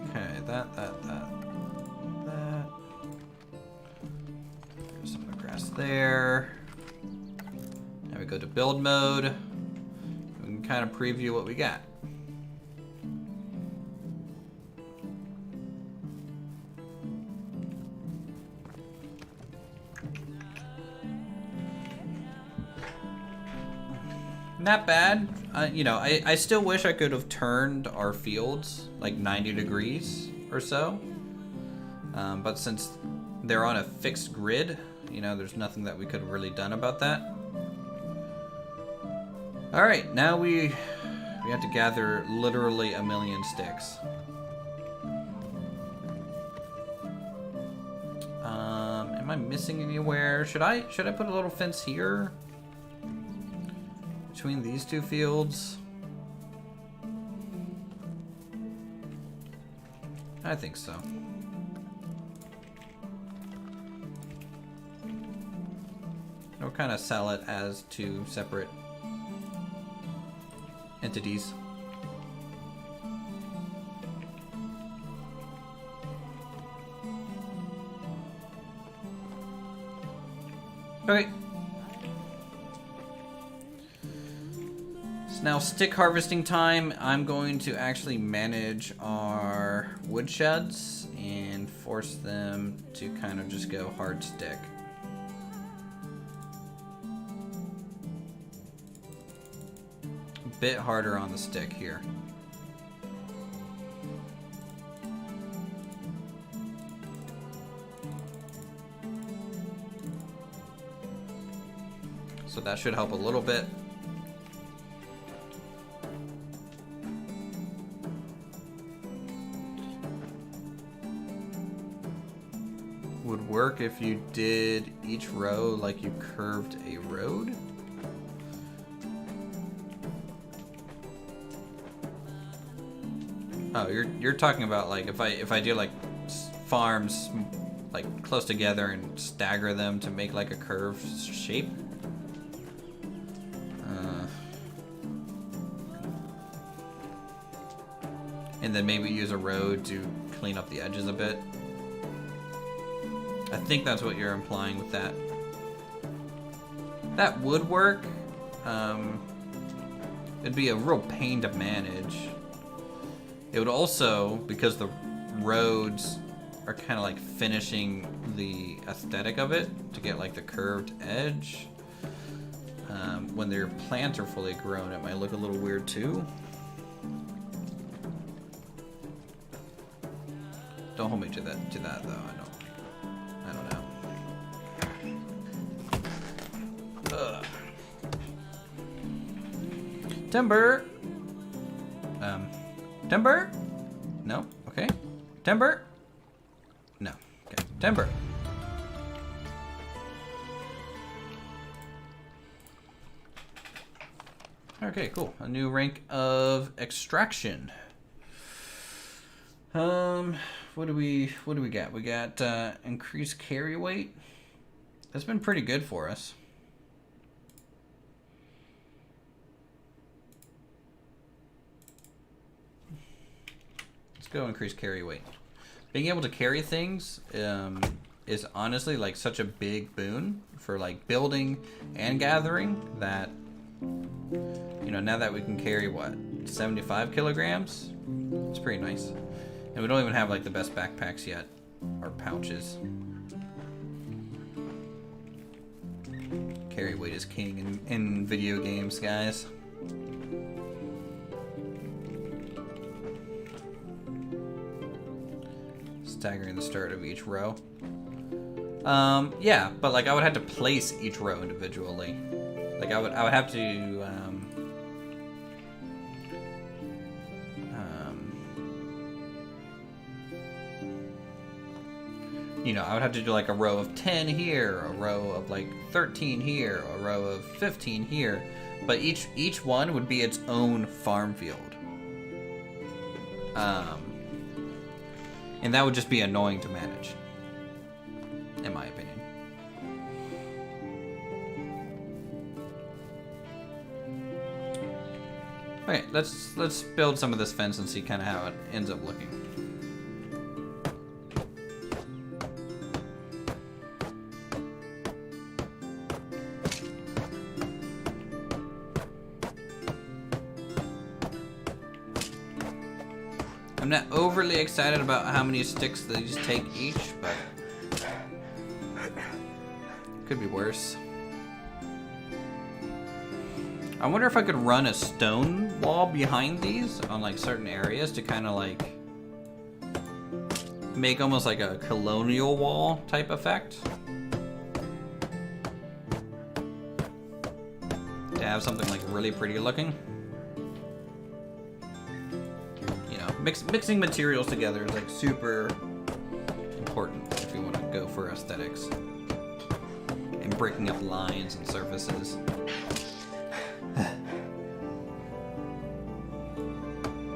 Okay, that. There's some grass there. Now we go to build mode. We can kind of preview what we got. Not bad. You know, I still wish I could have turned our fields like 90 degrees or so. But since they're on a fixed grid, you know, there's nothing that we could have really done about that. All right, now we have to gather literally a million sticks. Am I missing anywhere? Should I put a little fence here? Between these two fields? I think so. We'll kind of sell it as two separate entities. Okay. Now, stick harvesting time. I'm going to actually manage our woodsheds and force them to kind of just go hard stick. A bit harder on the stick here. So that should help a little bit. Would work if you did each row like you curved a road. Oh, you're talking about like if I do like farms like close together and stagger them to make like a curved shape. And then maybe use a road to clean up the edges a bit. I think that's what you're implying with that. That would work. It'd be a real pain to manage. It would also, because the roads are kind of like finishing the aesthetic of it to get like the curved edge. When their plants are fully grown, it might look a little weird too. Don't hold me to that though. I don't know. Ugh. Timber. Timber? No. Okay. Timber? No. Okay. Timber. Okay, cool. A new rank of extraction. What do we got? We got increased carry weight. That's been pretty good for us. Let's go increase carry weight. Being able to carry things is honestly like such a big boon for like building and gathering that, you know, now that we can carry what, 75 kilograms, it's pretty nice. And we don't even have like the best backpacks yet, or pouches. Carry weight is king in video games, guys. Staggering the start of each row. Yeah, but like I would have to place each row individually. Like I would have to you know, I would have to do like a row of 10 here, a row of like 13 here, a row of 15 here, but each one would be its own farm field. And that would just be annoying to manage, in my opinion. Okay, let's build some of this fence and see kind of how it ends up looking. I'm not overly excited about how many sticks these take each, but could be worse. I wonder if I could run a stone wall behind these on like certain areas to kind of like make almost like a colonial wall type effect. To have something like really pretty looking. Mixing materials together is like super important if you want to go for aesthetics and breaking up lines and surfaces.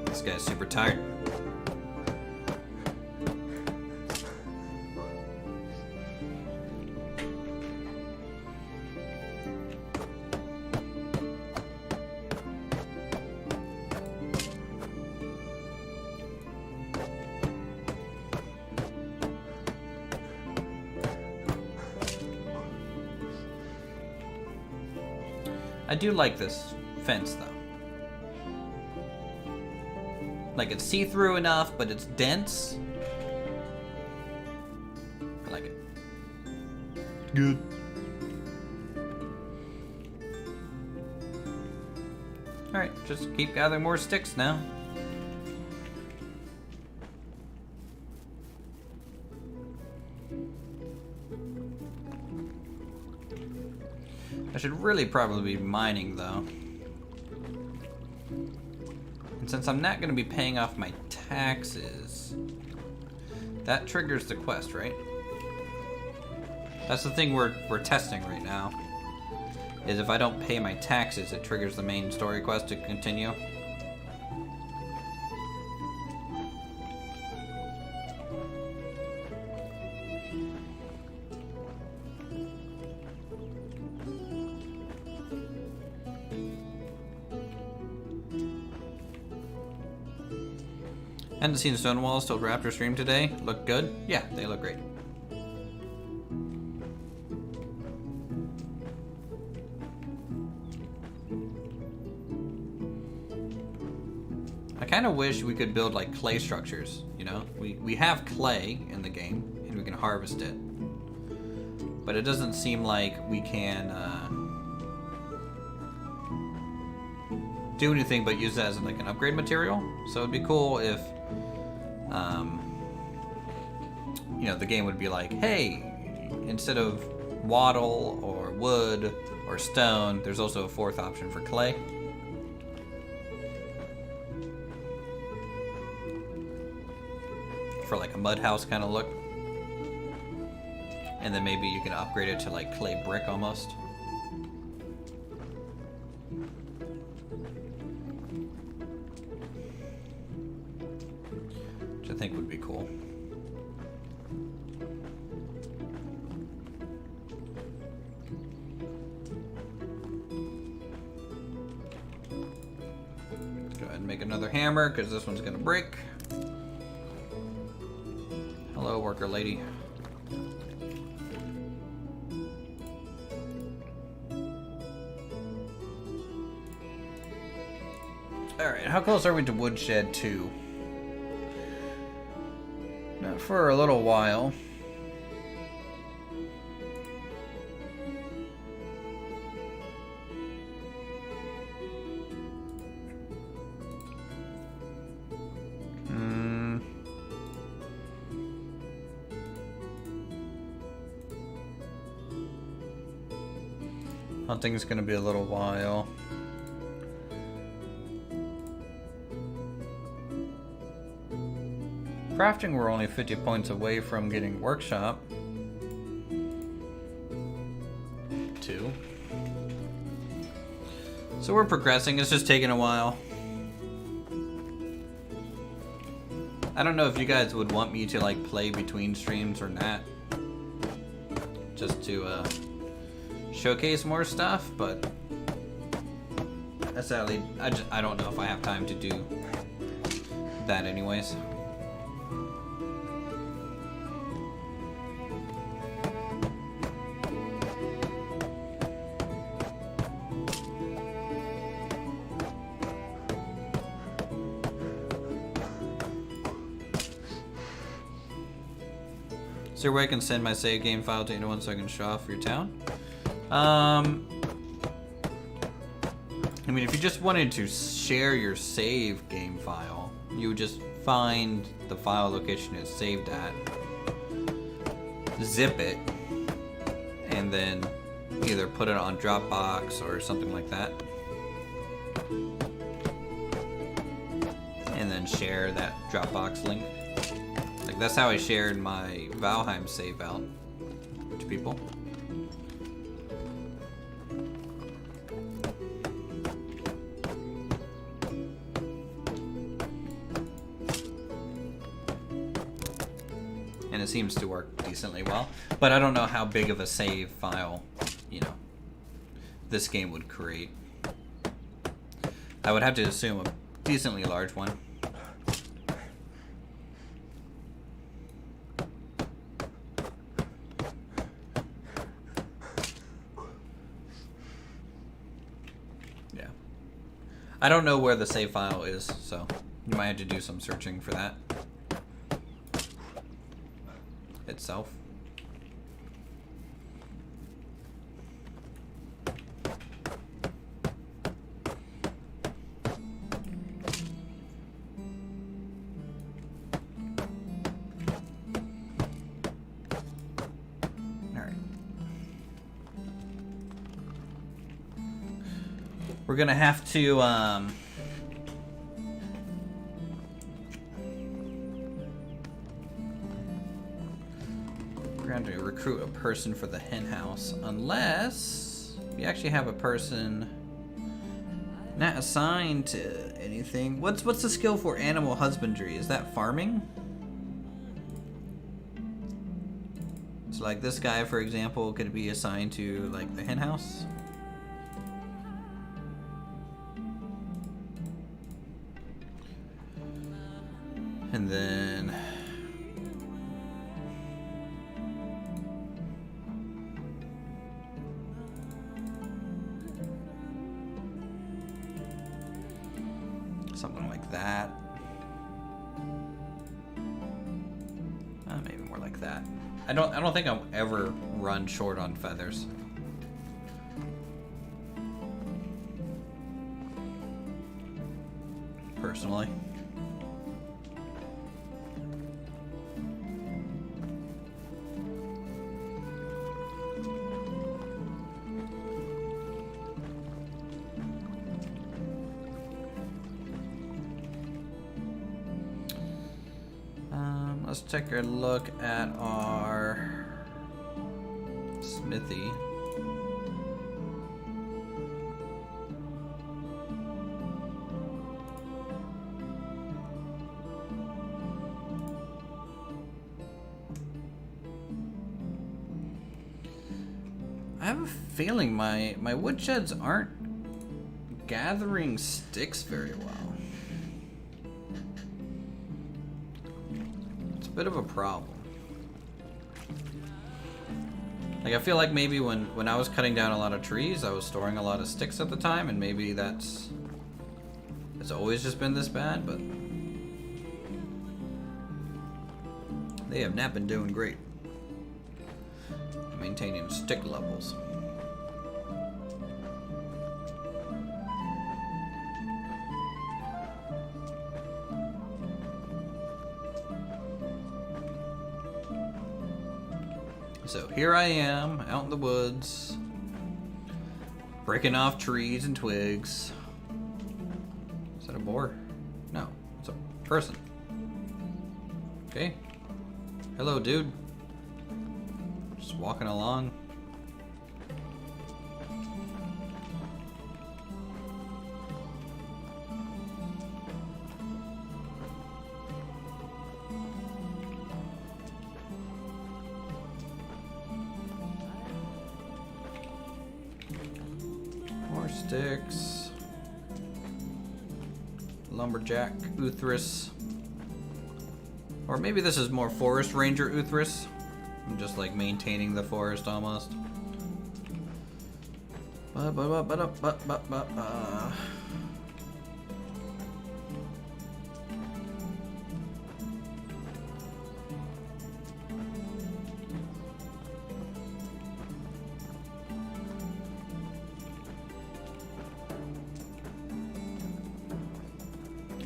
This guy's super tired. I do like this fence though. Like it's see-through enough, but it's dense. I like it. Good. Alright, just keep gathering more sticks now. I should really probably be mining though. And since I'm not going to be paying off my taxes, that triggers the quest, right? That's the thing we're testing right now. Is if I don't pay my taxes, it triggers the main story quest to continue. Hadn't seen Stonewall's till Raptor stream today. Look good? Yeah, they look great. I kind of wish we could build like clay structures, you know? We have clay in the game and we can harvest it. But it doesn't seem like we can do anything but use that as like an upgrade material. So it'd be cool if you know, the game would be like, hey, instead of wattle or wood or stone, there's also a fourth option for clay. for like a mud house kind of look. And then maybe you can upgrade it to like clay brick almost. Which I think would be cool. Go ahead and make another hammer because this one's gonna break. Hello, worker lady. Alright, how close are we to Woodshed 2? Not for a little while. Hunting's gonna be a little while. Crafting, we're only 50 points away from getting workshop. 2. So we're progressing, it's just taking a while. I don't know if you guys would want me to like play between streams or not. Just to showcase more stuff, but sadly, I don't know if I have time to do that anyways. Is there a way I can send my save game file to anyone so I can show off your town? I mean, if you just wanted to share your save game file, you would just find the file location it's saved at, zip it, and then either put it on Dropbox or something like that. And then share that Dropbox link. Like, that's how I shared my Valheim save out to people. And it seems to work decently well. But I don't know how big of a save file, you know, this game would create. I would have to assume a decently large one. Yeah. I don't know where the save file is, so you might have to do some searching for that itself. We're gonna have to we're going to recruit a person for the hen house, unless we actually have a person not assigned to anything. What's the skill for animal husbandry? Is that farming? So like this guy, for example, could be assigned to like the hen house. And then something like that. Maybe more like that. I don't think I'll ever run short on feathers. Personally. Let's take a look at our smithy. I have a feeling my woodsheds aren't gathering sticks very well. It's a bit of a problem. Like, I feel like maybe when I was cutting down a lot of trees, I was storing a lot of sticks at the time, and maybe it's always just been this bad, but they have not been doing great. Maintaining stick levels. So here I am, out in the woods, breaking off trees and twigs. Is that a boar? No, it's a person. Okay. Hello, dude. Just walking along. More sticks. Lumberjack Uthris. Or maybe this is more Forest Ranger Uthris. I'm just like maintaining the forest almost.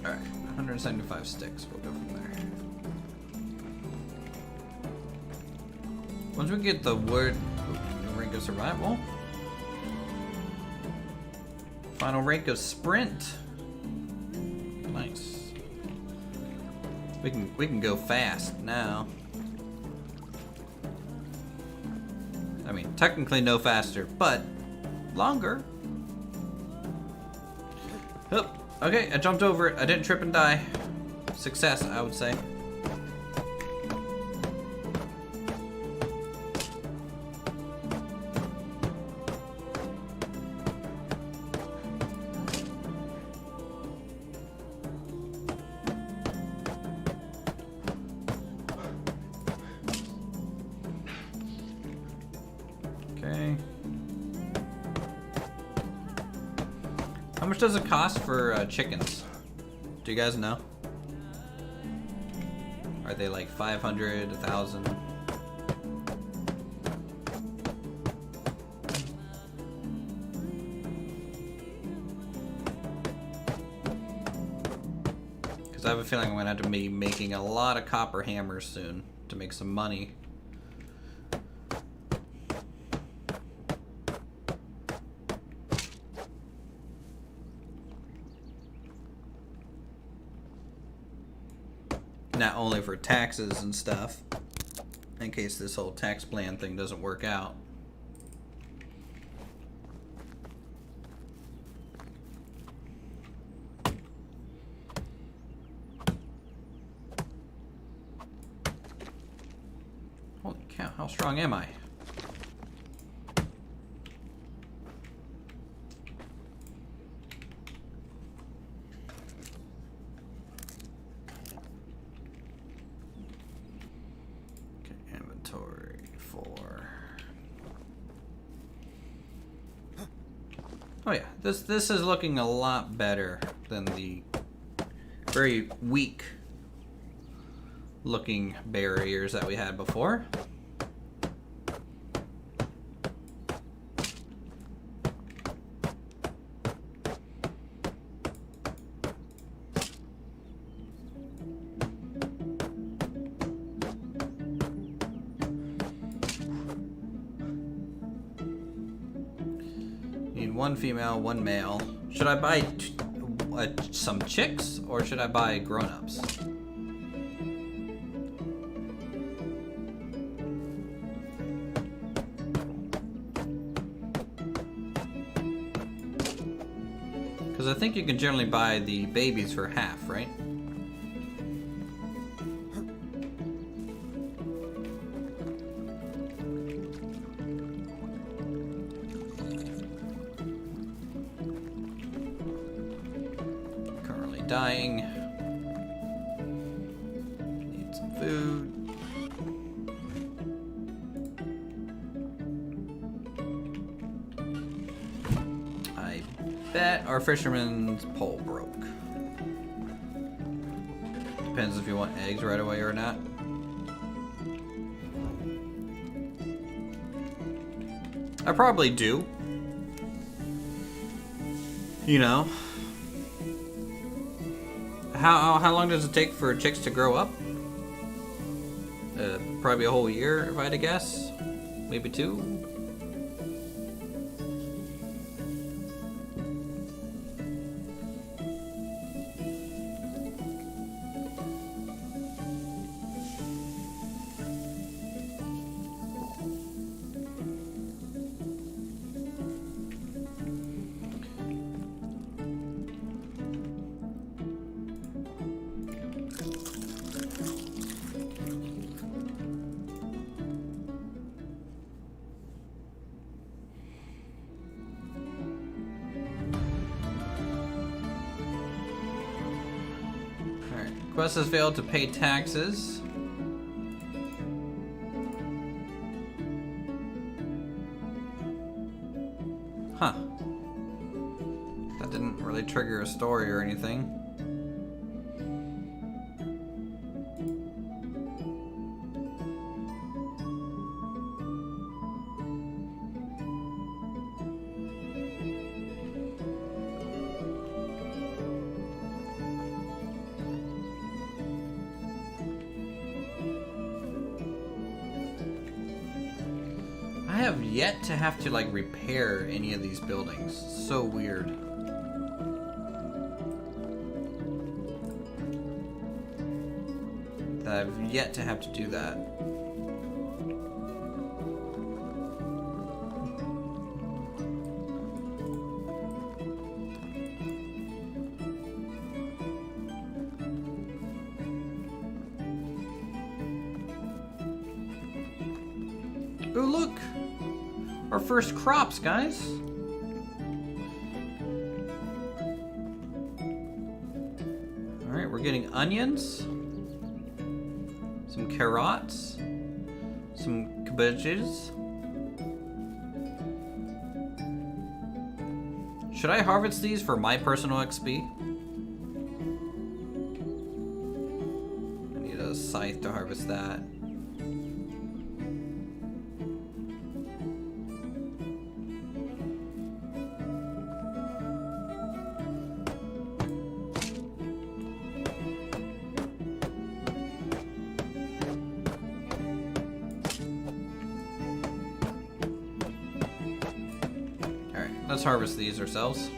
Alright, 175 sticks. We'll go from there. Once we get the wood, rank of survival. Final rank of sprint. Nice. We can go fast now. I mean, technically no faster, but longer. Oh, okay, I jumped over it. I didn't trip and die. Success, I would say. How much does it cost for chickens? Do you guys know? Are they like 500, 1,000? Because I have a feeling I'm going to have to be making a lot of copper hammers soon to make some money. Not only for taxes and stuff, in case this whole tax plan thing doesn't work out. Holy cow, how strong am I? Oh yeah, this is looking a lot better than the very weak looking barriers that we had before. One female, one male. Should I buy some chicks or should I buy grown-ups? Because I think you can generally buy the babies for half, right? Currently dying. Need some food. I bet our fisherman's pole broke. Depends if you want eggs right away or not. I probably do. You know. How long does it take for chicks to grow up? Probably a whole year, if I had to guess. Maybe 2. Quest has failed to pay taxes. Huh. That didn't really trigger a story or anything. I have yet to have to like repair any of these buildings. So weird. That I've yet to have to do that. Oh look! Our first crops, guys! Alright, we're getting onions, some carrots, some cabbages. Should I harvest these for my personal XP? I need a scythe to harvest that. Let's harvest these ourselves.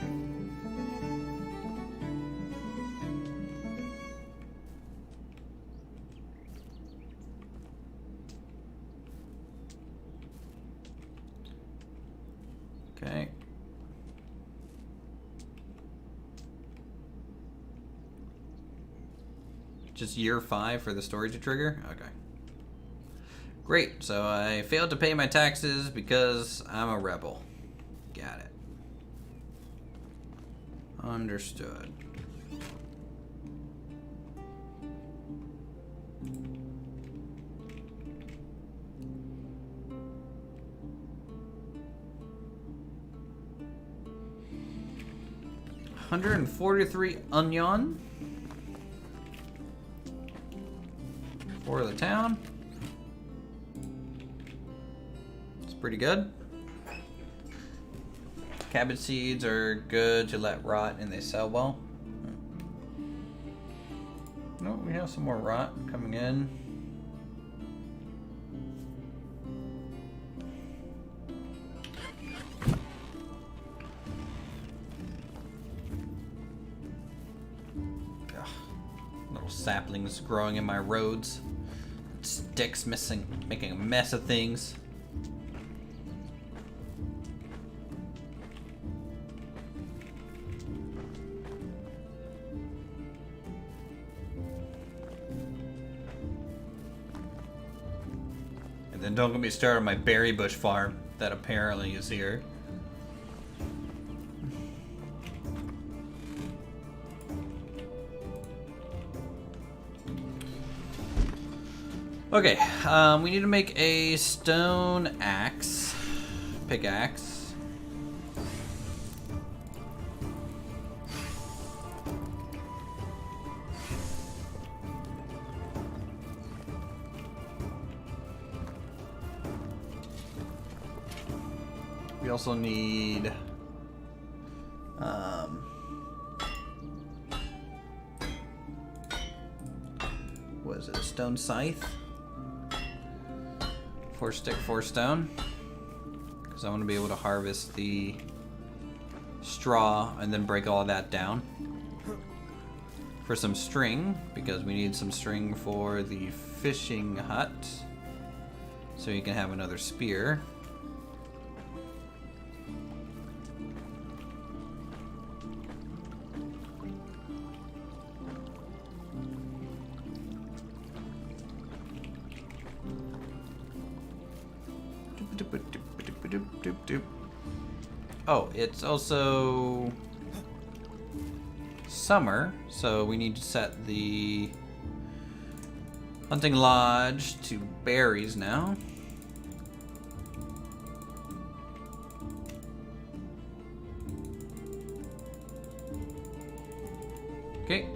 Okay. Just year 5 for the storage to trigger? Okay. Great, so I failed to pay my taxes because I'm a rebel. Got it. Understood. $143 onion for the town. It's pretty good. Cabbage seeds are good to let rot and they sell well. No, we have some more rot coming in. Ugh. Little saplings growing in my roads. Sticks missing, making a mess of things. And then don't get me started on my berry bush farm that apparently is here. Okay, we need to make a stone axe, pickaxe. We also need what is it, a stone scythe? 4 stick, 4 stone. Because I want to be able to harvest the straw and then break all of that down. For some string, because we need some string for the fishing hut. So you can have another spear. Oh, it's also summer, so we need to set the hunting lodge to berries now. Okay.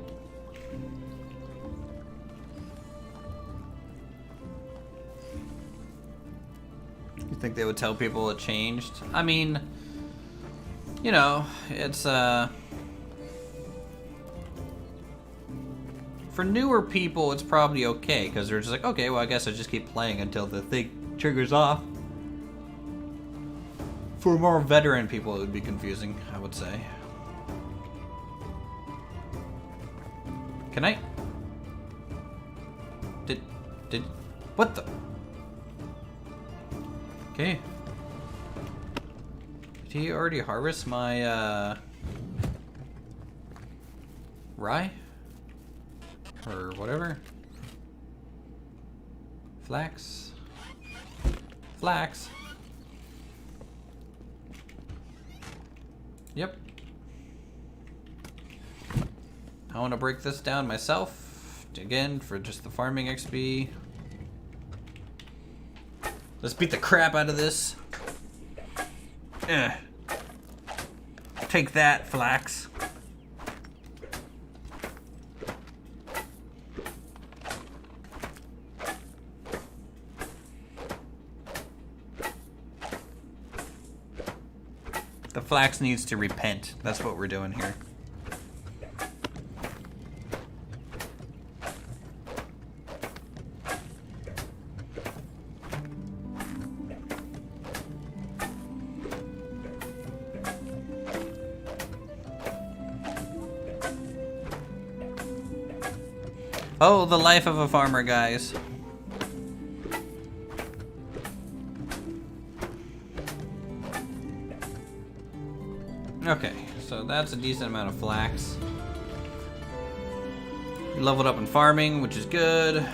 You think they would tell people it changed? I mean, you know, it's for newer people it's probably okay, because they're just like, okay, well I guess I just keep playing until the thing triggers off. For more veteran people it would be confusing, I would say. Can I? Did what the? Okay. Did he already harvest my rye? Or whatever? Flax? Flax. Yep. I want to break this down myself. Again, for just the farming XP. Let's beat the crap out of this. Take that, Flax. The Flax needs to repent. That's what we're doing here. Oh, the life of a farmer, guys. Okay, so that's a decent amount of flax. We leveled up in farming, which is good.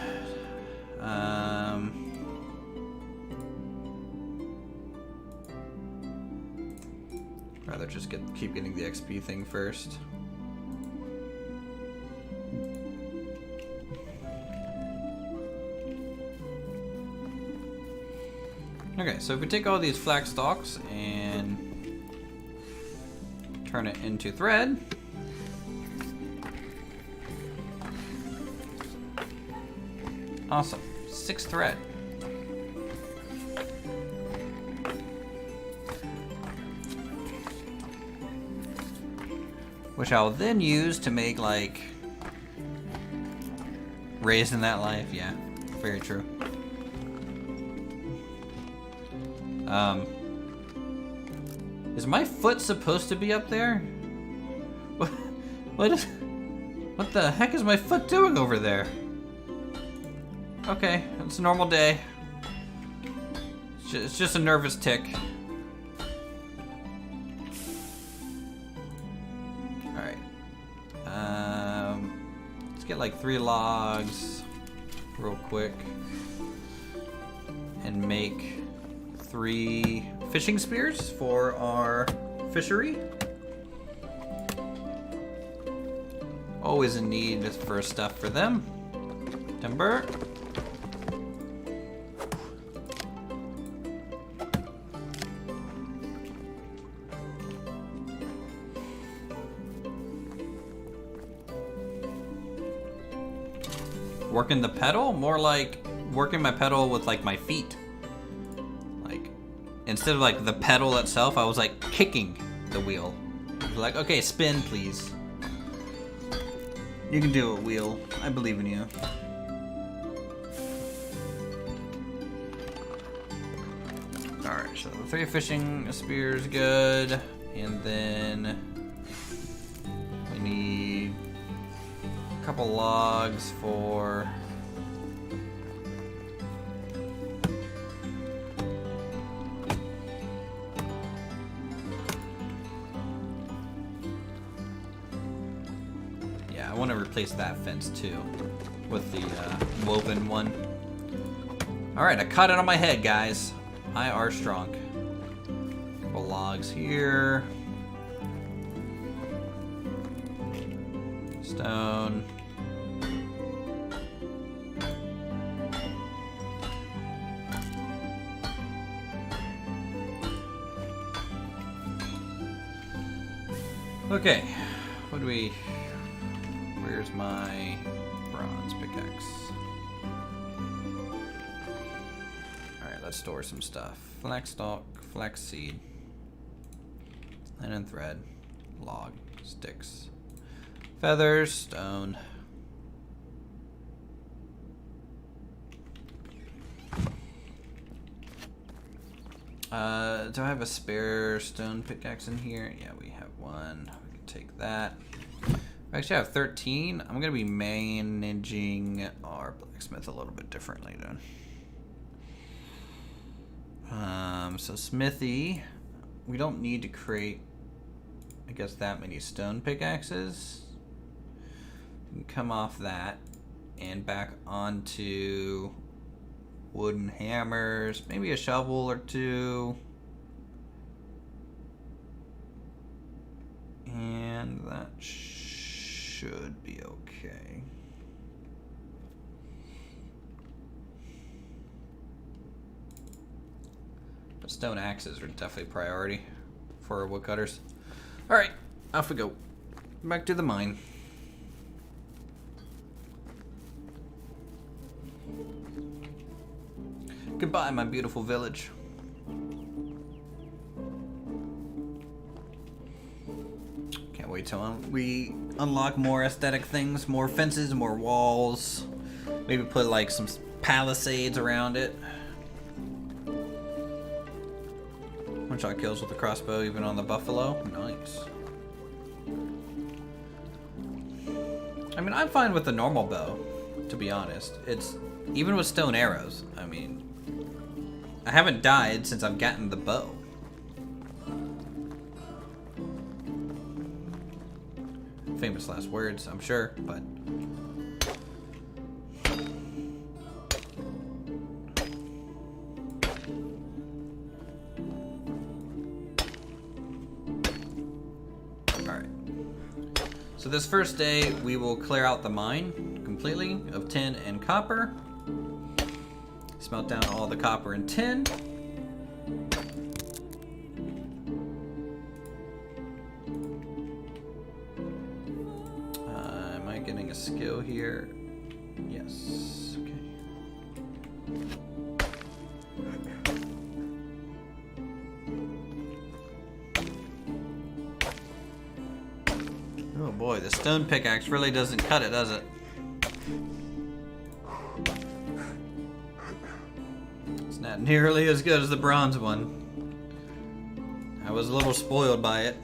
Rather just keep getting the XP thing first. Okay, so if we take all these flax stalks and turn it into thread. Awesome. 6 thread. Which I'll then use to make, like, raised in that life. Yeah, very true. Is my foot supposed to be up there? What the heck is my foot doing over there? Okay, it's a normal day. It's just a nervous tick. Alright. Let's get like 3 logs real quick. and make 3 fishing spears for our fishery. Always in need for stuff for them. Timber. Working the pedal? More like working my pedal with like my feet. Like, instead of like the pedal itself, I was like kicking the wheel. Like, okay, spin please. You can do it, wheel. I believe in you. Alright, so 3 fishing spears, good. And then we need a couple logs for I want to replace that fence too with the woven one. Alright, I caught it on my head, guys. I are strong. Couple logs here. Stone. Okay, what do we... Where's my bronze pickaxe? Alright, let's store some stuff. Flax stalk, flax seed, linen thread, log, sticks, feathers, stone. Do I have a spare stone pickaxe in here? Yeah, we have one. We can take that. I actually have 13. I'm gonna be managing our blacksmith a little bit differently then. So smithy, we don't need to create, I guess, that many stone pickaxes. We can come off that and back onto wooden hammers, maybe a shovel or 2. And that should be okay. But stone axes are definitely a priority for our woodcutters. Alright, off we go. Back to the mine. Goodbye, my beautiful village. Can't wait till we unlock more aesthetic things, more fences, more walls. Maybe put like some palisades around it. One-shot kills with the crossbow, even on the buffalo. Nice. I mean, I'm fine with the normal bow, to be honest. It's even with stone arrows. I mean, I haven't died since I've gotten the bow. Famous last words, I'm sure, but alright. So this first day we will clear out the mine completely of tin and copper. Smelt down all the copper and tin. Am I getting a skill here? Yes. Okay. Oh boy, the stone pickaxe really doesn't cut it, does it? Not nearly as good as the bronze one. I was a little spoiled by it.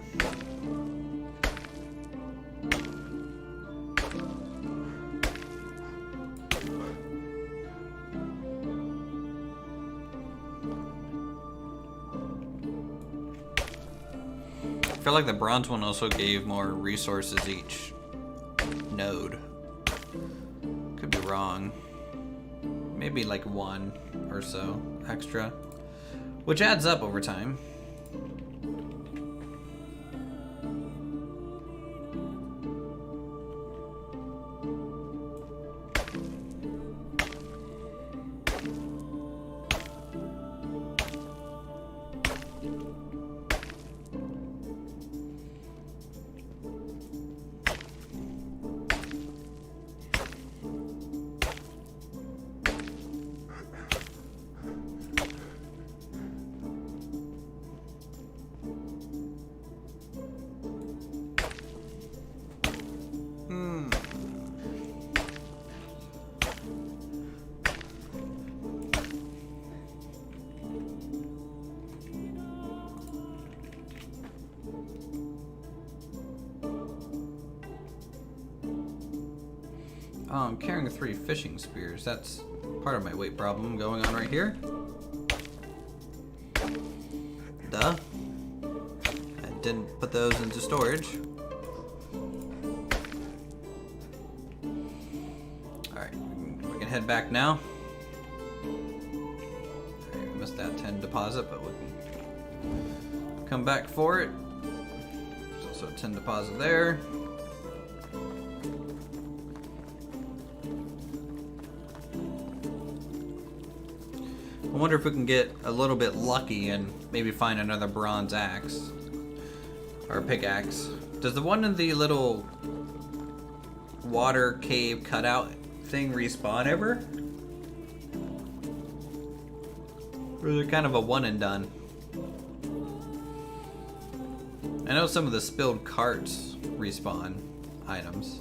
I feel like the bronze one also gave more resources each node. Could be wrong. maybe like 1 or so extra, which adds up over time. Oh, I'm carrying 3 fishing spears. That's part of my weight problem going on right here. Duh. I didn't put those into storage. Alright, we can head back now. Alright, we missed that 10 deposit, but we can come back for it. There's also a 10 deposit there. I wonder if we can get a little bit lucky and maybe find another bronze axe or pickaxe. Does the one in the little water cave cutout thing respawn ever? Or is it kind of a one and done? I know some of the spilled carts respawn items.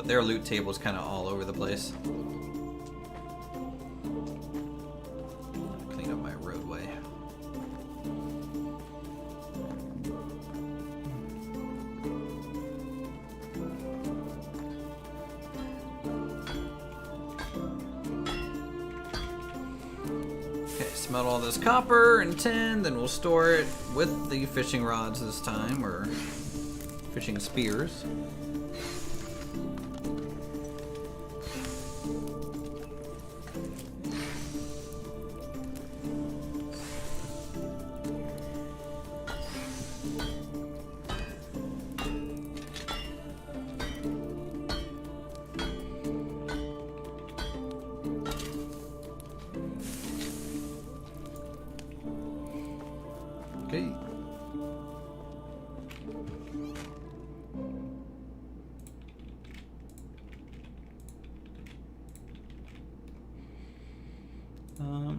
Their loot table is kind of all over the place. Clean up my roadway. Okay, smelt all this copper and tin, then we'll store it with the fishing rods this time, or fishing spears. Okay.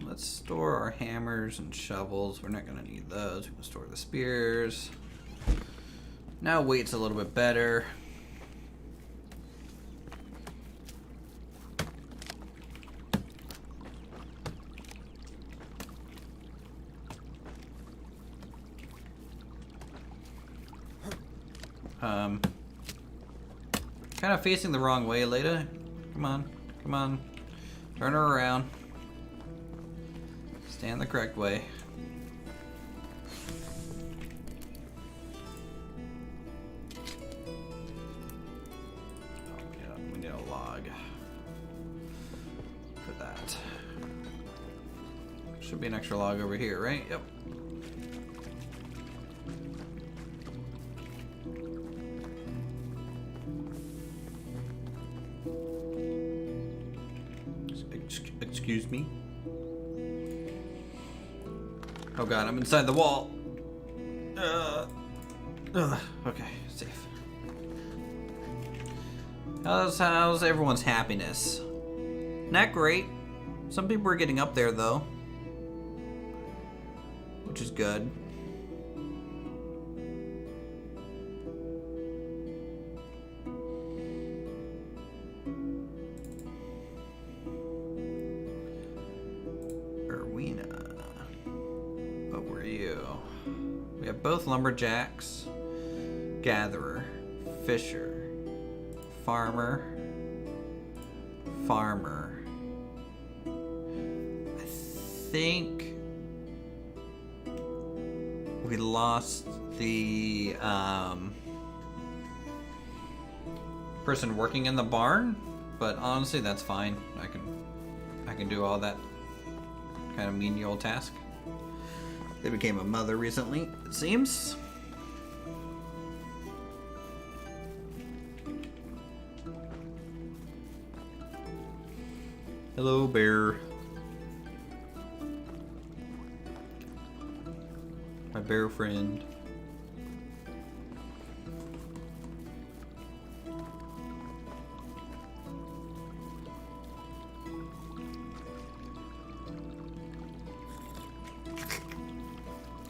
Let's store our hammers and shovels. We're not gonna need those. We can store the spears. Now weight's a little bit better. Kind of facing the wrong way, Leda. Come on, come on. Turn her around. Stand the correct way. Oh, we need a log for that. Should be an extra log over here, right? Yep. Excuse me. Oh god, I'm inside the wall. Okay, safe. How's everyone's happiness? Not great. Some people are getting up there though, which is good. Both lumberjacks, gatherer, fisher, farmer. I think We lost the person working in the barn, but honestly, that's fine. I can do all that kind of menial task. They became a mother recently, it seems. Hello, bear. My bear friend.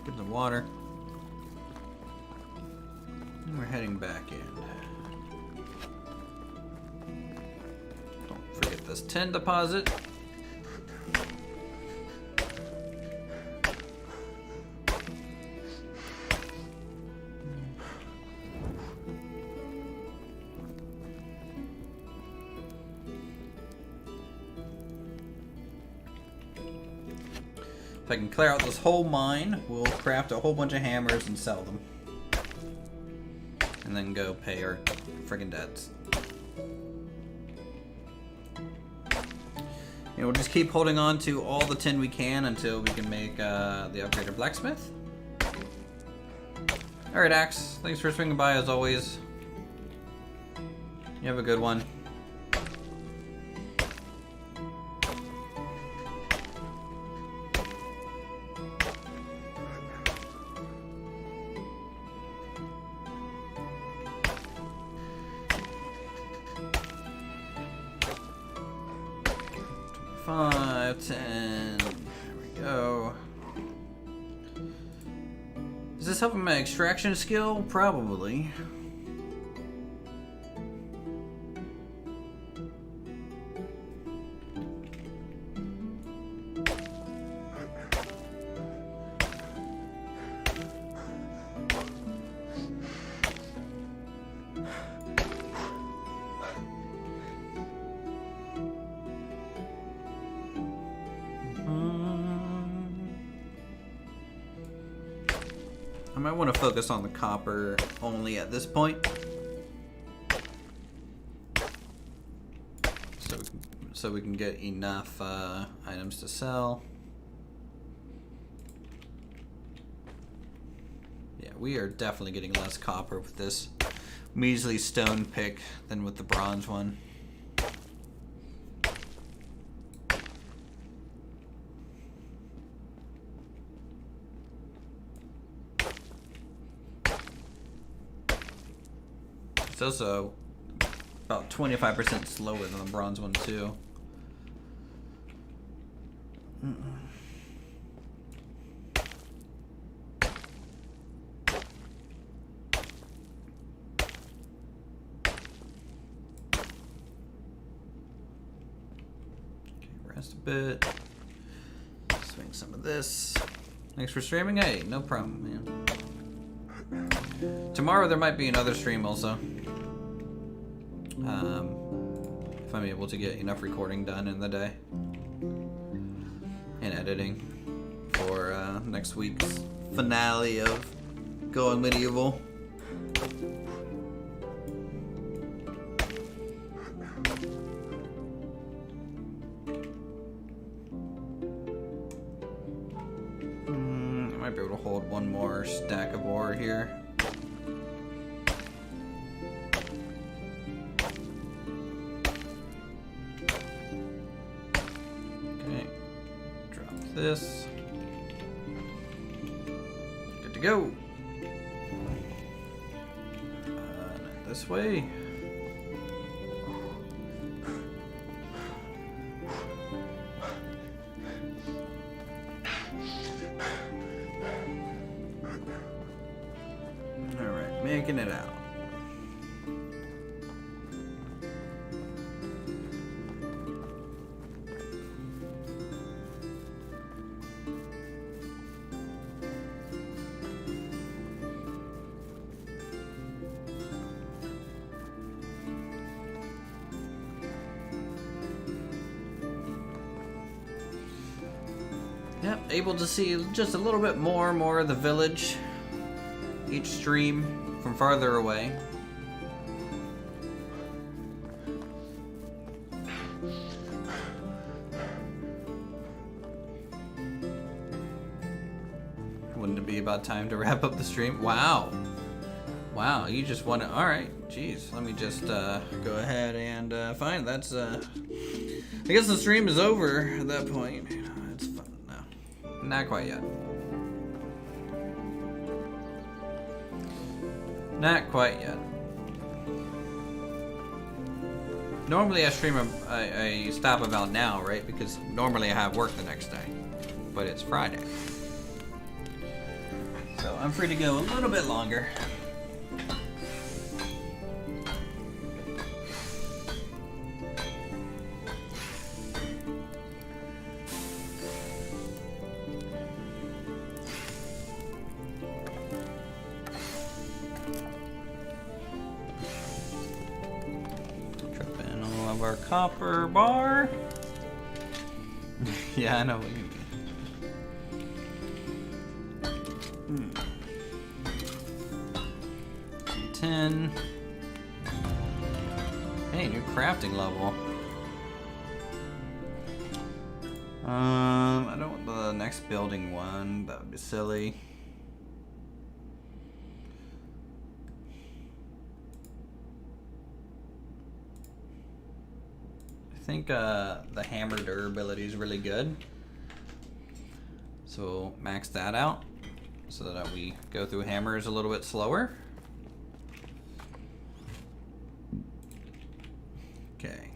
Get in the water. And we're heading back in. Don't forget this 10 deposit. If I can clear out this whole mine, we'll craft a whole bunch of hammers and sell them. And then go pay our friggin' debts. And we'll just keep holding on to all the tin we can until we can make the upgraded blacksmith. Alright, Axe. Thanks for swinging by as always. You have a good one. Is this helping my extraction skill? Probably. I might want to focus on the copper only at this point. So we can get enough items to sell. Yeah, we are definitely getting less copper with this measly stone pick than with the bronze one. It's also about 25% slower than the bronze one too. Okay, rest a bit. Swing some of this. Thanks for streaming. Hey, no problem, man. Tomorrow there might be another stream also. If I'm able to get enough recording done in the day and editing for next week's finale of Going Medieval. I might be able to hold one more stack of ore here. This. Good to go. This way. All right, making it out. Yep, able to see just a little bit more of the village each stream from farther away. Wouldn't it be about time to wrap up the stream? Wow. Wow, you just want to... Alright, jeez. Let me just go ahead and find... That's... I guess the stream is over at that point. It's fun. No. Not quite yet. Not quite yet. Normally I stream... I stop about now, right? Because normally I have work the next day. But it's Friday. So I'm free to go a little bit longer. Drop in all of our copper bar. Yeah, I know what you mean. 10. Hey, new crafting level. I don't want the next building one. That would be silly. I think the hammer durability is really good. So we'll max that out so that we go through hammers a little bit slower. Okay.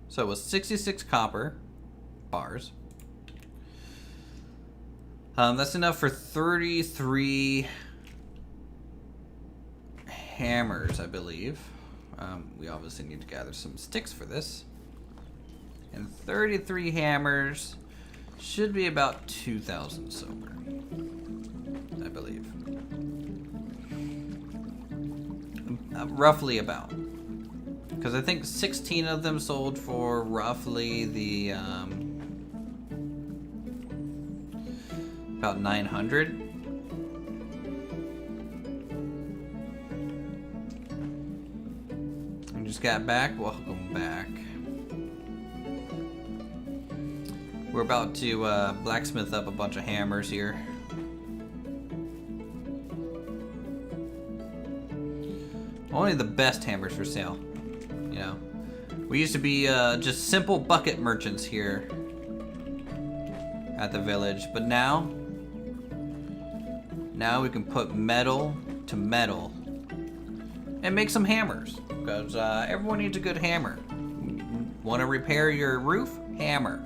So it was 66 copper bars. That's enough for 33 hammers, I believe. We obviously need to gather some sticks for this. And 33 hammers should be about 2,000 silver, I believe. Roughly about. Because I think 16 of them sold for roughly the about 900. I just got back. Welcome back. We're about to blacksmith up a bunch of hammers here. Only the best hammers for sale. You know, we used to be just simple bucket merchants here at the village, but now we can put metal to metal and make some hammers, because everyone needs a good hammer. Want to repair your roof? Hammer.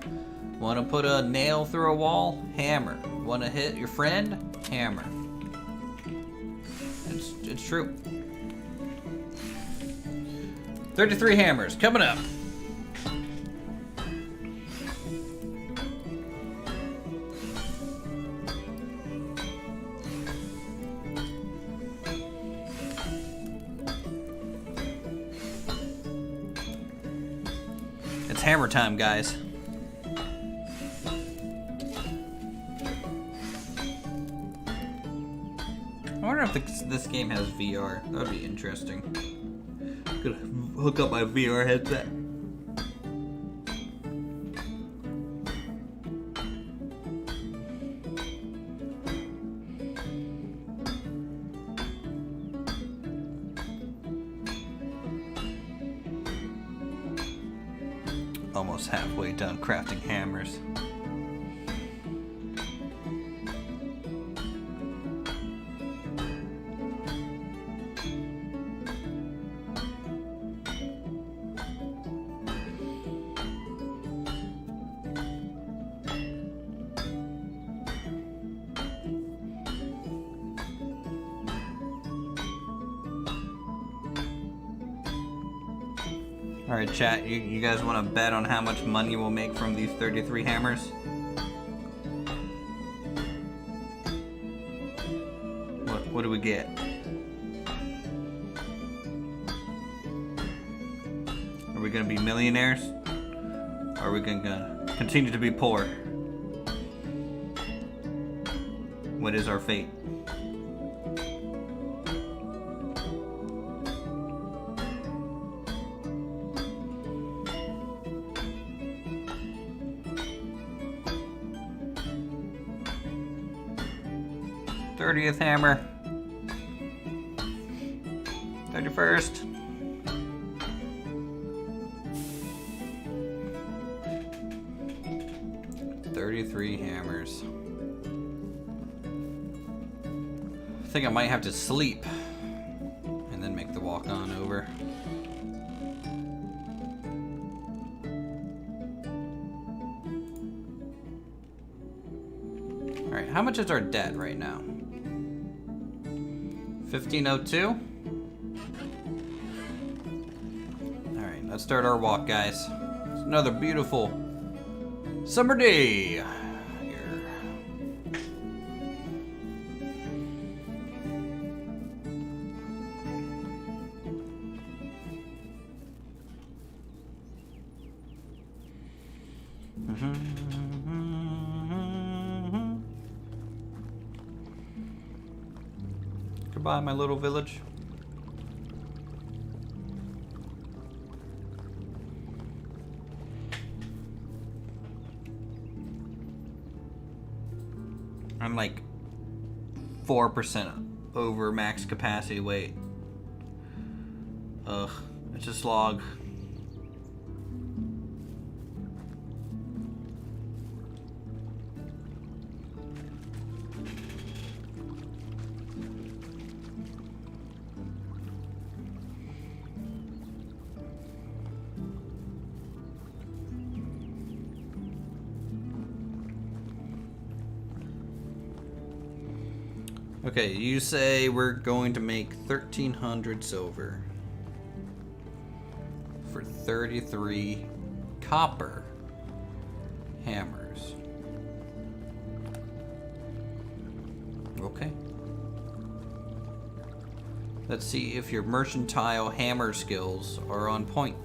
Want to put a nail through a wall? Hammer. Want to hit your friend? Hammer. It's true. 33 hammers coming up. It's hammer time, guys. I wonder if this game has VR. That would be interesting. Could hook up my VR headset. Almost halfway done crafting hammers. Alright, chat, you guys want to bet on how much money we'll make from these 33 hammers? What do we get? Are we gonna be millionaires? Or are we gonna Continue to be poor. What is our fate? '30th hammer. 31st. $33 hammers. I think I might have to sleep and then make the walk on over. Alright, how much is our debt right now? 1502? Alright, let's start our walk, guys. It's another beautiful summer day here. Goodbye, my little village. I'm like 4% over max capacity weight. Ugh, it's a slog. Okay, you say we're going to make 1,300 silver for 33 copper hammers. Okay. Let's see if your mercantile hammer skills are on point.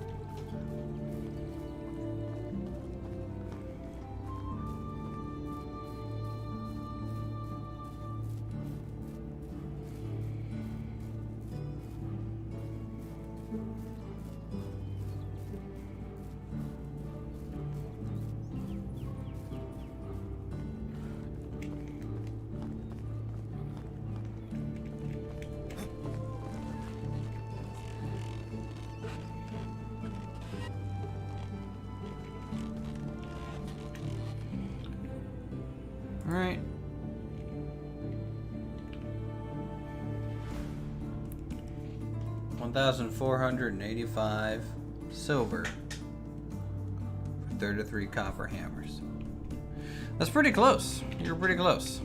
All right. $1,485 silver for 33 copper hammers. That's pretty close. You're pretty close.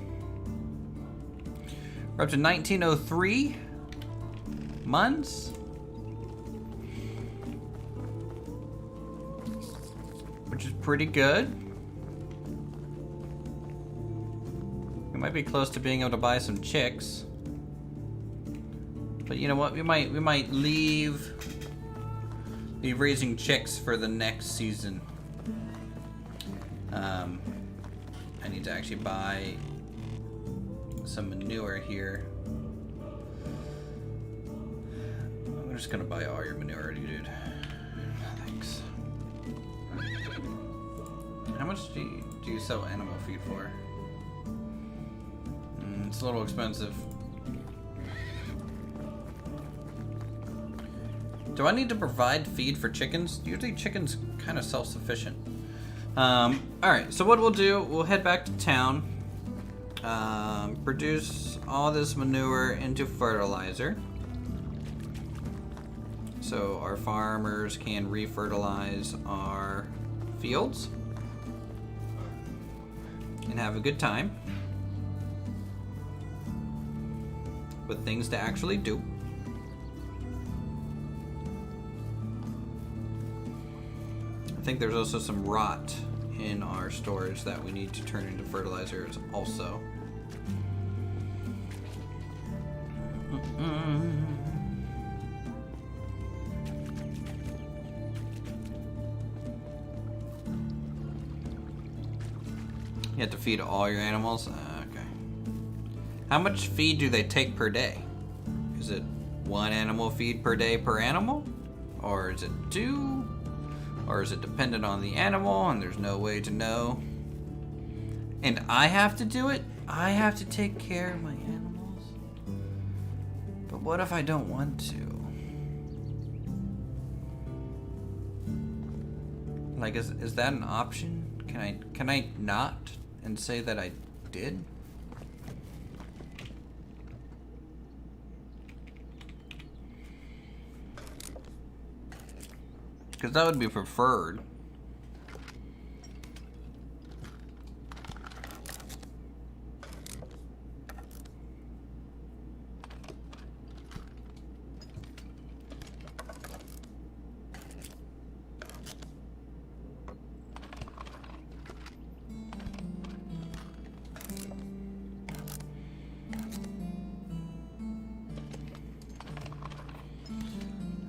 We're up to 1903 months. Which is pretty good. We might be close to being able to buy some chicks. But you know what? We might leave raising chicks for the next season. I need to actually buy some manure here. I'm just gonna buy all your manure, dude. Thanks. How much do you sell animal feed for? It's a little expensive. Do I need to provide feed for chickens? Usually chickens kind of self-sufficient. Alright, so what we'll do, we'll head back to town. Produce all this manure into fertilizer. So our farmers can re-fertilize our fields. And have a good time. With things to actually do. I think there's also some rot in our storage that we need to turn into fertilizers also. You have to feed all your animals? Okay. How much feed do they take per day? Is it 1 animal feed per day per animal? Or is it 2? Or is it dependent on the animal and there's no way to know? And I have to do it? I have to take care of my animals? But what if I don't want to? Like, is that an option? Can I not and say that I did? Because that would be preferred.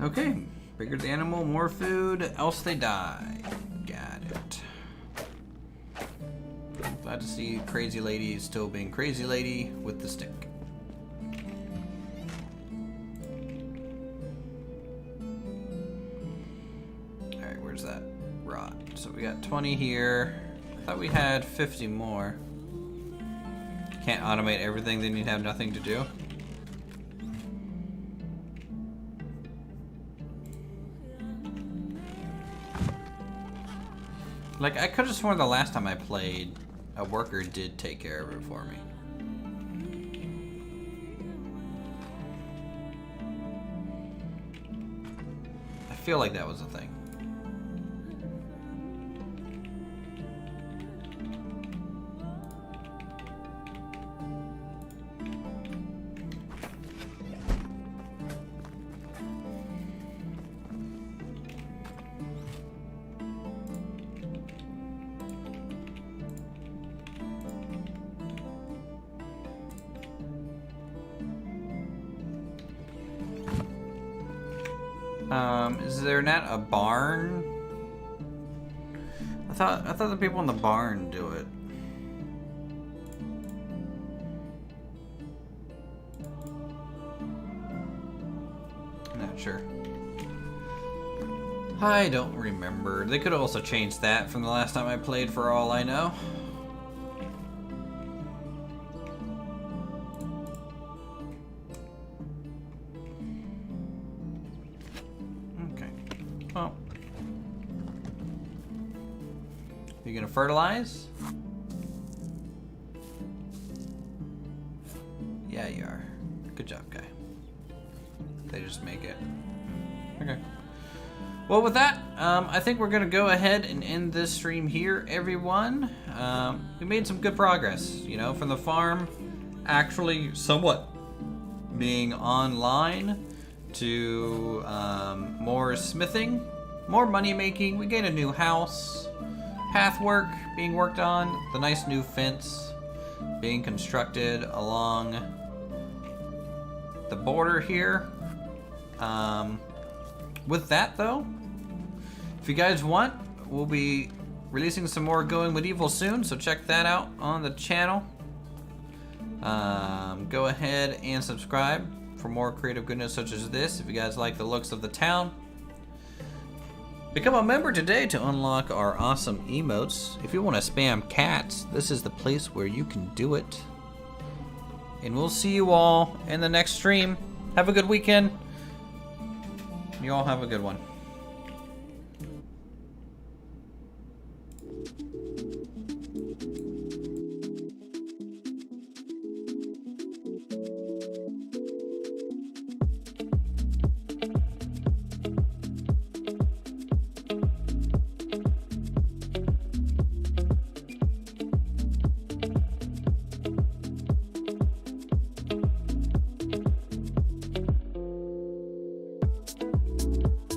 Okay, bigger the animal, more food, else they die. Got it. I'm glad to see Crazy Lady still being Crazy Lady with the stick. Alright, where's that rod? So we got 20 here. I thought we had 50 more. Can't automate everything, then you'd have nothing to do. Like, I could have sworn the last time I played, a worker did take care of it for me. I feel like that was a thing. Is there not a barn? I thought the people in the barn do it. I'm not sure. I don't remember. They could have also changed that from the last time I played, for all I know. Well, you gonna fertilize? Yeah, you are. Good job, guy. They just make it. Okay. Well, with that, I think we're gonna go ahead and end this stream here, everyone. We made some good progress, you know, from the farm actually somewhat being online to more smithing, more money making. We gained a new house, path work being worked on, the nice new fence being constructed along the border here. With that though, if you guys want, we'll be releasing some more Going Medieval soon, so check that out on the channel. Go ahead and subscribe for more creative goodness such as this. If you guys like the looks of the town, become a member today to unlock our awesome emotes. If you want to spam cats, this is the place where you can do it. And we'll see you all in the next stream. Have a good weekend. You all have a good one.